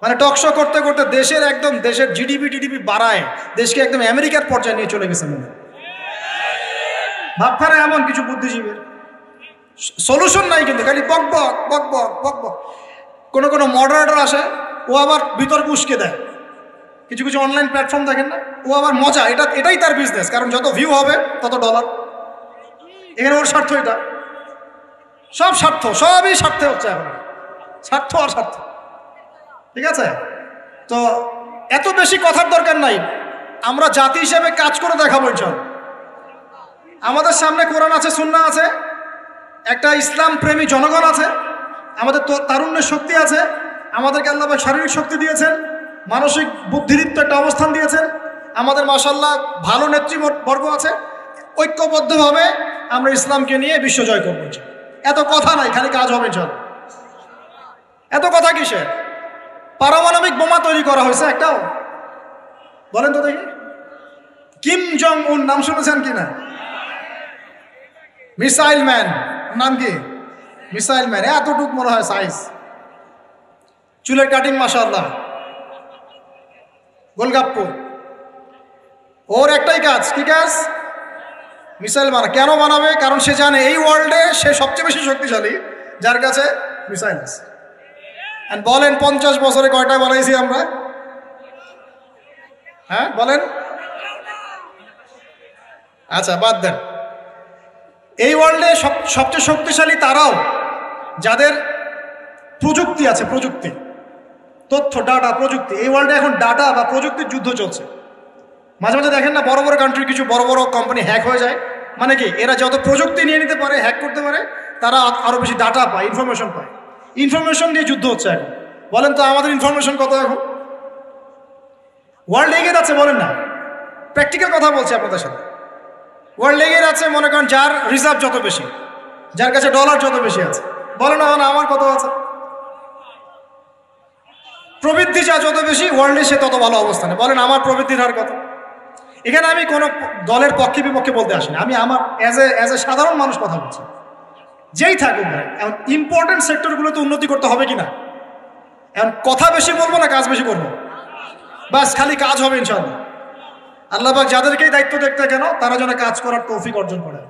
মানে টকশো করতে করতে দেশের জিডিপি বাড়ায়, দেশকে একদম আমেরিকার পর্যায়ে নিয়ে চলে গেছে। মনে ভাবখানে এমন কিছু বুদ্ধিজীবীর সলিউশন নাই, কিন্তু খালি বক বক বক বক বক বক। কোনো মডারেটর আসে, ও আবার বিতর্ক উস্কে দেয়। কিছু অনলাইন প্ল্যাটফর্ম দেখেন না, ও আবার মজা, এটাই তার বিজনেস, কারণ যত ভিউ হবে তত ডলার। এখানে ওর স্বার্থ, এটা সব স্বার্থ, সবই স্বার্থে হচ্ছে এখন, স্বার্থ আর স্বার্থ। ঠিক আছে, তো এত বেশি কথার দরকার নাই। আমরা জাতি হিসেবে কাজ করে দেখাবো ইনশাআল্লাহ। আমাদের সামনে কোরআন আছে, সুন্নাহ আছে, একটা ইসলাম প্রেমী জনগণ আছে, আমাদের তারুণ্যের শক্তি আছে, আমাদেরকে আল্লাহ শারীরিক শক্তি দিয়েছেন, মানসিক বুদ্ধিদীপ্ত একটা অবস্থান দিয়েছেন, আমাদের মাশাআল্লাহ ভালো নেতৃবর্গ আছে। ঐক্যবদ্ধভাবে আমরা ইসলামকে নিয়ে বিশ্ব জয় করবো। এত কথা নাই, খালি কাজ হবে ইনশাআল্লাহ। এত কথা কিসের? পারমাণবিক বোমা তৈরি করা হয়েছে একটাও? বলেন তো দেখি। কিম জং উন নাম শুনেছেন কিনা? মিসাইল ম্যান নাম কি? মিসাইল ম্যান, এতটুক মনে হয় সাইজ, চুলের কাটিং মাশাআল্লাহ, গোলগাপ্পু। ওর একটাই কাজ, কি কাজ? মিসাইল বানা। কেন বানাবে? কারণ সে জানে এই ওয়ার্ল্ডে সে সবচেয়ে বেশি শক্তিশালী, যার কাছে মিসাইল আছে। বলেন 50 বছরে কয়টা বানাইছি আমরা? হ্যাঁ বলেন। আচ্ছা বাদ দেন। এই ওয়ার্ল্ডে সবচেয়ে শক্তিশালী তারাও যাদের প্রযুক্তি আছে, প্রযুক্তি, তথ্য, ডাটা, প্রযুক্তি। এই ওয়ার্ল্ডে এখন ডাটা বা প্রযুক্তির যুদ্ধ চলছে। মাঝে মাঝে দেখেন না, বড় বড় কান্ট্রির কিছু বড় বড় কোম্পানি হ্যাক হয়ে যায়। মানে কি, এরা যত প্রযুক্তি নিয়ে নিতে পারে, হ্যাক করতে পারে, তারা আরো বেশি ডাটা পায়, ইনফরমেশন পায়। ইনফরমেশন নিয়ে যুদ্ধ হচ্ছে এখন। বলেন তো আমাদের ইনফরমেশন কত এখন? ওয়ার্ল্ড এগিয়ে যাচ্ছে, বলেন না, প্র্যাকটিক্যাল কথা বলছি আপনাদের সাথে। ওয়ার্ল্ড এগিয়ে যাচ্ছে, মনে করেন যার রিজার্ভ যত বেশি, যার কাছে ডলার যত বেশি আছে। বলেন না আমার কত আছে? প্রবৃদ্ধি যা যত বেশি ওয়ার্ল্ডে, সে তত ভালো অবস্থানে। বলেন আমার প্রবৃদ্ধির হার কত? এখানে আমি কোনো দলের পক্ষে বিপক্ষে বলতে আসিনি, আমি আমার অ্যাজ এ সাধারণ মানুষ কথা বলছি। যেই থাকুক ভাই, এখন ইম্পর্টেন্ট সেক্টরগুলোতে উন্নতি করতে হবে কিনা? এখন কথা বেশি বলবো না কাজ বেশি করবো? বাস খালি কাজ হবে ইনশাআল্লাহ। আল্লাহ পাক যাদেরকেই দায়িত্ব দেখতে কেন, তারা যেন কাজ করার তৌফিক অর্জন করে।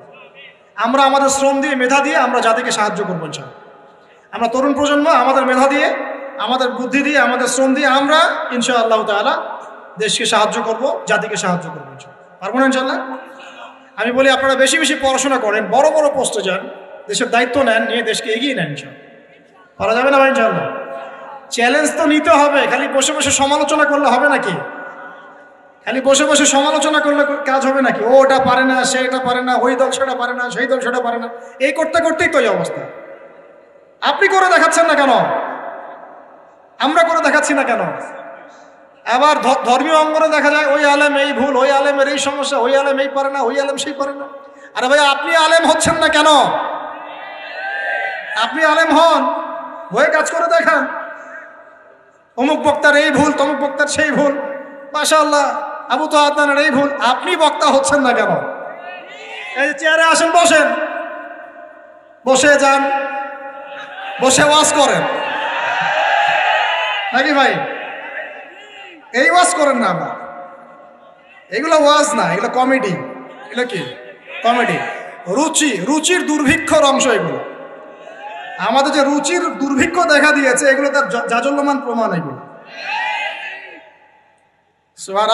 আমরা আমাদের শ্রম দিয়ে, মেধা দিয়ে আমরা জাতিকে সাহায্য করবো ইনশাআল্লাহ। আমরা তরুণ প্রজন্ম, আমাদের মেধা দিয়ে, আমাদের বুদ্ধি দিয়ে, আমাদের শ্রম দিয়ে আমরা ইনশাআল্লাহ তাআলা দেশকে সাহায্য করব, জাতিকে সাহায্য করবো ইনশাআল্লাহ। পারবো না ইনশাআল্লাহ? আমি বলি আপনারা বেশি বেশি পড়াশোনা করেন, বড় বড় পোস্টে যান, দেশের দায়িত্ব নেন, নিয়ে দেশকে এগিয়ে নেন ইনশাআল্লাহ। পারা যাবে না ভাই ইনশাআল্লাহ? চ্যালেঞ্জ তো নিতে হবে, খালি বসে বসে সমালোচনা করলে হবে নাকি? খালি বসে বসে সমালোচনা করলে কাজ হবে নাকি? ও এটা পারে না, সে এটা পারে না, ওই দল সেটা পারে না, সেই দল সেটা পারে না, এই করতে করতেই তো এই অবস্থা। আপনি করে দেখাচ্ছেন না কেন? আমরা করে দেখাচ্ছি না কেন? আবার ধর্মীয় অঙ্গনে দেখা যায় ওই আলেম এই ভুল, ওই আলেমের এই সমস্যা, ওই আলেম এই পারে না, ওই আলেম সেই পারে না। আরে ভাই আপনি আলেম হচ্ছেন না কেন? আপনি আলেম হন, হয়ে কাজ করে দেখান। অমুক বক্তার এই ভুল, তমুক বক্তার সেই ভুল, মাশাআল্লাহ আবু তো আদনানের এই ভুল, আপনি বক্তা হচ্ছেন না কেন? এই যে চেয়ারে আসেন, বসেন, বসে যান, বসে ওয়াজ করেন নাকি ভাই? এই ওয়াজ করেন না, আমরা এগুলো ওয়াজ না, এগুলো কমেডি। এগুলো কি কমেডি? রুচির দুর্ভিক্ষর অংশ এগুলো। আমাদের যে রুচির দুর্ভিক্ষ দেখা দিয়েছে, এগুলো তার জাজল্যমান প্রমাণ। এগুলো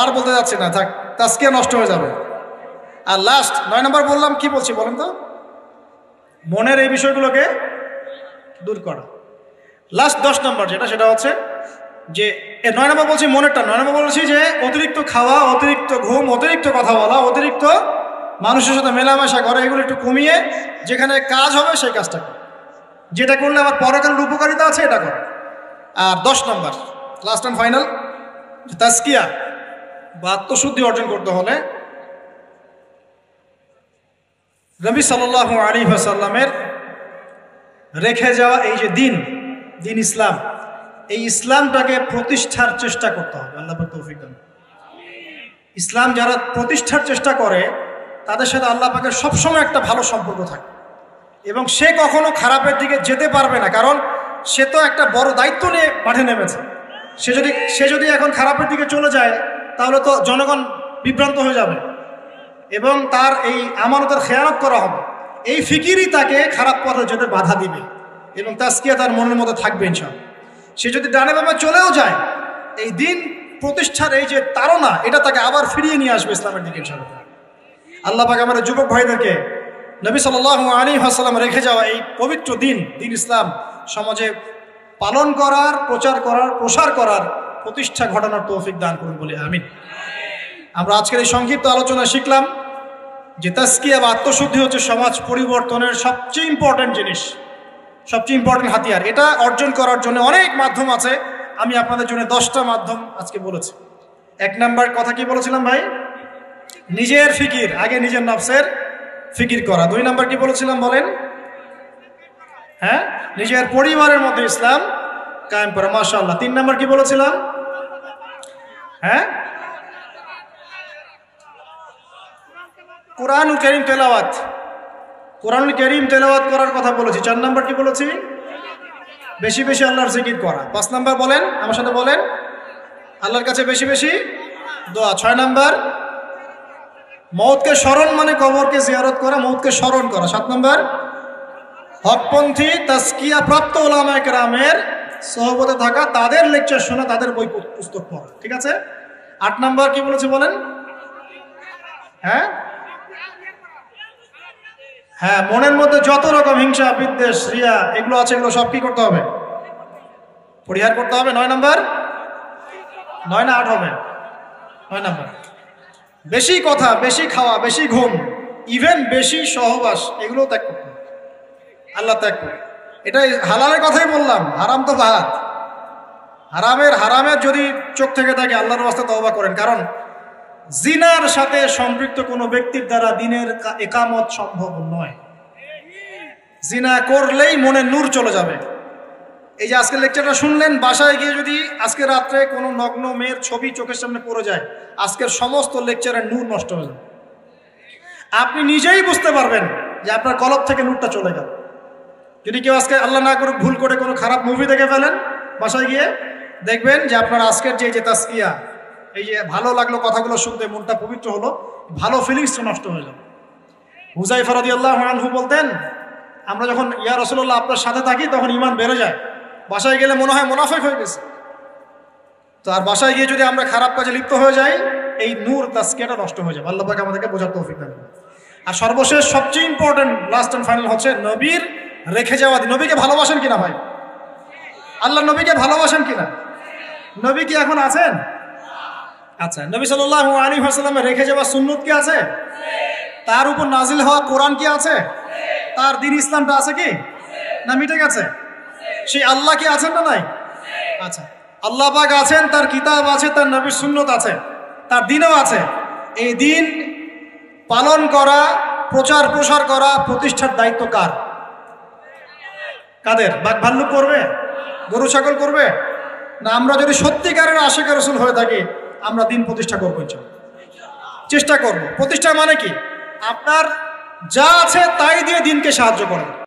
আর বলতে যাচ্ছি না, থাক, তাস্কিয়া নষ্ট হয়ে যাবে। আর লাস্ট 9 নম্বর বললাম, কি বলছি বলেন তো? মনের এই বিষয়গুলোকে দূর করা। লাস্ট 10 নম্বর যেটা, সেটা হচ্ছে যে 9 নম্বর বলছি মনেরটা। 9 নম্বর বলছি যে অতিরিক্ত খাওয়া, অতিরিক্ত ঘুম, অতিরিক্ত কথা বলা, অতিরিক্ত মানুষের সাথে মেলামেশা করা, এগুলো একটু কমিয়ে যেখানে কাজ হবে সেই কাজটা করে। যেটা করলে আমার পরকালের উপকারিতা আছে এটা করে। আর 10 নম্বর লাস্ট অ্যান্ড ফাইনাল, তাজকিয়া বা আত্মশুদ্ধি অর্জন করতে হলে নবী সাল্লাল্লাহু আলাইহি ওয়াসাল্লামের রেখে যাওয়া এই যে দিন ইসলাম, এই ইসলামটাকে প্রতিষ্ঠার চেষ্টা করতে হবে। আল্লাহ পাক তৌফিক দান। ইসলাম যারা প্রতিষ্ঠার চেষ্টা করে তাদের সাথে আল্লাহ পাকের সবসময় একটা ভালো সম্পর্ক থাকে এবং সে কখনো খারাপের দিকে যেতে পারবে না, কারণ সে তো একটা বড় দায়িত্ব নিয়ে মাঠে নেমেছে। সে যদি এখন খারাপের দিকে চলে যায় তাহলে তো জনগণ বিভ্রান্ত হয়ে যাবে এবং তার এই আমানতের খেয়ানত করা হবে। এই ফিকিরই তাকে খারাপ পথে যেতে বাধা দিবে এবং তাজকিয়া তার মনের মধ্যে থাকবে ইনশাআল্লাহ। সে যদি ডানে বামে চলেও যায়, এই দিন প্রতিষ্ঠার এই যে তাড়না, এটা তাকে আবার ফিরিয়ে নিয়ে আসবে ইসলামের দিকে ইনশাআল্লাহ। আল্লাহ পাক আমাদের যুবক ভাইদেরকে নবী সাল্লাল্লাহু আলাইহি ওয়াসাল্লাম রেখে যাওয়া এই পবিত্র দিন ইসলাম সমাজে পালন করার, প্রচার করার, প্রসার করার, প্রতিষ্ঠা ঘটানোর তৌফিক দান করুন বলে আমিন। আমরা আজকের এই সংক্ষিপ্ত আলোচনা শিখলাম যে তাজকিয়া বা আত্মশুদ্ধি হচ্ছে সমাজ পরিবর্তনের সবচেয়ে ইম্পর্টেন্ট জিনিস, সবচেয়ে ইম্পর্টেন্ট হাতিয়ার। এটা অর্জন করার জন্য অনেক মাধ্যম আছে। আমি আপনাদের জন্য 10টা মাধ্যম আজকে বলেছি। 1 নাম্বার কথা কি বলেছিলাম ভাই? নিজের ফিকির, আগে নিজের নফসের ফিকির করা। 2 নাম্বার কি বলেছিলাম বলেন? হ্যাঁ, নিজের পরিবারের মধ্যে ইসলাম কায়েম করা। মাশাআল্লাহ। 3 নাম্বার কি বলেছিলাম? হ্যাঁ, কুরআনুল কারীম তেলাওয়াত, কুরআনুল কারীম তেলাওয়াত করার কথা বলেছি। 4 নাম্বার কি বলেছি? বেশি বেশি আল্লাহর জিকির করা। 5 নাম্বার বলেন, আমার সাথে বলেন, আল্লাহর কাছে বেশি বেশি দোয়া। 6 নাম্বার মওতকে স্মরণ, মানে কবরকে জিয়ারত করা, মওতকে স্মরণ করা। 7 নাম্বার হকপন্থী তাজকিয়া প্রাপ্ত উলামায়ে কেরামের সহবতে থাকা, তাদের লেকচার শোনা, তাদের বই পুস্তক পড়া। ঠিক আছে? 8 নাম্বার কি বলেছি বলেন? হ্যাঁ হ্যাঁ, মনের মধ্যে যত রকম হিংসা, বিদ্বেষ, রিয়া এগুলো আছে, এগুলো সব কি করতে হবে? পরিহার করতে হবে। 9 নাম্বার, 9 না 8 হবে? 9 নাম্বার বেশি কথা, বেশি খাওয়া, বেশি ঘুম, ইভেন বেশি সহবাস, এগুলো ত্যাগ করতে হবে। আল্লাহ ত্যাগ করে, এটাই হালালের কথাই বললাম, হারাম তো বাদ। হারামের যদি চোখ থেকে থাকে আল্লাহর রাস্তায় তওবা করেন, কারণ জিনার সাথে সম্পৃক্ত কোনো ব্যক্তির দ্বারা দিনের একামত সম্ভব নয়। জিনা করলেই মনে নূর চলে যাবে। এই যে আজকের লেকচারটা শুনলেন, বাসায় গিয়ে যদি আজকে রাত্রে কোনো নগ্ন মেয়ের ছবি চোখের সামনে পড়ে যায়, আজকের সমস্ত লেকচারের নূর নষ্ট হয়ে যাবে। আপনি নিজেই বুঝতে পারবেন যে আপনার কলব থেকে নূরটা চলে গেল। যদি কেউ আজকে আল্লাহ না করে ভুল করে কোনো খারাপ মুভি দেখে ফেলেন, বাসায় গিয়ে দেখবেন যে আপনার আজকের যে তাজকিয়া, এই যে ভালো লাগলো কথাগুলো শুনতে, মনটা পবিত্র হলো, ভালো ফিলিংসটা নষ্ট হয়ে যাবে। হুযায়ফা রাদিয়াল্লাহু আনহু বলতেন, আমরা যখন ইয়া রাসূলুল্লাহ আপনার সাথে থাকি তখন ঈমান বেড়ে যায়, বাসায় গেলে মনে হয় মুনাফিক হয়ে গেছে। তো আর বাসায় গিয়ে যদি আমরা খারাপ কাজে লিপ্ত হয়ে যাই, এই নূর তাজকিয়াটা নষ্ট হয়ে যাবে। আল্লাহ পাক আমাদেরকে বোঝার তৌফিক দান করুন। আর সর্বশেষ সবচেয়ে ইম্পর্টেন্ট, লাস্ট এন্ড ফাইনাল হচ্ছে নবীর রেখে যাওয়া। নবীকে ভালোবাসেন কিনা ভাই? আল্লাহ নবীকে ভালোবাসেন কিনা? নবী কি এখন আছেন? আচ্ছা, নবী সাল্লাল্লাহু আলাইহি ওয়াসাল্লামের রেখে যাওয়া সুন্নত কি আছে? তার উপর নাজিল হওয়া কোরআন কি আছে? তার দ্বীন ইসলামটা আছে কি না মিটে গেছে? সেই আল্লাহ কি আছেন না নাই? আচ্ছা, আল্লাহ পাক আছেন, তার কিতাব আছে, তার নবীর সুন্নত আছে, তার দ্বীনও আছে। এই দ্বীন পালন করা, প্রচার প্রসার করা, প্রতিষ্ঠার দায়িত্ব কার? কাদের? বাঘ ভাল্লুক করবে? গরু ছাগল করবে? না আমরা যদি সত্যিকারের আশিক রাসূল হয়ে থাকি, আমরা দ্বীন প্রতিষ্ঠা করবো, চেষ্টা করব। প্রতিষ্ঠা মানে কি? আপনার যা আছে তাই দিয়ে দ্বীনকে সাহায্য করেন।